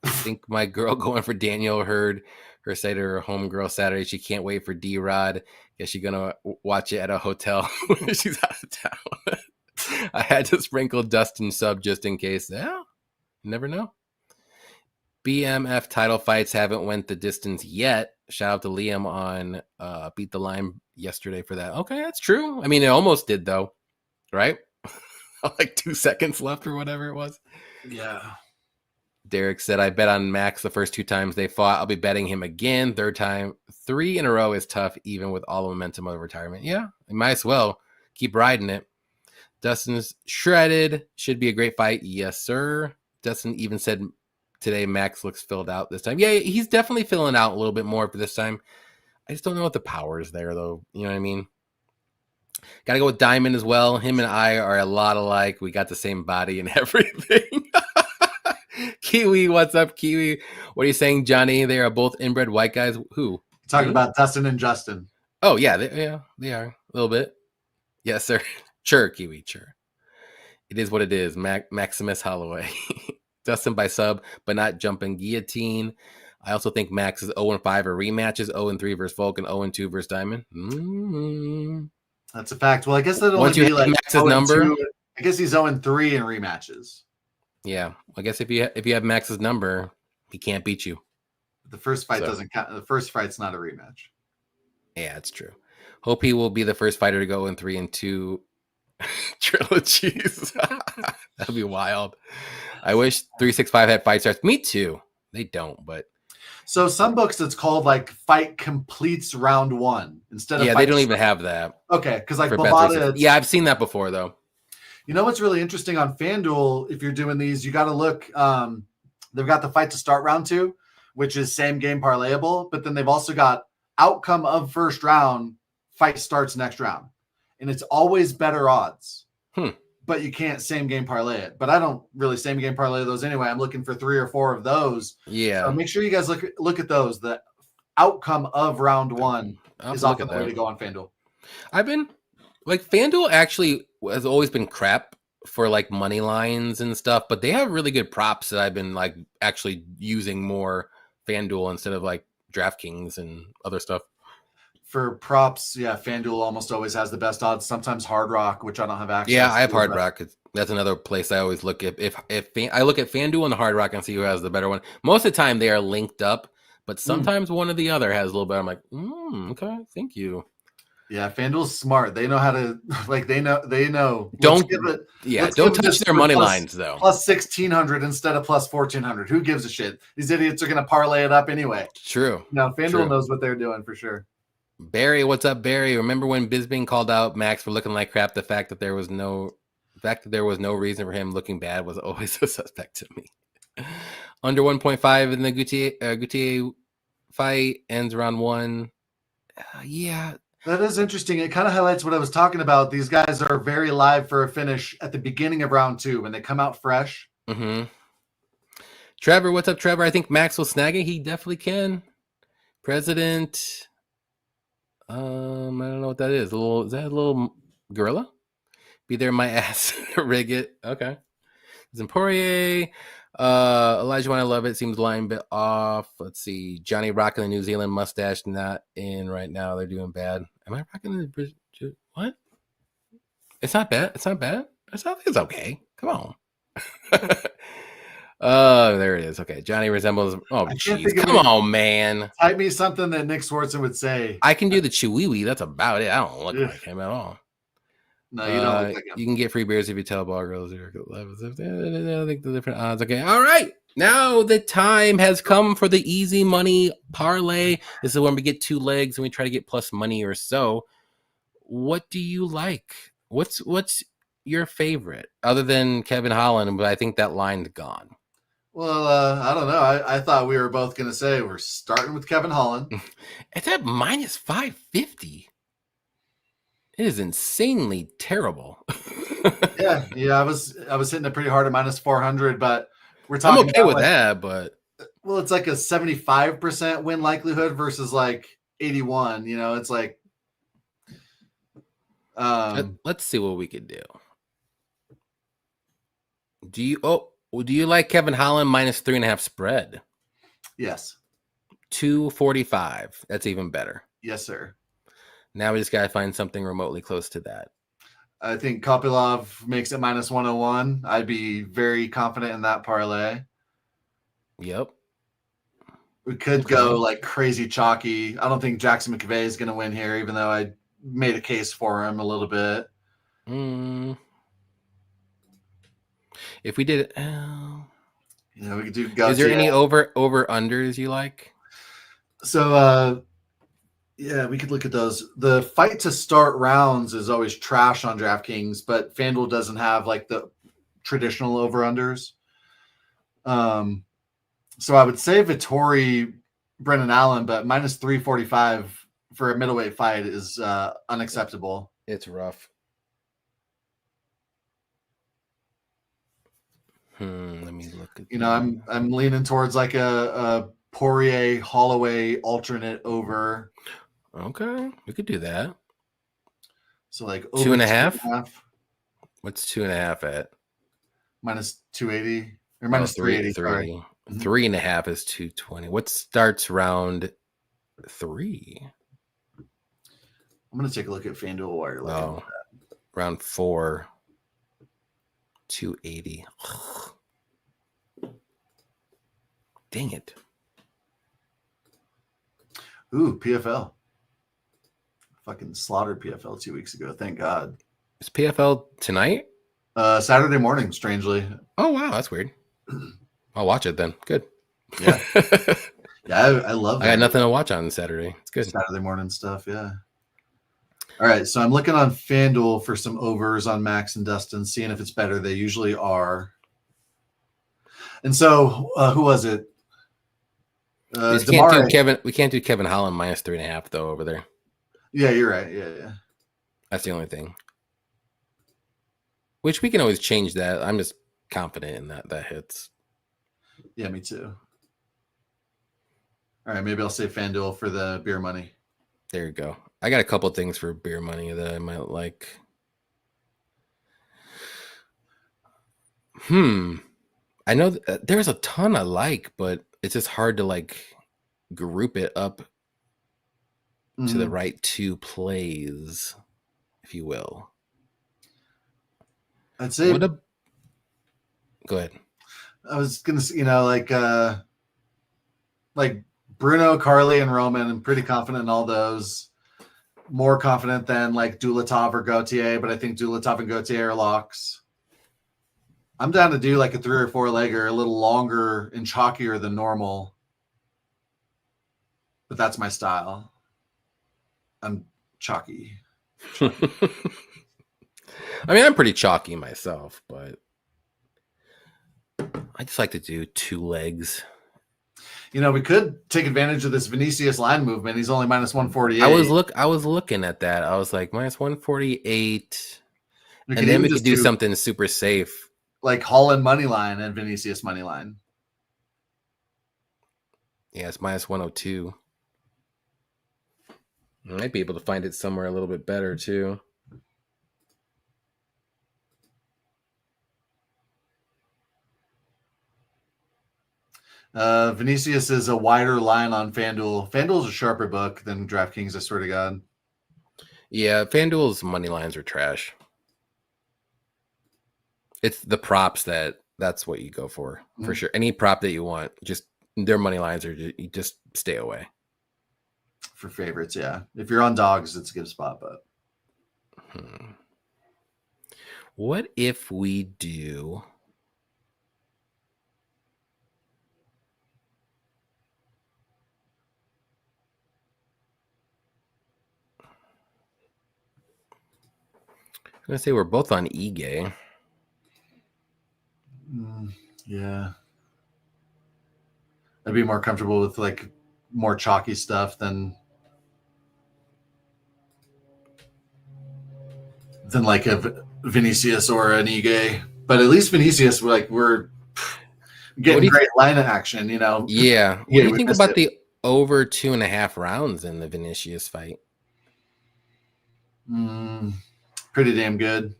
I think my girl going for Daniel heard her say to her homegirl Saturday she can't wait for D-Rod. Guess she's gonna watch it at a hotel when she's out of town. I had to sprinkle Dustin sub just in case. Yeah, you never know. BMF title fights haven't went the distance yet. Shout out to Liam on Beat the Line yesterday for that. Okay, that's true. I mean, it almost did though, right? Like 2 seconds left or whatever it was. Yeah. Derek said, I bet on Max the first 2 times they fought. I'll be betting him again. Third time, 3 in a row is tough, even with all the momentum of retirement. Yeah, you might as well keep riding it. Dustin's shredded. Should be a great fight. Yes, sir. Dustin even said today Max looks filled out this time. Yeah, he's definitely filling out a little bit more for this time. I just don't know what the power is there, though. You know what I mean? Got to go with Diamond as well. Him and I are a lot alike. We got the same body and everything. Kiwi, what's up, Kiwi? What are you saying, Johnny? They are both inbred white guys. Who? Talking about Dustin and Justin. Oh, yeah. They are. A little bit. Yes, sir. Sure, Kiwi, sure. It is what it is. Maximus Holloway. Dustin by sub, but not jumping guillotine. I also think Max is 0-5 or rematches, 0-3 versus Vulcan, 0-2 versus Diamond. That's a fact. Well, I guess that'll only be like Max's number. I guess he's 0-3 in rematches. Yeah, I guess if you have Max's number, he can't beat you. The first fight doesn't count. The first fight's not a rematch. Yeah, it's true. Hope he will be the first fighter to go in 3 and 2 trilogies. That'd be wild. I wish 365 had fight starts. Me too. They don't, but so some books it's called like fight completes round 1 instead of they don't even have that. Okay, because like Bovada, yeah, I've seen that before though. You know what's really interesting on FanDuel, if you're doing these, you got to look. They've got the fight to start round 2, which is same game parlayable, but then they've also got outcome of first round, fight starts next round. And it's always better odds. But you can't same game parlay it. But I don't really same game parlay those anyway. I'm looking for 3 or 4 of those. Yeah. So make sure you guys look at those. The outcome of round 1 is often the way to go on FanDuel. I've been like FanDuel actually has always been crap for like money lines and stuff, but they have really good props that I've been like actually using more FanDuel instead of like DraftKings and other stuff. For props, yeah, FanDuel almost always has the best odds. Sometimes Hard Rock, which I don't have access to. Yeah, I have Hard Rock. That's another place I always look at. If I look at FanDuel and the Hard Rock and see who has the better one. Most of the time they are linked up, but sometimes one or the other has a little bit. I'm like, okay, thank you. Yeah, FanDuel's smart. They know how to they know. Don't touch their money lines though. Plus 1,600 instead of plus 1,400. Who gives a shit? These idiots are gonna parlay it up anyway. True. No, FanDuel knows what they're doing for sure. Barry, what's up, Barry? Remember when Bisping called out Max for looking like crap? The fact that there was no reason for him looking bad was always a suspect to me. Under 1.5 in the Gutier fight ends round 1. Yeah. That is interesting. It kind of highlights what I was talking about. These guys are very live for a finish at the beginning of round 2 when they come out fresh. Mm-hmm. Trevor, what's up, Trevor? I think Max will snag it. He definitely can. President. I don't know what that is. Is that a little gorilla? Be there, my ass. Rig it. Okay. It's Poirier. Elijah, when I love it, seems line bit off. Let's see. Johnny rocking the New Zealand mustache, not in right now. They're doing bad. Am I rocking the what? It's not bad. It's not bad. I think it's okay. Come on. There it is. Okay. Johnny resembles. Oh, jeez. Come on, man. Type me something that Nick Swartzen would say. I can do the Chiwiwi. That's about it. I don't look like him at all. No, you don't look like him. You can get free beers if you tell ball girls. I think the different odds. Okay. All right. Now the time has come for the easy money parlay. This is when we get 2 legs and we try to get plus money or so. What do you like? What's your favorite other than Kevin Holland? But I think that line's gone. Well, I don't know. I thought we were both going to say we're starting with Kevin Holland. It's at minus 550. It is insanely terrible. Yeah, I was hitting it pretty hard at -400, but we're I'm talking okay about with like, that, but well, it's like a 75% win likelihood versus like 81. It's like, let's see what we could do. Do you like Kevin Holland -3.5 spread? yes, 245. That's even better. yes, sir. Now we just gotta find something remotely close to that. I think Kopylov makes it -101. I'd be very confident in that parlay. Yep. We could go like crazy chalky. I don't think Jackson McVay is going to win here, even though I made a case for him a little bit. If we did, we could do Gautier. Is there any over unders you like? So, yeah, we could look at those. The fight to start rounds is always trash on DraftKings, but FanDuel doesn't have like the traditional over unders. So I would say Vettori, Brendan Allen, but -345 for a middleweight fight is unacceptable. It's rough. Let me look at. I'm leaning towards like a Poirier Holloway alternate over. Okay, we could do that. So like over 2.5. What's 2.5 at? -280 or -380. 380. 3.5 is 220. What starts round 3? I'm gonna take a look at FanDuel while you're looking at that. Round 4, 280. Dang it. Ooh, PFL. Fucking slaughtered PFL 2 weeks ago. Thank God. Is PFL tonight? Saturday morning, strangely. Oh, wow. That's weird. I'll watch it then. Good. Yeah. Yeah, I love that. I got nothing to watch on Saturday. It's good. Saturday morning stuff, yeah. All right, so I'm looking on FanDuel for some overs on Max and Dustin, seeing if it's better. They usually are. And so, who was it? We can't do Kevin Holland -3.5 though over there. Yeah, you're right. Yeah. That's the only thing. Which we can always change that. I'm just confident in that hits. Yeah, me too. All right, maybe I'll say FanDuel for the beer money. There you go. I got a couple things for beer money that I might like. I know there's a ton I like, but it's just hard to like group it up to the right 2 plays, if you will. I'd say. Go ahead. I was gonna say, like Bruno, Carly, and Roman. I'm pretty confident in all those. More confident than like Dulatov or Gautier, but I think Dulatov and Gautier are locks. I'm down to do like a 3 or 4 legger, a little longer and chalkier than normal. But that's my style. I'm chalky. I mean, I'm pretty chalky myself, but I just like to do 2 legs. We could take advantage of this Vinicius line movement. He's only -148. I was looking at that. I was like -148. And then we could do something super safe. Like Holland money line and Vinicius money line. Yeah, it's -102. I might be able to find it somewhere a little bit better too. Vinicius is a wider line on FanDuel. FanDuel's a sharper book than DraftKings, I swear to God. Yeah, FanDuel's money lines are trash. It's the props that's what you go for sure. Any prop that you want, just their money lines are you just stay away. For favorites, yeah. If you're on dogs, it's a good spot, but what if we do I'm gonna say we're both on eGay. Yeah. I'd be more comfortable with like more chalky stuff than than like a Vinicius or an Ige. But at least Vinicius, we're getting great line of action, you know. Yeah. What do you think about the over 2.5 rounds in the Vinicius fight? Pretty damn good.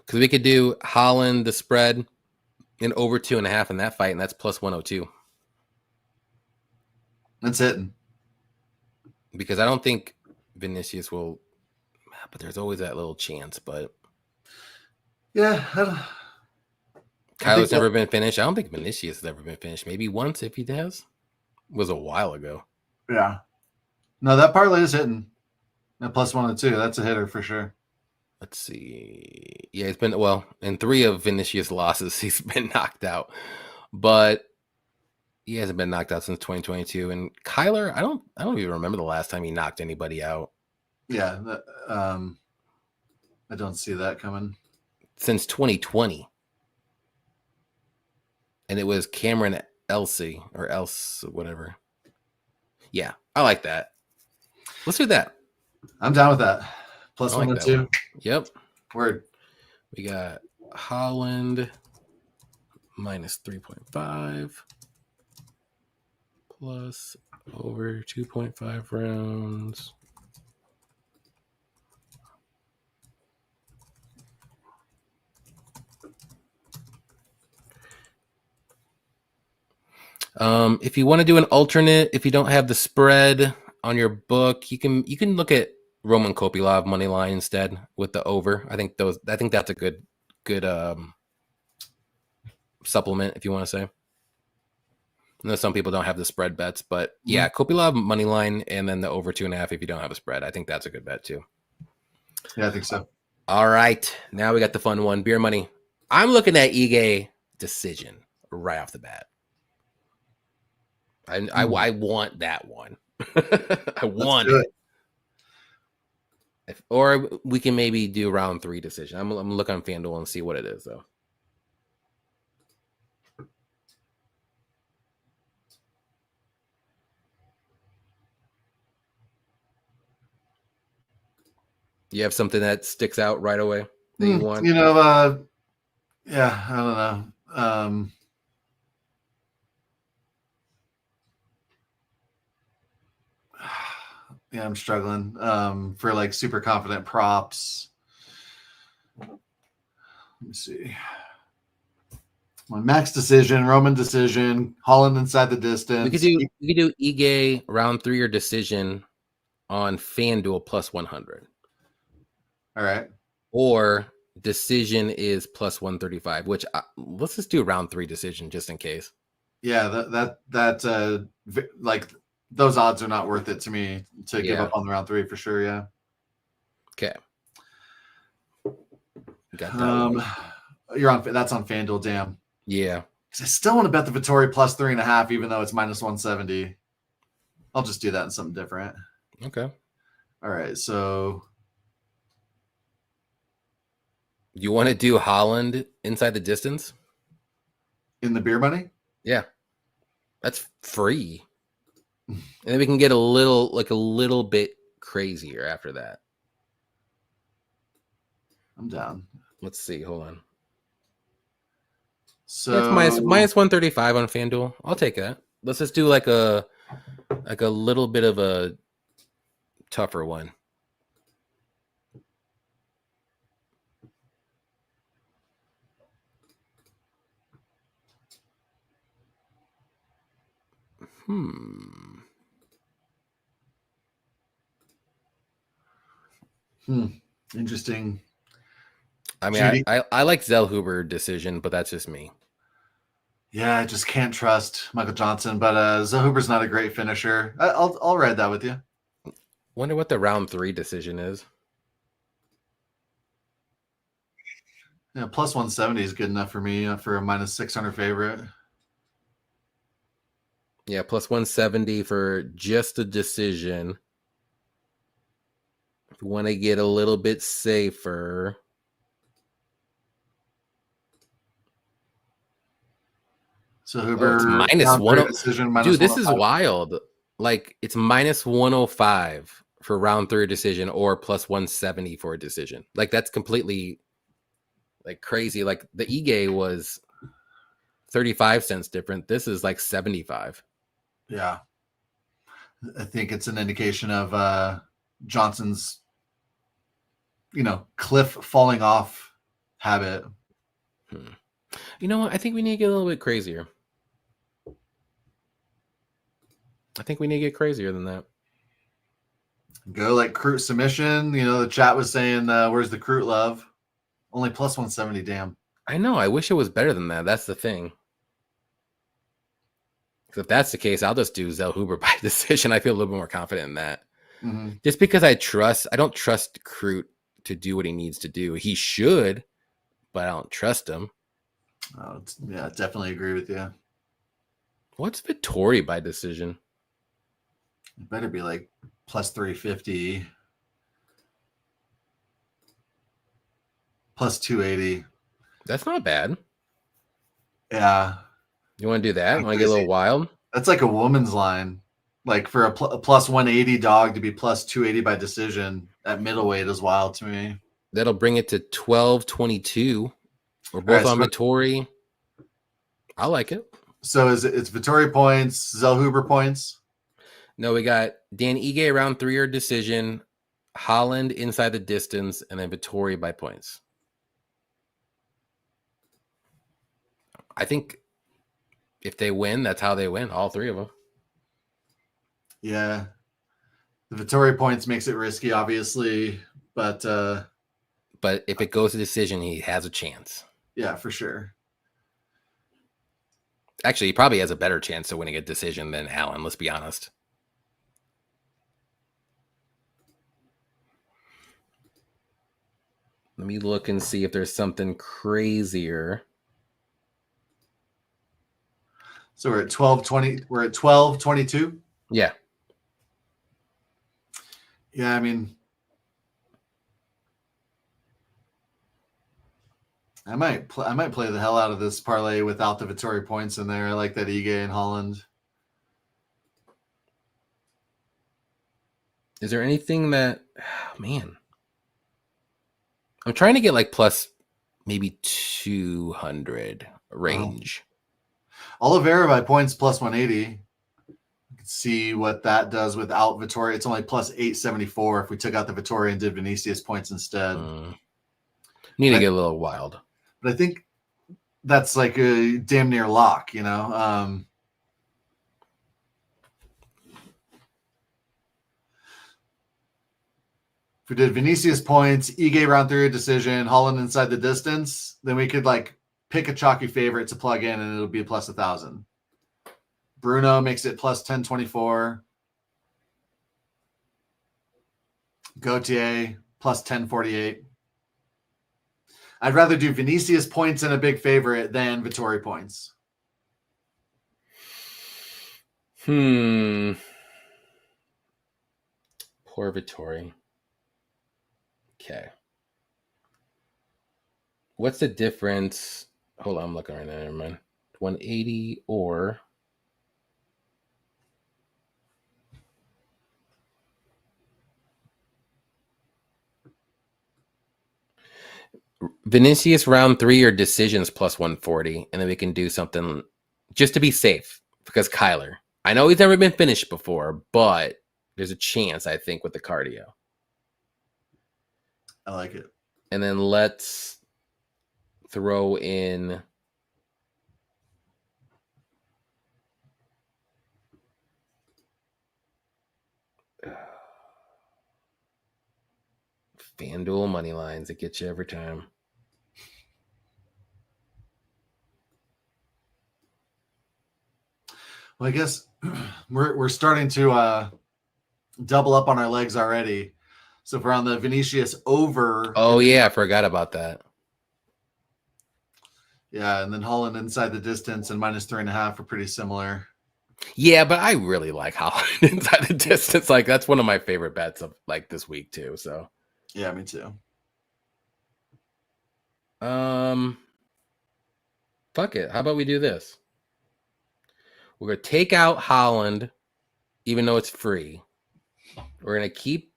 Because we could do Holland the spread and over 2.5 in that fight, and that's plus 102. That's it. Because I don't think Vinicius will, but there's always that little chance. But yeah, Kyler's never been finished. I don't think Vinicius has ever been finished. Maybe once if he has. It was a while ago. Yeah. No, that parlay is hitting. At plus 102. That's a hitter for sure. Let's see. Yeah, it's been, well, in 3 of Vinicius' losses, he's been knocked out. But he hasn't been knocked out since 2022. And Kyler, I don't even remember the last time he knocked anybody out. Yeah. I don't see that coming. Since 2020. And it was Cameron Elsey or Else, whatever. Yeah, I like that. Let's do that. I'm down with that. Plus 102. Yep. Word. We got Holland minus 3.5 plus over 2.5 rounds. If you want to do an alternate, if you don't have the spread on your book, you can look at Roman Kopylov money line instead with the over. I think that's a good supplement if you want to say. I know some people don't have the spread bets, but yeah, Kopylov money line and then the over 2.5 if you don't have a spread. I think that's a good bet too. Yeah, I think so. All right, now we got the fun one, beer money. I'm looking at Ige decision right off the bat. I want that one. I want it. Or we can maybe do round 3 decision. I'm looking on FanDuel and see what it is though. You have something that sticks out right away that you want? You know, yeah, I don't know. Yeah, I'm struggling for like super confident props. Let me see. My max decision, Roman decision, Holland inside the distance. We could do Ige round 3 or decision on FanDuel plus 100. All right. Or decision is plus 135, which let's just do round 3 decision just in case. Yeah, that like those odds are not worth it to me to give up on the round 3 for sure. Yeah. Okay. Got that. That's on FanDuel. Damn. Yeah. I still want to bet the Vittori plus 3.5, even though it's minus 170. I'll just do that in something different. Okay. All right. So you want to do Holland inside the distance? In the beer money? Yeah. That's free. And then we can get a little bit crazier after that. I'm down. Let's see. Hold on. So it's minus 135 on FanDuel. I'll take that. Let's just do like a little bit of a tougher one. Interesting. I mean, I like Zellhuber decision, but that's just me. Yeah, I just can't trust Michael Johnson, but Zellhuber's not a great finisher. I'll ride that with you. Wonder what the round 3 decision is. Yeah, plus 170 is good enough for me for a minus 600 favorite. Yeah, plus 170 for just a decision. If you want to get a little bit safer. So Huber it's minus 1. Decision, dude, this is wild. Like it's minus 105 for round 3 decision or plus 170 for a decision. Like that's completely like crazy. Like the Ige was 35 cents different. This is like 75. Yeah. I think it's an indication of Johnson's, cliff falling off habit. You know what? I think we need to get a little bit crazier. I think we need to get crazier than that. Go like Crute submission. The chat was saying, where's the Crute love? Only plus 170, damn. I know. I wish it was better than that. That's the thing. Because if that's the case, I'll just do Zellhuber by decision. I feel a little bit more confident in that. Mm-hmm. Just because I don't trust Crute to do what he needs to do. He should, but I don't trust him. Oh, yeah, definitely agree with you. What's Vittori by decision? It better be like plus 350, plus 280. That's not bad. Yeah. You want to do that? Want to get a little wild? That's like a woman's line. Like for a plus 180 dog to be plus 280 by decision at middleweight is wild to me. That'll bring it to 12.22. We're both on Vittori. I like it. So it's Vittori points, Zellhuber points? No, we got Dan Ige round 3 or decision, Holland inside the distance, and then Vittori by points. I think if they win, that's how they win, all 3 of them. Yeah. The Vittori points makes it risky, obviously, but if it goes to decision, he has a chance. Yeah, for sure. Actually, he probably has a better chance of winning a decision than Allen, let's be honest. Let me look and see if there's something crazier. So we're at 12:20. We're at 12:22. Yeah. Yeah, I mean, I might play the hell out of this parlay without the Vittori points in there. I like that Ige and Holland. Is there anything that, man, I'm trying to get like plus maybe 200 range. Oliveira by points plus 180. You can see what that does without Vittori. It's only plus 874 if we took out the Vittori and did Vinicius points instead. Need to get a little wild. But I think that's like a damn near lock, If we did Vinicius points, Ige round 3 decision, Holland inside the distance, then we could like pick a chalky favorite to plug in and it'll be plus 1,000. Bruno makes it plus 1024. Gautier plus 1048. I'd rather do Vinicius points and a big favorite than Vittori points. Poor Vittori. Okay. What's the difference? Hold on, I'm looking right now. Never mind. 180 or Vinicius round 3 or decisions plus 140, and then we can do something just to be safe because Kyler. I know he's never been finished before, but there's a chance, I think, with the cardio. I like it. And then let's throw in FanDuel money lines that get you every time. Well, I guess we're starting to double up on our legs already. So if we're on the Vinicius over. Oh, yeah, I forgot about that. Yeah, and then Holland inside the distance and minus 3.5 are pretty similar. Yeah, but I really like Holland inside the distance. Like that's one of my favorite bets of like this week too. So yeah, me too. Fuck it. How about we do this? We're gonna take out Holland, even though it's free. We're gonna keep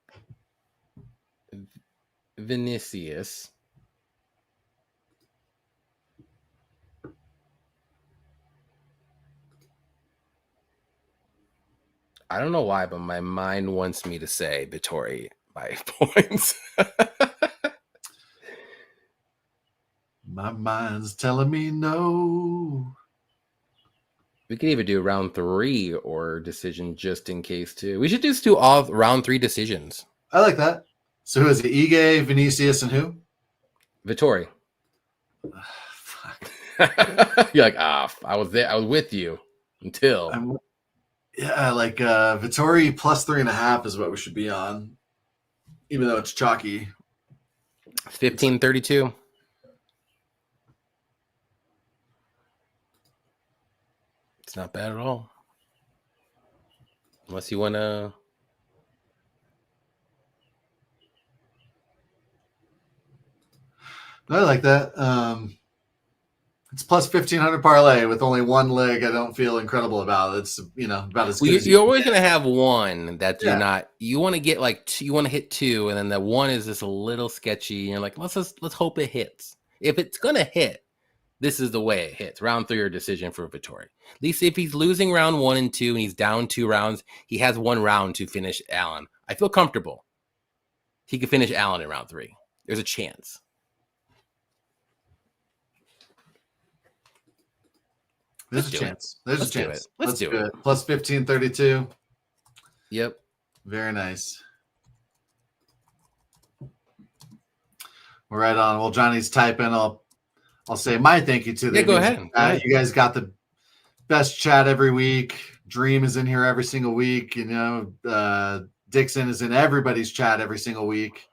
Vinicius. I don't know why, but my mind wants me to say Vittori by points. My mind's telling me no. We could even do round 3 or decision just in case too. We should just do all round 3 decisions. I like that. So who is it? Ige, Vinicius, and who? Vittori. You're like, I was there. I was with you until. Yeah, like Vittori plus 3.5 is what we should be on, even though it's chalky. 15-32. It's not bad at all. Unless you want to. I like that. It's plus 1,500 parlay with only one leg. I don't feel incredible about. It's about as good. You're always gonna have one that you're not. You want to get like two, you want to hit 2, and then the one is just a little sketchy. And you're like, let's hope it hits. If it's gonna hit, this is the way it hits. Round 3 or decision for Vittori. At least if he's losing round 1 and 2 and he's down 2 rounds, he has 1 round to finish Allen. I feel comfortable. He could finish Allen in round 3. There's a chance. There's a chance. There's a chance. Let's do it. Plus 15-32. Yep. Very nice. We're right on. Well, Johnny's typing. I'll say my thank you to the go ahead. You guys got the best chat every week. Dream is in here every single week. Dixon is in everybody's chat every single week.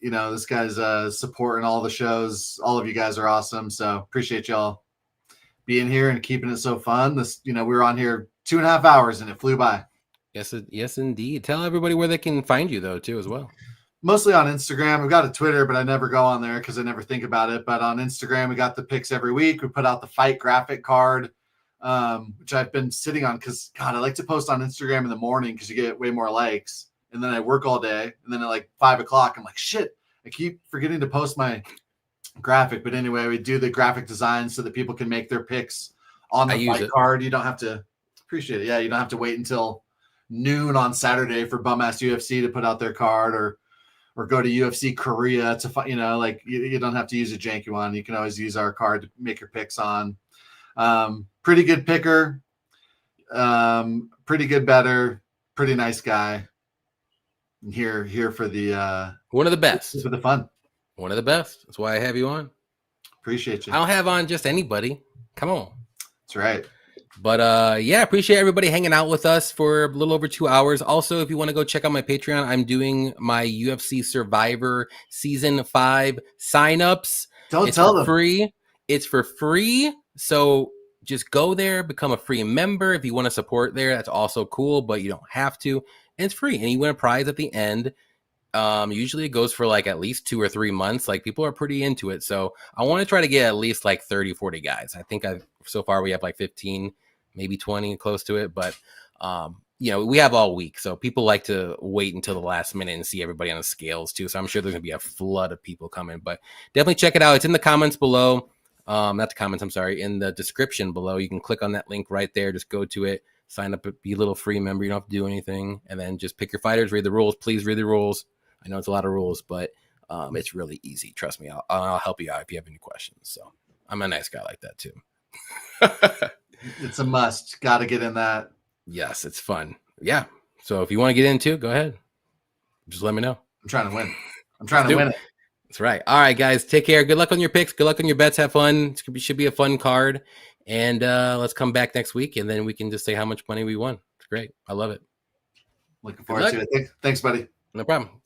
This guy's supporting all the shows. All of you guys are awesome. So appreciate y'all being here and keeping it so fun. We were on here 2.5 hours and it flew by. Yes, indeed. Tell everybody where they can find you though, too, as well. Mostly on Instagram. We've got a Twitter, but I never go on there because I never think about it. But on Instagram, we got the picks every week. We put out the fight graphic card, which I've been sitting on because, God, I like to post on Instagram in the morning because you get way more likes. And then I work all day. And then at like 5 o'clock, I'm like, shit, I keep forgetting to post my graphic. But anyway, we do the graphic design so that people can make their picks on the fight card. You don't have to appreciate it. Yeah, you don't have to wait until noon on Saturday for Bum-Ass UFC to put out their card or go to UFC Korea to fight. You don't have to use a janky one. You can always use our card to make your picks on. Pretty good picker. Pretty good better. Pretty nice guy. And here for the one of the best. For the fun. One of the best. That's why I have you on. Appreciate you. I don't have on just anybody. Come on. That's right. But appreciate everybody hanging out with us for a little over 2 hours. Also, if you want to go check out my Patreon, I'm doing my UFC Survivor Season 5 signups. Don't tell them. Free. It's for free. So just go there, become a free member. If you want to support there, that's also cool, but you don't have to. And it's free. And you win a prize at the end. Usually it goes for like at least 2 or 3 months. Like people are pretty into it. So I want to try to get at least like 30, 40 guys. I think so far we have like 15, maybe 20 close to it. But, we have all week. So people like to wait until the last minute and see everybody on the scales too. So I'm sure there's gonna be a flood of people coming, but definitely check it out. It's in the comments below. Not the comments, I'm sorry, in the description below. You can click on that link right there. Just go to it, sign up, be a little free member. You don't have to do anything. And then just pick your fighters, read the rules. Please read the rules. I know it's a lot of rules, but it's really easy. Trust me. I'll help you out if you have any questions. So I'm a nice guy like that too. It's a must. Got to get in that. Yes, it's fun. Yeah. So if you want to get into it, go ahead. Just let me know. I'm trying to win. I'm trying to win it. That's right. All right, guys. Take care. Good luck on your picks. Good luck on your bets. Have fun. It should be a fun card. And let's come back next week, and then we can just say how much money we won. It's great. I love it. Looking forward to it. Thanks, buddy. No problem.